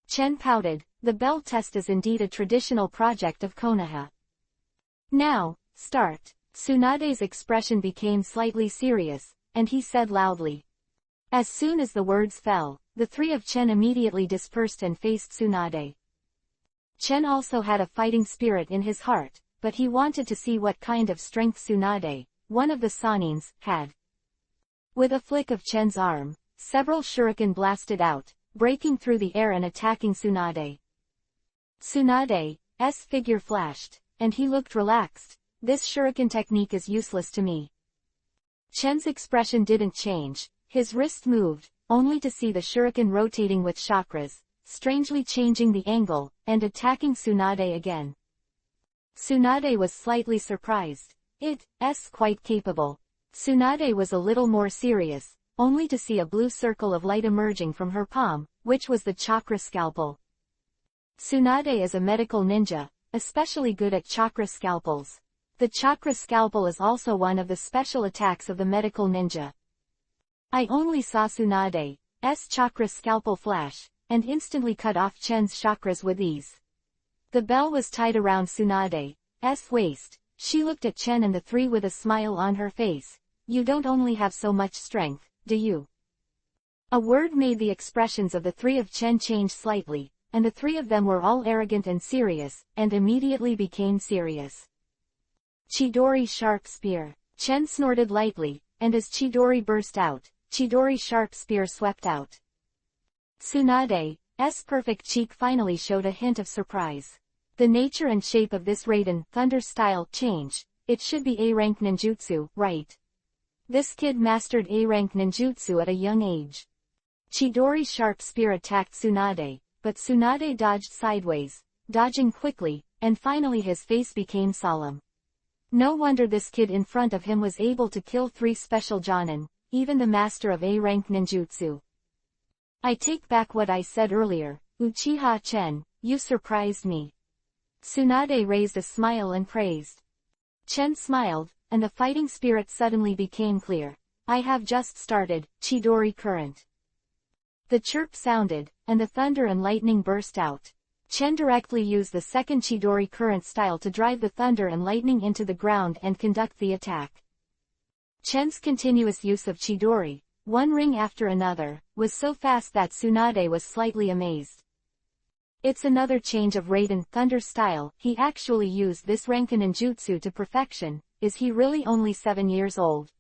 Chen pouted. The bell test is indeed a traditional project of Konoha. Now, start. Tsunade's expression became slightly serious, and he said loudly. As soon as the words fell, the 3 of Chen immediately dispersed and faced Tsunade. Chen also had a fighting spirit in his heart, but he wanted to see what kind of strength Tsunade, one of the Sanins, had. With a flick of Chen's arm, several shuriken blasted out, breaking through the air and attacking Tsunade. Tsunade's figure flashed, and he looked relaxed. This shuriken technique is useless to me. Chen's expression didn't change. His wrist moved, only to see the shuriken rotating with chakras, strangely changing the angle, and attacking Tsunade again. Tsunade was slightly surprised. It's quite capable. Tsunade was a little more serious, only to see a blue circle of light emerging from her palm, which was the chakra scalpel. Tsunade is a medical ninja, especially good at chakra scalpels. The chakra scalpel is also one of the special attacks of the medical ninja. I only saw Tsunade's chakra scalpel flash, and instantly cut off Chen's chakras with ease. The bell was tied around Tsunade's waist. She looked at Chen and the 3 with a smile on her face. You don't only have so much strength, do you? A word made the expressions of the 3 of Chen change slightly, and the 3 of them were all arrogant and serious, and immediately became serious. Chidori Sharp Spear. Chen snorted lightly, and as Chidori burst out, Chidori Sharp Spear swept out. Tsunade's perfect cheek finally showed a hint of surprise. The nature and shape of this Raiden Thunder style change, it should be A-rank ninjutsu, right? This kid mastered A-rank ninjutsu at a young age. Chidori Sharp Spear attacked Tsunade, but Tsunade dodged sideways, dodging quickly, and finally his face became solemn. No wonder this kid in front of him was able to kill 3 special Jonin, even the master of A-rank ninjutsu. I take back what I said earlier, Uchiha Chen, you surprised me. Tsunade raised a smile and praised. Chen smiled, and the fighting spirit suddenly became clear. I have just started, Chidori Current. The chirp sounded, and the thunder and lightning burst out. Chen directly used the second Chidori Current style to drive the thunder and lightning into the ground and conduct the attack. Chen's continuous use of Chidori, one ring after another, was so fast that Tsunade was slightly amazed. It's another change of Raiden Thunder style. He actually used this Rankin ninjutsu to perfection. Is he really only 7 years old?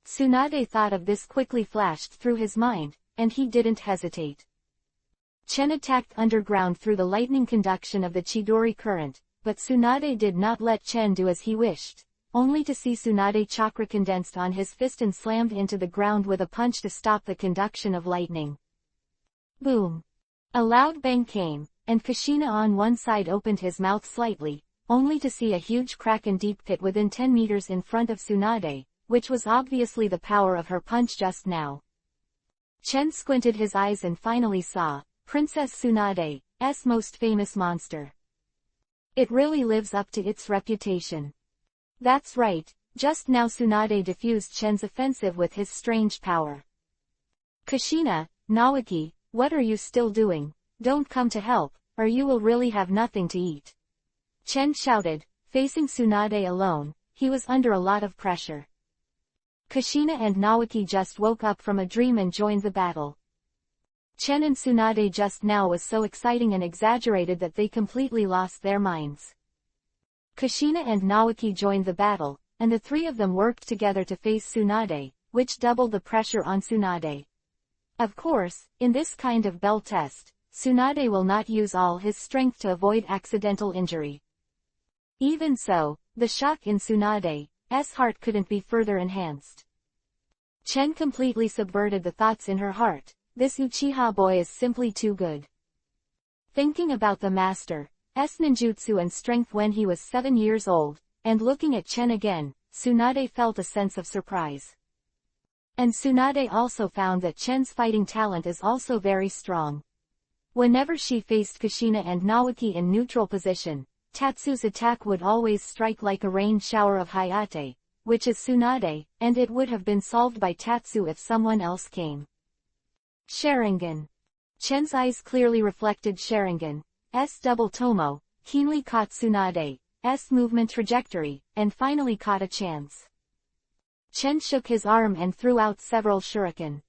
Tsunade thought of this quickly flashed through his mind, and he didn't hesitate. Chen attacked underground through the lightning conduction of the Chidori current, but Tsunade did not let Chen do as he wished, only to see Tsunade chakra condensed on his fist and slammed into the ground with a punch to stop the conduction of lightning. Boom! A loud bang came, and Kushina on one side opened his mouth slightly, only to see a huge crack and deep pit within 10 meters in front of Tsunade, which was obviously the power of her punch just now. Chen squinted his eyes and finally saw Princess Tsunade's most famous monster. It really lives up to its reputation. That's right, just now Tsunade diffused Chen's offensive with his strange power. Kushina, Naoki, what are you still doing? Don't come to help, or you will really have nothing to eat. Chen shouted, facing Tsunade alone. He was under a lot of pressure. Kushina and Naoki just woke up from a dream and joined the battle. Chen and Tsunade just now was so exciting and exaggerated that they completely lost their minds. Kushina and Naoki joined the battle, and the three of them worked together to face Tsunade, which doubled the pressure on Tsunade. Of course, in this kind of bell test, Tsunade will not use all his strength to avoid accidental injury. Even so, the shock in Tsunade's heart couldn't be further enhanced. Chen completely subverted the thoughts in her heart. This Uchiha boy is simply too good. Thinking about the master's ninjutsu and strength when he was 7 years old, and looking at Chen again, Tsunade felt a sense of surprise. And Tsunade also found that Chen's fighting talent is also very strong. Whenever she faced Kushina and Naoki in neutral position, Tatsu's attack would always strike like a rain shower of Hayate, which is Tsunade, and it would have been solved by Tatsu if someone else came. Sharingan. Chen's eyes clearly reflected Sharingan's double tomo, keenly caught Tsunade's movement trajectory, and finally caught a chance. Chen shook his arm and threw out several shuriken.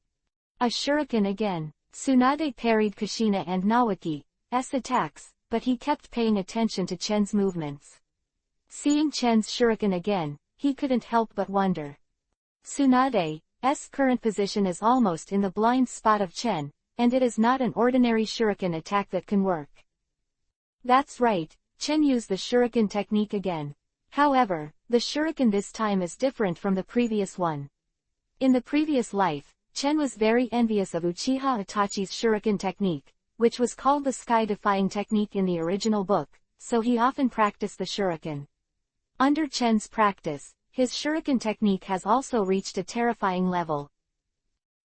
A shuriken again. Tsunade parried Kushina and Naoki's attacks, but he kept paying attention to Chen's movements. Seeing Chen's shuriken again, he couldn't help but wonder. Tsunade's current position is almost in the blind spot of Chen, and it is not an ordinary shuriken attack that can work. That's right, Chen used the shuriken technique again. However, the shuriken this time is different from the previous one. In the previous life, Chen was very envious of Uchiha Itachi's shuriken technique, which was called the sky-defying technique in the original book, so he often practiced the shuriken. Under Chen's practice, his shuriken technique has also reached a terrifying level.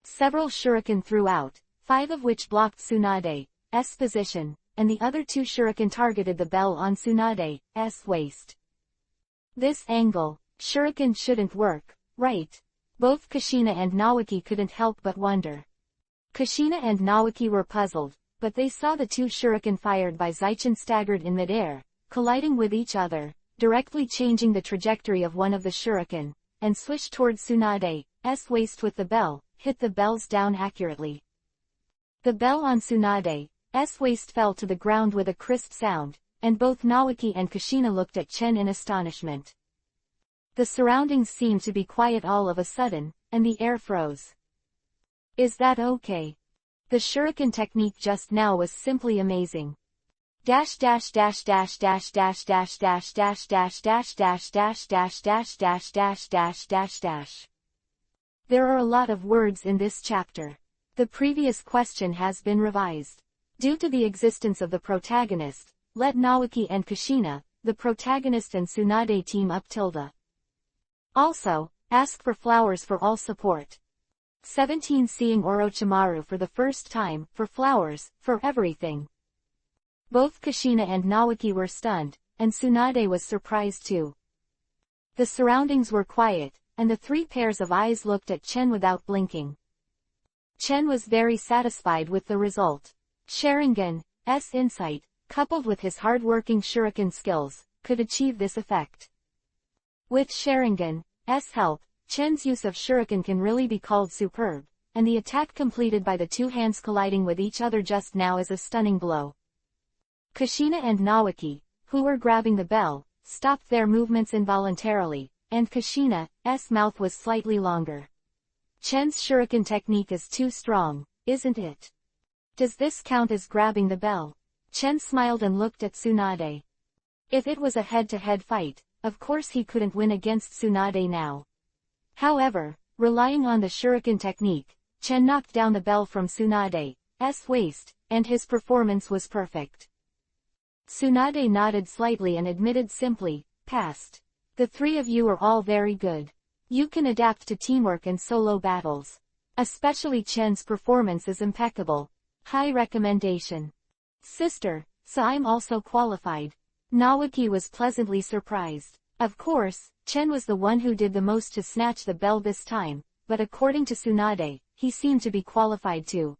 Several shuriken threw out, 5 of which blocked Tsunade's position, and the other 2 shuriken targeted the bell on Tsunade's waist. This angle, shuriken shouldn't work, right? Both Kushina and Naoki couldn't help but wonder. Kushina and Naoki were puzzled, but they saw the 2 shuriken fired by Zaichen staggered in midair, colliding with each other, directly changing the trajectory of one of the shuriken, and swished towards Tsunade's waist with the bell, hit the bells down accurately. The bell on Tsunade's waist fell to the ground with a crisp sound, and both Naoki and Kushina looked at Chen in astonishment. The surroundings seemed to be quiet all of a sudden, and the air froze. Is that okay? The shuriken technique just now was simply amazing. Dash dash dash dash dash dash dash dash dash dash dash dash dash dash dash dash dash dash dash dash. There are a lot of words in this chapter. The previous question has been revised. Due to the existence of the protagonist, let Naoki and Kushina, the protagonist and Tsunade team up tilde. Also, ask for flowers for all support. 17 Seeing Orochimaru for the first time, for flowers, for everything. Both Kushina and Naoki were stunned, and Tsunade was surprised too. The surroundings were quiet, and the 3 pairs of eyes looked at Chen without blinking. Chen was very satisfied with the result. Sharingan's insight, coupled with his hard-working shuriken skills, could achieve this effect. With Sharingan's help, Chen's use of shuriken can really be called superb, and the attack completed by the 2 hands colliding with each other just now is a stunning blow. Kushina and Naoki, who were grabbing the bell, stopped their movements involuntarily, and Kushina's mouth was slightly longer. Chen's shuriken technique is too strong, isn't it? Does this count as grabbing the bell? Chen smiled and looked at Tsunade. If it was a head-to-head fight, of course he couldn't win against Tsunade now. However, relying on the shuriken technique, Chen knocked down the bell from Tsunade's waist, and his performance was perfect. Tsunade nodded slightly and admitted simply, "Passed. The 3 of you are all very good. You can adapt to teamwork and solo battles. Especially Chen's performance is impeccable. High recommendation. Sister, so I'm also qualified." Naoki was pleasantly surprised. Of course, Chen was the one who did the most to snatch the bell this time, but according to Tsunade, he seemed to be qualified too.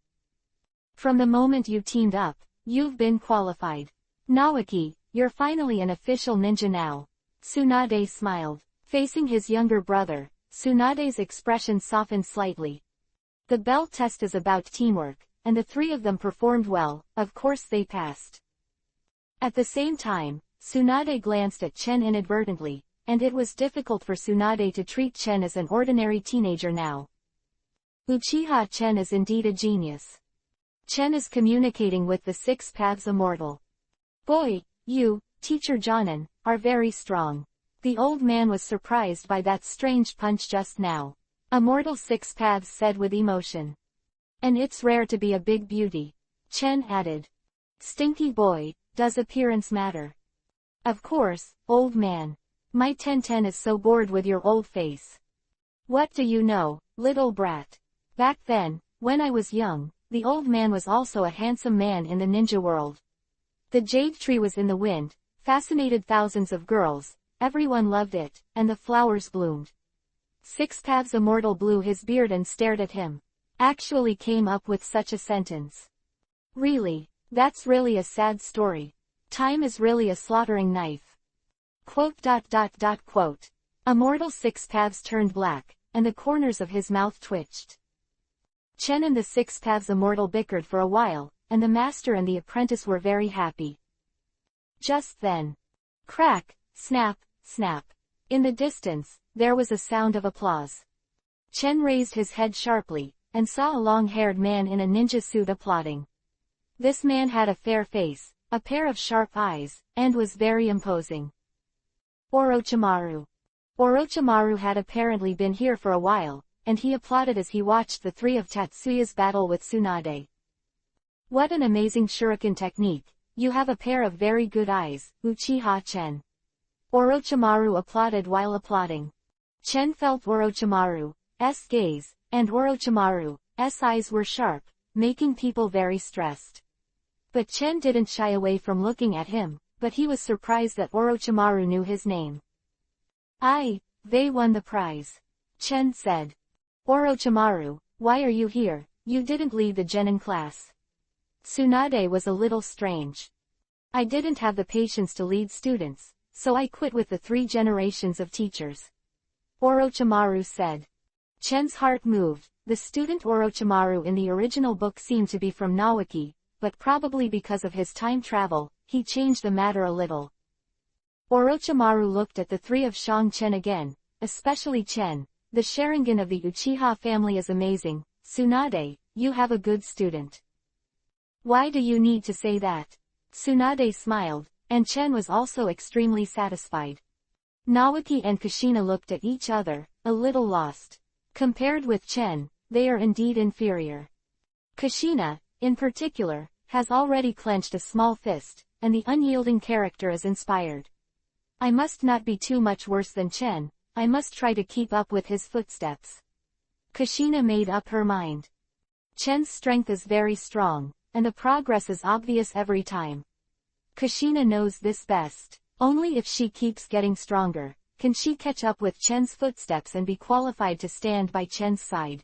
From the moment you teamed up, you've been qualified. Naoki, you're finally an official ninja now. Tsunade smiled. Facing his younger brother, Tsunade's expression softened slightly. The bell test is about teamwork, and the 3 of them performed well, of course they passed. At the same time, Tsunade glanced at Chen inadvertently, and it was difficult for Tsunade to treat Chen as an ordinary teenager now. Uchiha Chen is indeed a genius. Chen is communicating with the Six Paths Immortal. Boy, you, Teacher Jonin, are very strong. The old man was surprised by that strange punch just now. Immortal Six Paths said with emotion. And it's rare to be a big beauty. Chen added. Stinky boy, does appearance matter? Of course, old man. My Tenten is so bored with your old face. What do you know, little brat? Back then, when I was young, the old man was also a handsome man in the ninja world. The jade tree was in the wind, fascinated thousands of girls, everyone loved it, and the flowers bloomed. Six Paths Immortal blew his beard and stared at him. Actually came up with such a sentence. Really, that's really a sad story. Time is really a slaughtering knife. Quote. Immortal Six Paths turned black, and the corners of his mouth twitched. Chen and the Six Paths Immortal bickered for a while, and the master and the apprentice were very happy. Just then. Crack, snap, snap. In the distance, there was a sound of applause. Chen raised his head sharply, and saw a long-haired man in a ninja suit applauding. This man had a fair face, a pair of sharp eyes, and was very imposing. Orochimaru. Orochimaru had apparently been here for a while, and he applauded as he watched the three of Tatsuya's battle with Tsunade. What an amazing shuriken technique, you have a pair of very good eyes, Uchiha Chen. Orochimaru applauded while applauding. Chen felt Orochimaru's gaze, and Orochimaru's eyes were sharp, making people very stressed. But Chen didn't shy away from looking at him, but he was surprised that Orochimaru knew his name. They won the prize. Chen said. Orochimaru, why are you here? You didn't lead the genin class. Tsunade was a little strange. I didn't have the patience to lead students, so I quit with the 3 generations of teachers. Orochimaru said. Chen's heart moved. The student Orochimaru in the original book seemed to be from Nawaki, but probably because of his time travel, he changed the matter a little. Orochimaru looked at the 3 of Shang Chen again, especially Chen. The Sharingan of the Uchiha family is amazing. Tsunade, you have a good student. Why do you need to say that? Tsunade smiled, and Chen was also extremely satisfied. Nawaki and Kushina looked at each other, a little lost. Compared with Chen, they are indeed inferior. Kushina, in particular, has already clenched a small fist, and the unyielding character is inspired. I must not be too much worse than Chen, I must try to keep up with his footsteps. Kushina made up her mind. Chen's strength is very strong, and the progress is obvious every time. Kushina knows this best. Only if she keeps getting stronger, can she catch up with Chen's footsteps and be qualified to stand by Chen's side.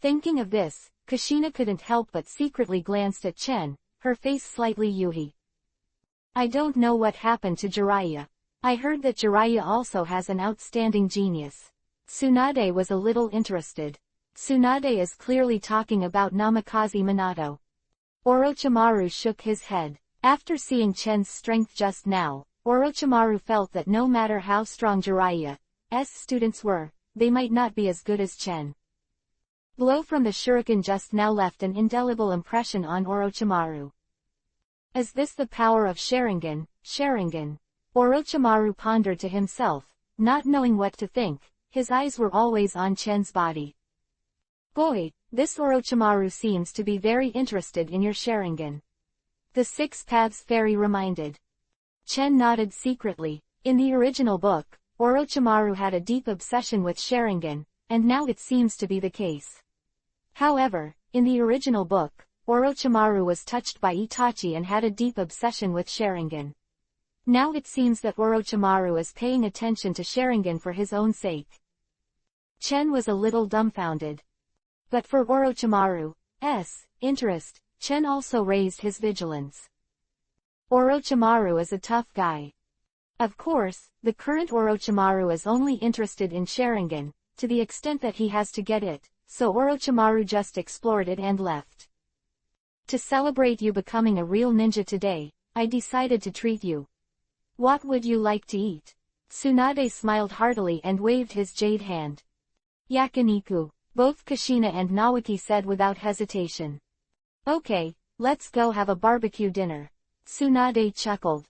Thinking of this, Kushina couldn't help but secretly glanced at Chen, her face slightly yuhi. I don't know what happened to Jiraiya. I heard that Jiraiya also has an outstanding genius. Tsunade was a little interested. Tsunade is clearly talking about Namikaze Minato. Orochimaru shook his head. After seeing Chen's strength just now, Orochimaru felt that no matter how strong Jiraiya's students were, they might not be as good as Chen. Blow from the shuriken just now left an indelible impression on Orochimaru. Is this the power of Sharingan? Orochimaru pondered to himself, not knowing what to think. His eyes were always on Chen's body. Boy, this Orochimaru seems to be very interested in your Sharingan. The Six Paths Fairy reminded. Chen nodded secretly. In the original book, Orochimaru had a deep obsession with Sharingan, and now it seems to be the case. However, in the original book, Orochimaru was touched by Itachi and had a deep obsession with Sharingan. Now it seems that Orochimaru is paying attention to Sharingan for his own sake. Chen was a little dumbfounded. But for Orochimaru's interest, Chen also raised his vigilance. Orochimaru is a tough guy. Of course, the current Orochimaru is only interested in Sharingan, to the extent that he has to get it, so Orochimaru just explored it and left. To celebrate you becoming a real ninja today, I decided to treat you. What would you like to eat? Tsunade smiled heartily and waved his jade hand. Yakiniku, both Kushina and Naoki said without hesitation. Okay, let's go have a barbecue dinner. Tsunade chuckled.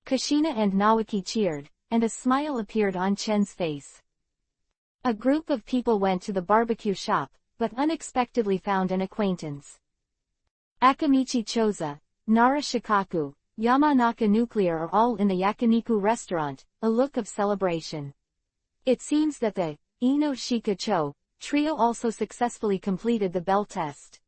Kushina and Naoki cheered, and a smile appeared on Chen's face. A group of people went to the barbecue shop, but unexpectedly found an acquaintance. Akamichi Choza, Nara Shikaku, Yamanaka Nuclear are all in the Yakiniku restaurant, a look of celebration. It seems that the Ino Shika Cho trio also successfully completed the bell test.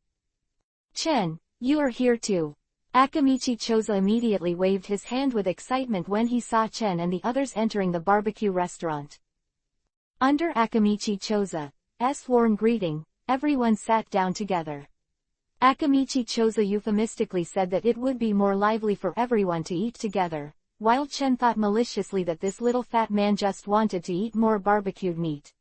Chen, you are here too. Akamichi Choza immediately waved his hand with excitement when he saw Chen and the others entering the barbecue restaurant. Under Akamichi Choza's warm greeting, everyone sat down together. Akamichi Choza euphemistically said that it would be more lively for everyone to eat together, while Chen thought maliciously that this little fat man just wanted to eat more barbecued meat.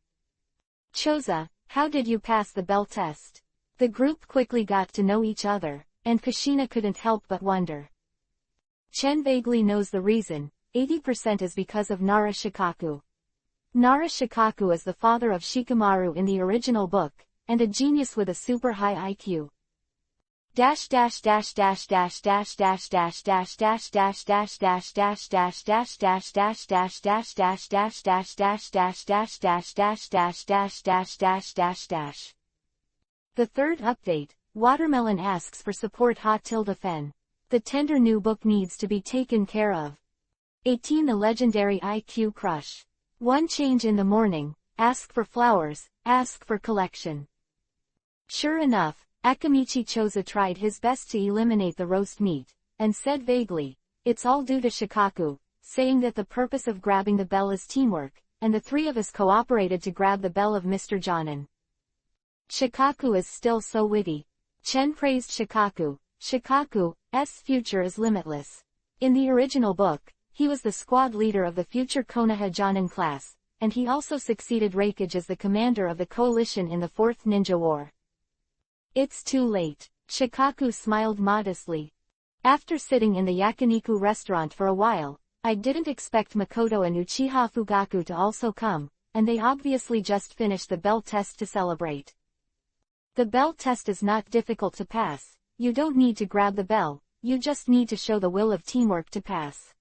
Choza, how did you pass the bell test? The group quickly got to know each other, and Kushina couldn't help but wonder. Chen vaguely knows the reason, 80% is because of Nara Shikaku. Nara Shikaku is the father of Shikamaru in the original book, and a genius with a super high IQ. The third update, Watermelon asks for support fen. The tender new book needs to be taken care of. 18 The legendary IQ crush. One change in the morning, ask for flowers, ask for collection. Sure enough, Akamichi Choza tried his best to eliminate the roast meat, and said vaguely, it's all due to Shikaku, saying that the purpose of grabbing the bell is teamwork, and the three of us cooperated to grab the bell of Mr. Jonin. Shikaku is still so witty. Chen praised Shikaku. Shikaku's future is limitless. In the original book, he was the squad leader of the future Konoha Jonin class, and he also succeeded Reikage as the commander of the coalition in the Fourth Ninja War. It's too late. Shikaku smiled modestly. After sitting in the Yakiniku restaurant for a while, I didn't expect Makoto and Uchiha Fugaku to also come, and they obviously just finished the bell test to celebrate. The bell test is not difficult to pass. You don't need to grab the bell, you just need to show the will of teamwork to pass.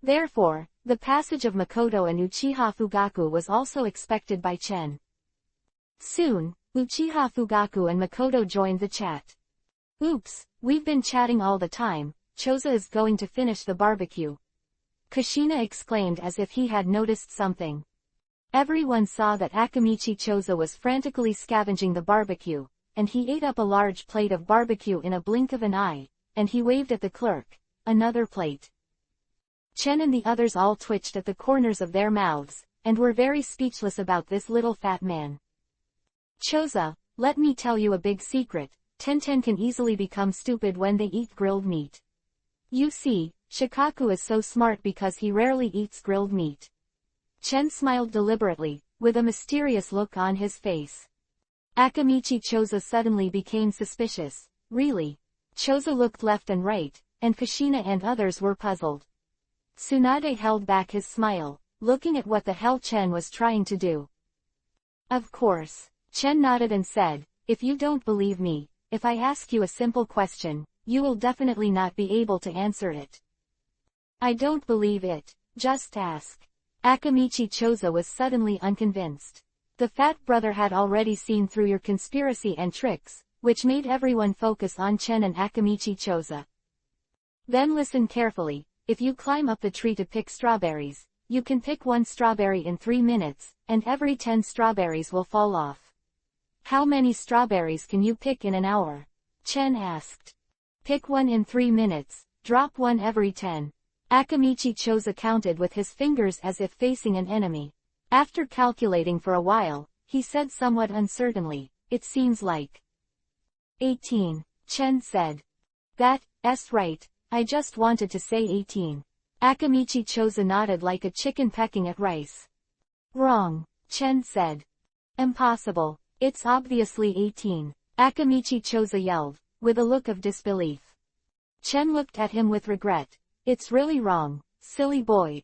Therefore, the passage of Makoto and Uchiha Fugaku was also expected by Chen. Soon, Uchiha Fugaku and Makoto joined the chat. Oops, we've been chatting all the time, Choza is going to finish the barbecue. Kushina exclaimed as if he had noticed something. Everyone saw that Akamichi Choza was frantically scavenging the barbecue, and he ate up a large plate of barbecue in a blink of an eye, and he waved at the clerk, another plate. Chen and the others all twitched at the corners of their mouths, and were very speechless about this little fat man. Choza, let me tell you a big secret, Tenten can easily become stupid when they eat grilled meat. You see, Shikaku is so smart because he rarely eats grilled meat. Chen smiled deliberately, with a mysterious look on his face. Akamichi Choza suddenly became suspicious. Really? Choza looked left and right, and Kushina and others were puzzled. Tsunade held back his smile, looking at what the hell Chen was trying to do. Of course. Chen nodded and said, if you don't believe me, if I ask you a simple question, you will definitely not be able to answer it. I don't believe it, just ask. Akamichi Choza was suddenly unconvinced. The fat brother had already seen through your conspiracy and tricks, which made everyone focus on Chen and Akamichi Choza. Then listen carefully, if you climb up the tree to pick strawberries, you can pick one strawberry in 3 minutes, and every 10 strawberries will fall off. How many strawberries can you pick in an hour? Chen asked. Pick one in 3 minutes, drop one every 10. Akamichi Choza counted with his fingers as if facing an enemy. After calculating for a while, he said somewhat uncertainly, it seems like 18. Chen said. That's right, I just wanted to say 18. Akamichi Choza nodded like a chicken pecking at rice. Wrong, Chen said. Impossible, it's obviously 18. Akamichi Choza yelled, with a look of disbelief. Chen looked at him with regret. It's really wrong, silly boy,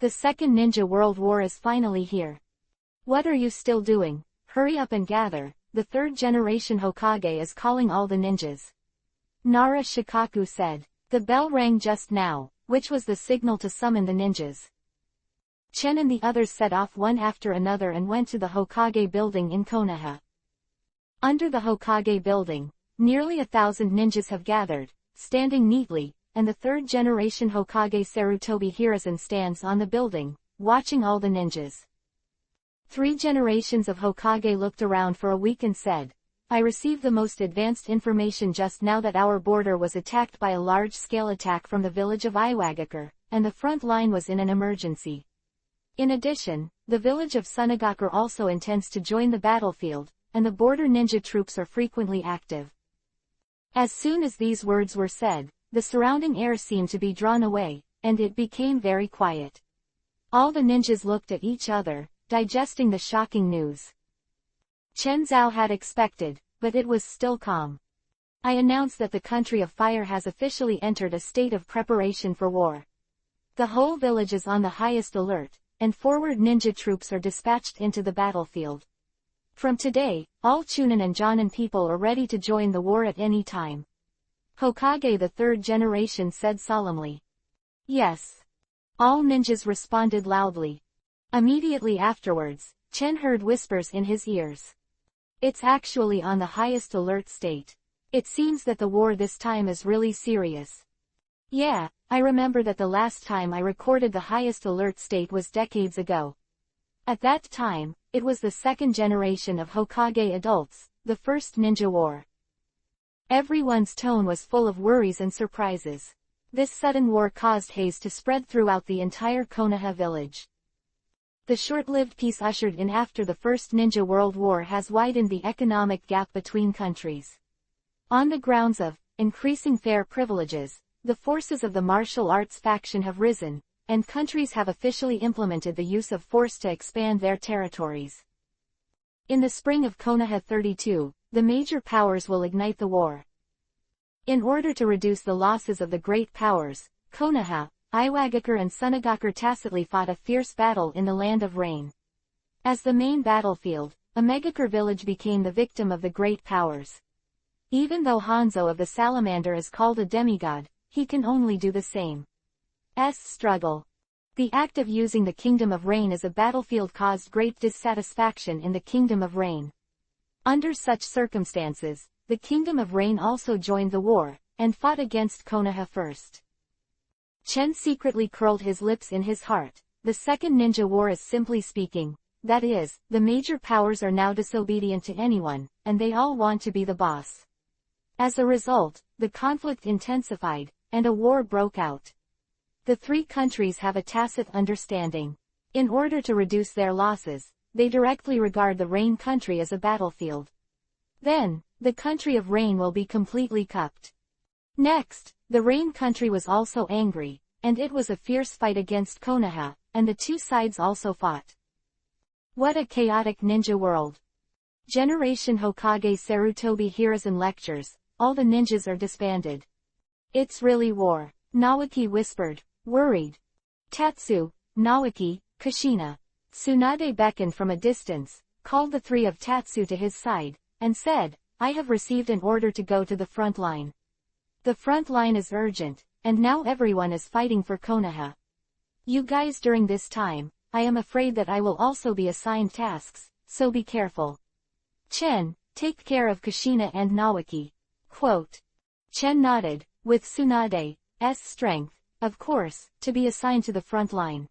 The Second Ninja World War is finally here. What are you still doing? Hurry up and gather, the third generation Hokage is calling all the ninjas. Nara Shikaku said. The bell rang just now, which was the signal to summon the ninjas. Chen and the others set off one after another and went to the Hokage building in Konoha. Under the Hokage building, nearly 1,000 ninjas have gathered, standing neatly, and the third generation Hokage Sarutobi Hiruzen stands on the building, watching all the ninjas. 3 generations of Hokage looked around for a week and said, I received the most advanced information just now that our border was attacked by a large-scale attack from the village of Iwagakure, and the front line was in an emergency. In addition, the village of Sunagakure also intends to join the battlefield, and the border ninja troops are frequently active. As soon as these words were said, the surrounding air seemed to be drawn away, and it became very quiet. All the ninjas looked at each other, digesting the shocking news. Chen Zhao had expected, but it was still calm. I announce that the country of fire has officially entered a state of preparation for war. The whole village is on the highest alert, and forward ninja troops are dispatched into the battlefield. From today, all Chunin and Jonin people are ready to join the war at any time. Hokage the third generation said solemnly. Yes. All ninjas responded loudly. Immediately afterwards, Chen heard whispers in his ears. It's actually on the highest alert state. It seems that the war this time is really serious. Yeah, I remember that the last time I recorded the highest alert state was decades ago. At that time, it was the second generation of Hokage adults, the first ninja war. Everyone's tone was full of worries and surprises. This sudden war caused haze to spread throughout the entire Konoha village. The short-lived peace ushered in after the First Ninja World War has widened the economic gap between countries. On the grounds of increasing fair privileges, the forces of the martial arts faction have risen, and countries have officially implemented the use of force to expand their territories. In the spring of Konoha 32, the major powers will ignite the war. In order to reduce the losses of the great powers, Konoha, Iwagakure and Sunagakure tacitly fought a fierce battle in the Land of Rain. As the main battlefield, Imagakure village became the victim of the great powers. Even though Hanzo of the Salamander is called a demigod, he can only do the same. Struggle. The act of using the Kingdom of Rain as a battlefield caused great dissatisfaction in the Kingdom of Rain. Under such circumstances, the Kingdom of Rain also joined the war, and fought against Konoha first. Chen secretly curled his lips in his heart. The Second Ninja War is simply speaking, that is, the major powers are now disobedient to anyone, and they all want to be the boss. As a result, the conflict intensified, and a war broke out. The 3 countries have a tacit understanding. In order to reduce their losses, they directly regard the Rain country as a battlefield. Then, the country of Rain will be completely cupped. Next, the Rain country was also angry, and it was a fierce fight against Konoha, and the 2 sides also fought. What a chaotic ninja world. Generation Hokage Sarutobi Hiruzen lectures, all the ninjas are disbanded. It's really war, Naoki whispered, worried. Tatsu, Naoki, Kushina. Tsunade beckoned from a distance, called the 3 of Tatsu to his side, and said, I have received an order to go to the front line. The front line is urgent, and now everyone is fighting for Konoha. You guys during this time, I am afraid that I will also be assigned tasks, so be careful. Chen, take care of Kushina and Naoki. Quote. Chen nodded, with Tsunade's strength, of course, to be assigned to the front line.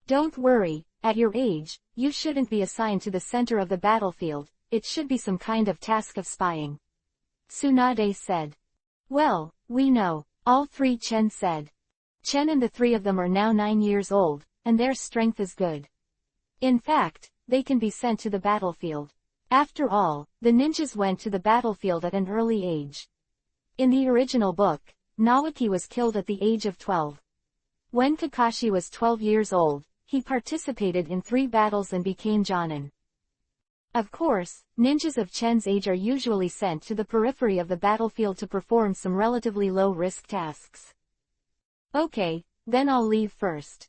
Don't worry, at your age, you shouldn't be assigned to the center of the battlefield, it should be some kind of task of spying. Tsunade said. Well, we know, all 3 Chen said. Chen and the 3 of them are now 9 years old, and their strength is good. In fact, they can be sent to the battlefield. After all, the ninjas went to the battlefield at an early age. In the original book, Naoki was killed at the age of 12. When Kakashi was 12 years old, he participated in 3 battles and became Jonin. Of course, ninjas of Chen's age are usually sent to the periphery of the battlefield to perform some relatively low-risk tasks. Okay, then I'll leave first.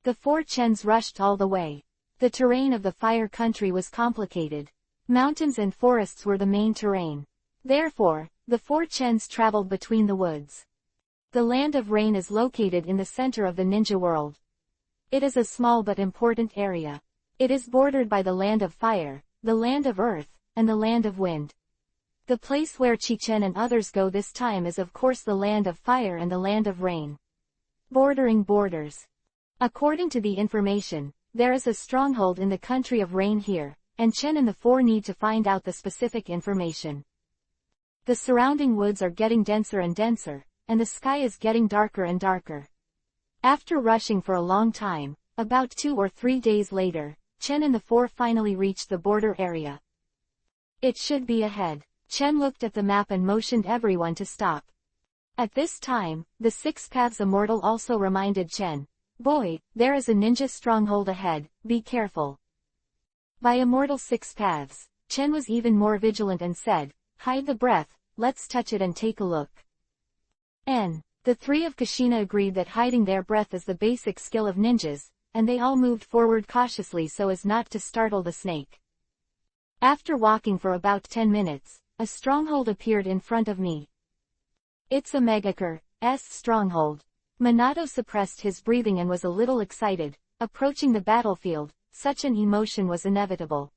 The four Chens rushed all the way. The terrain of the fire country was complicated. Mountains and forests were the main terrain. Therefore, the four Chens traveled between the woods. The land of rain is located in the center of the ninja world. It is a small but important area. It is bordered by the land of fire, the land of earth, and the land of wind. The place where Chi-Chen and others go this time is of course the land of fire and the land of rain. Bordering borders. According to the information, there is a stronghold in the country of rain here, and Chen and the four need to find out the specific information. The surrounding woods are getting denser and denser, and the sky is getting darker and darker. After rushing for a long time, about 2 or 3 days later, Chen and the four finally reached the border area. It should be ahead. Chen looked at the map and motioned everyone to stop. At this time, the Six Paths Immortal also reminded Chen, "Boy, there is a ninja stronghold ahead, be careful." By Immortal Six Paths, Chen was even more vigilant and said, "Hide the breath, let's touch it and take a look." The three of Kushina agreed that hiding their breath is the basic skill of ninjas, and they all moved forward cautiously so as not to startle the snake. After walking for about 10 minutes, a stronghold appeared in front of me. It's a Megaker's stronghold. Minato suppressed his breathing and was a little excited. Approaching the battlefield, such an emotion was inevitable.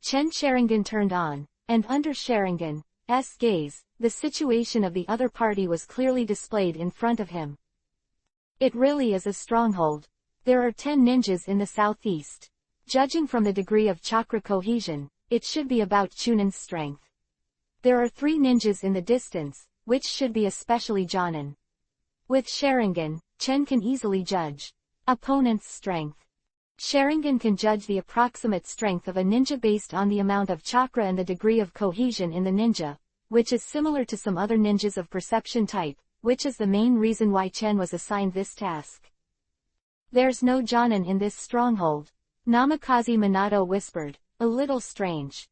Chen Sharingan turned on, and under Sharingan's gaze, the situation of the other party was clearly displayed in front of him. It really is a stronghold. There are 10 ninjas in the southeast. Judging from the degree of chakra cohesion, it should be about Chunan's strength. There are 3 ninjas in the distance, which should be especially Jonin. With Sharingan, Chen can easily judge opponent's strength. Sharingan can judge the approximate strength of a ninja based on the amount of chakra and the degree of cohesion in the ninja, which is similar to some other ninjas of perception type, which is the main reason why Chen was assigned this task. There's no Jonin in this stronghold. Namikaze Minato whispered, a little strange.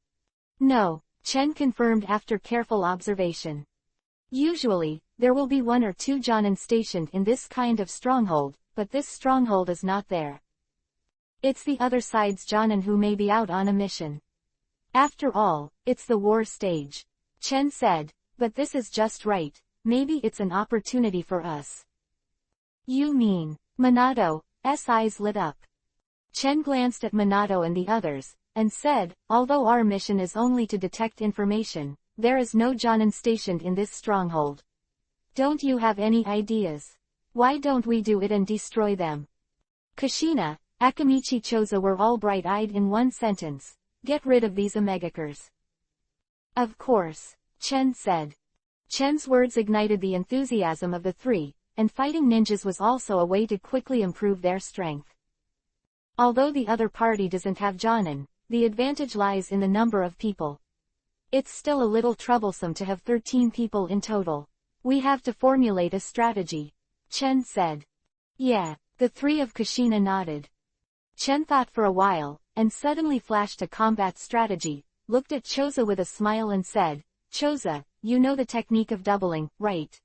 No, Chen confirmed after careful observation. Usually, there will be 1 or 2 Jonin stationed in this kind of stronghold, but this stronghold is not there. It's the other side's Jonin who may be out on a mission. After all, it's the war stage. Chen said, but this is just right, maybe it's an opportunity for us. You mean? Minato's eyes lit up. Chen glanced at Minato and the others, and said, although our mission is only to detect information, there is no Jonin stationed in this stronghold. Don't you have any ideas? Why don't we do it and destroy them? Kushina, Akamichi Choza were all bright-eyed in one sentence. Get rid of these Omegakers. Of course, Chen said. Chen's words ignited the enthusiasm of the 3, and fighting ninjas was also a way to quickly improve their strength. Although the other party doesn't have Jonin, the advantage lies in the number of people. It's still a little troublesome to have 13 people in total. We have to formulate a strategy. Chen said. Yeah, the 3 of Kushina nodded. Chen thought for a while, and suddenly flashed a combat strategy, looked at Choza with a smile and said, Choza, you know the technique of doubling, right?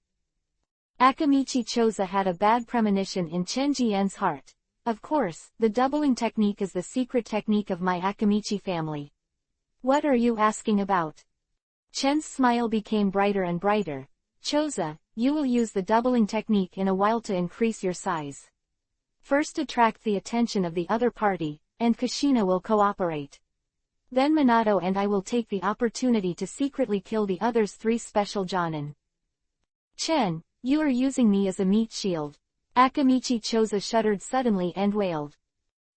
Akamichi Choza had a bad premonition in Chen Jian's heart. Of course, the doubling technique is the secret technique of my Akamichi family. What are you asking about? Chen's smile became brighter and brighter. Choza, you will use the doubling technique in a while to increase your size. First attract the attention of the other party, and Kushina will cooperate. Then Minato and I will take the opportunity to secretly kill the others 3 special Jonin. Chen, you are using me as a meat shield. Akamichi Choza shuddered suddenly and wailed.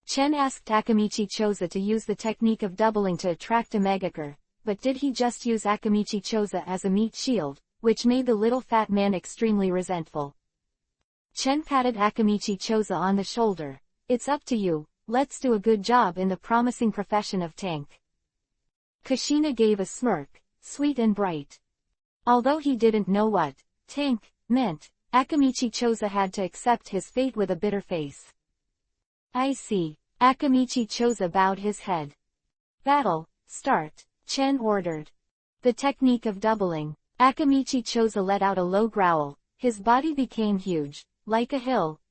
Chen asked Akamichi Choza to use the technique of doubling to attract a Megaker, but did he just use Akamichi Choza as a meat shield, which made the little fat man extremely resentful. Chen patted Akamichi Choza on the shoulder. It's up to you, let's do a good job in the promising profession of tank. Kushina gave a smirk, sweet and bright. Although he didn't know what tank meant, Akamichi Choza had to accept his fate with a bitter face. I see. Akamichi Choza bowed his head. Battle, start, Chen ordered. The technique of doubling. Akamichi Choza let out a low growl, his body became huge, like a hill,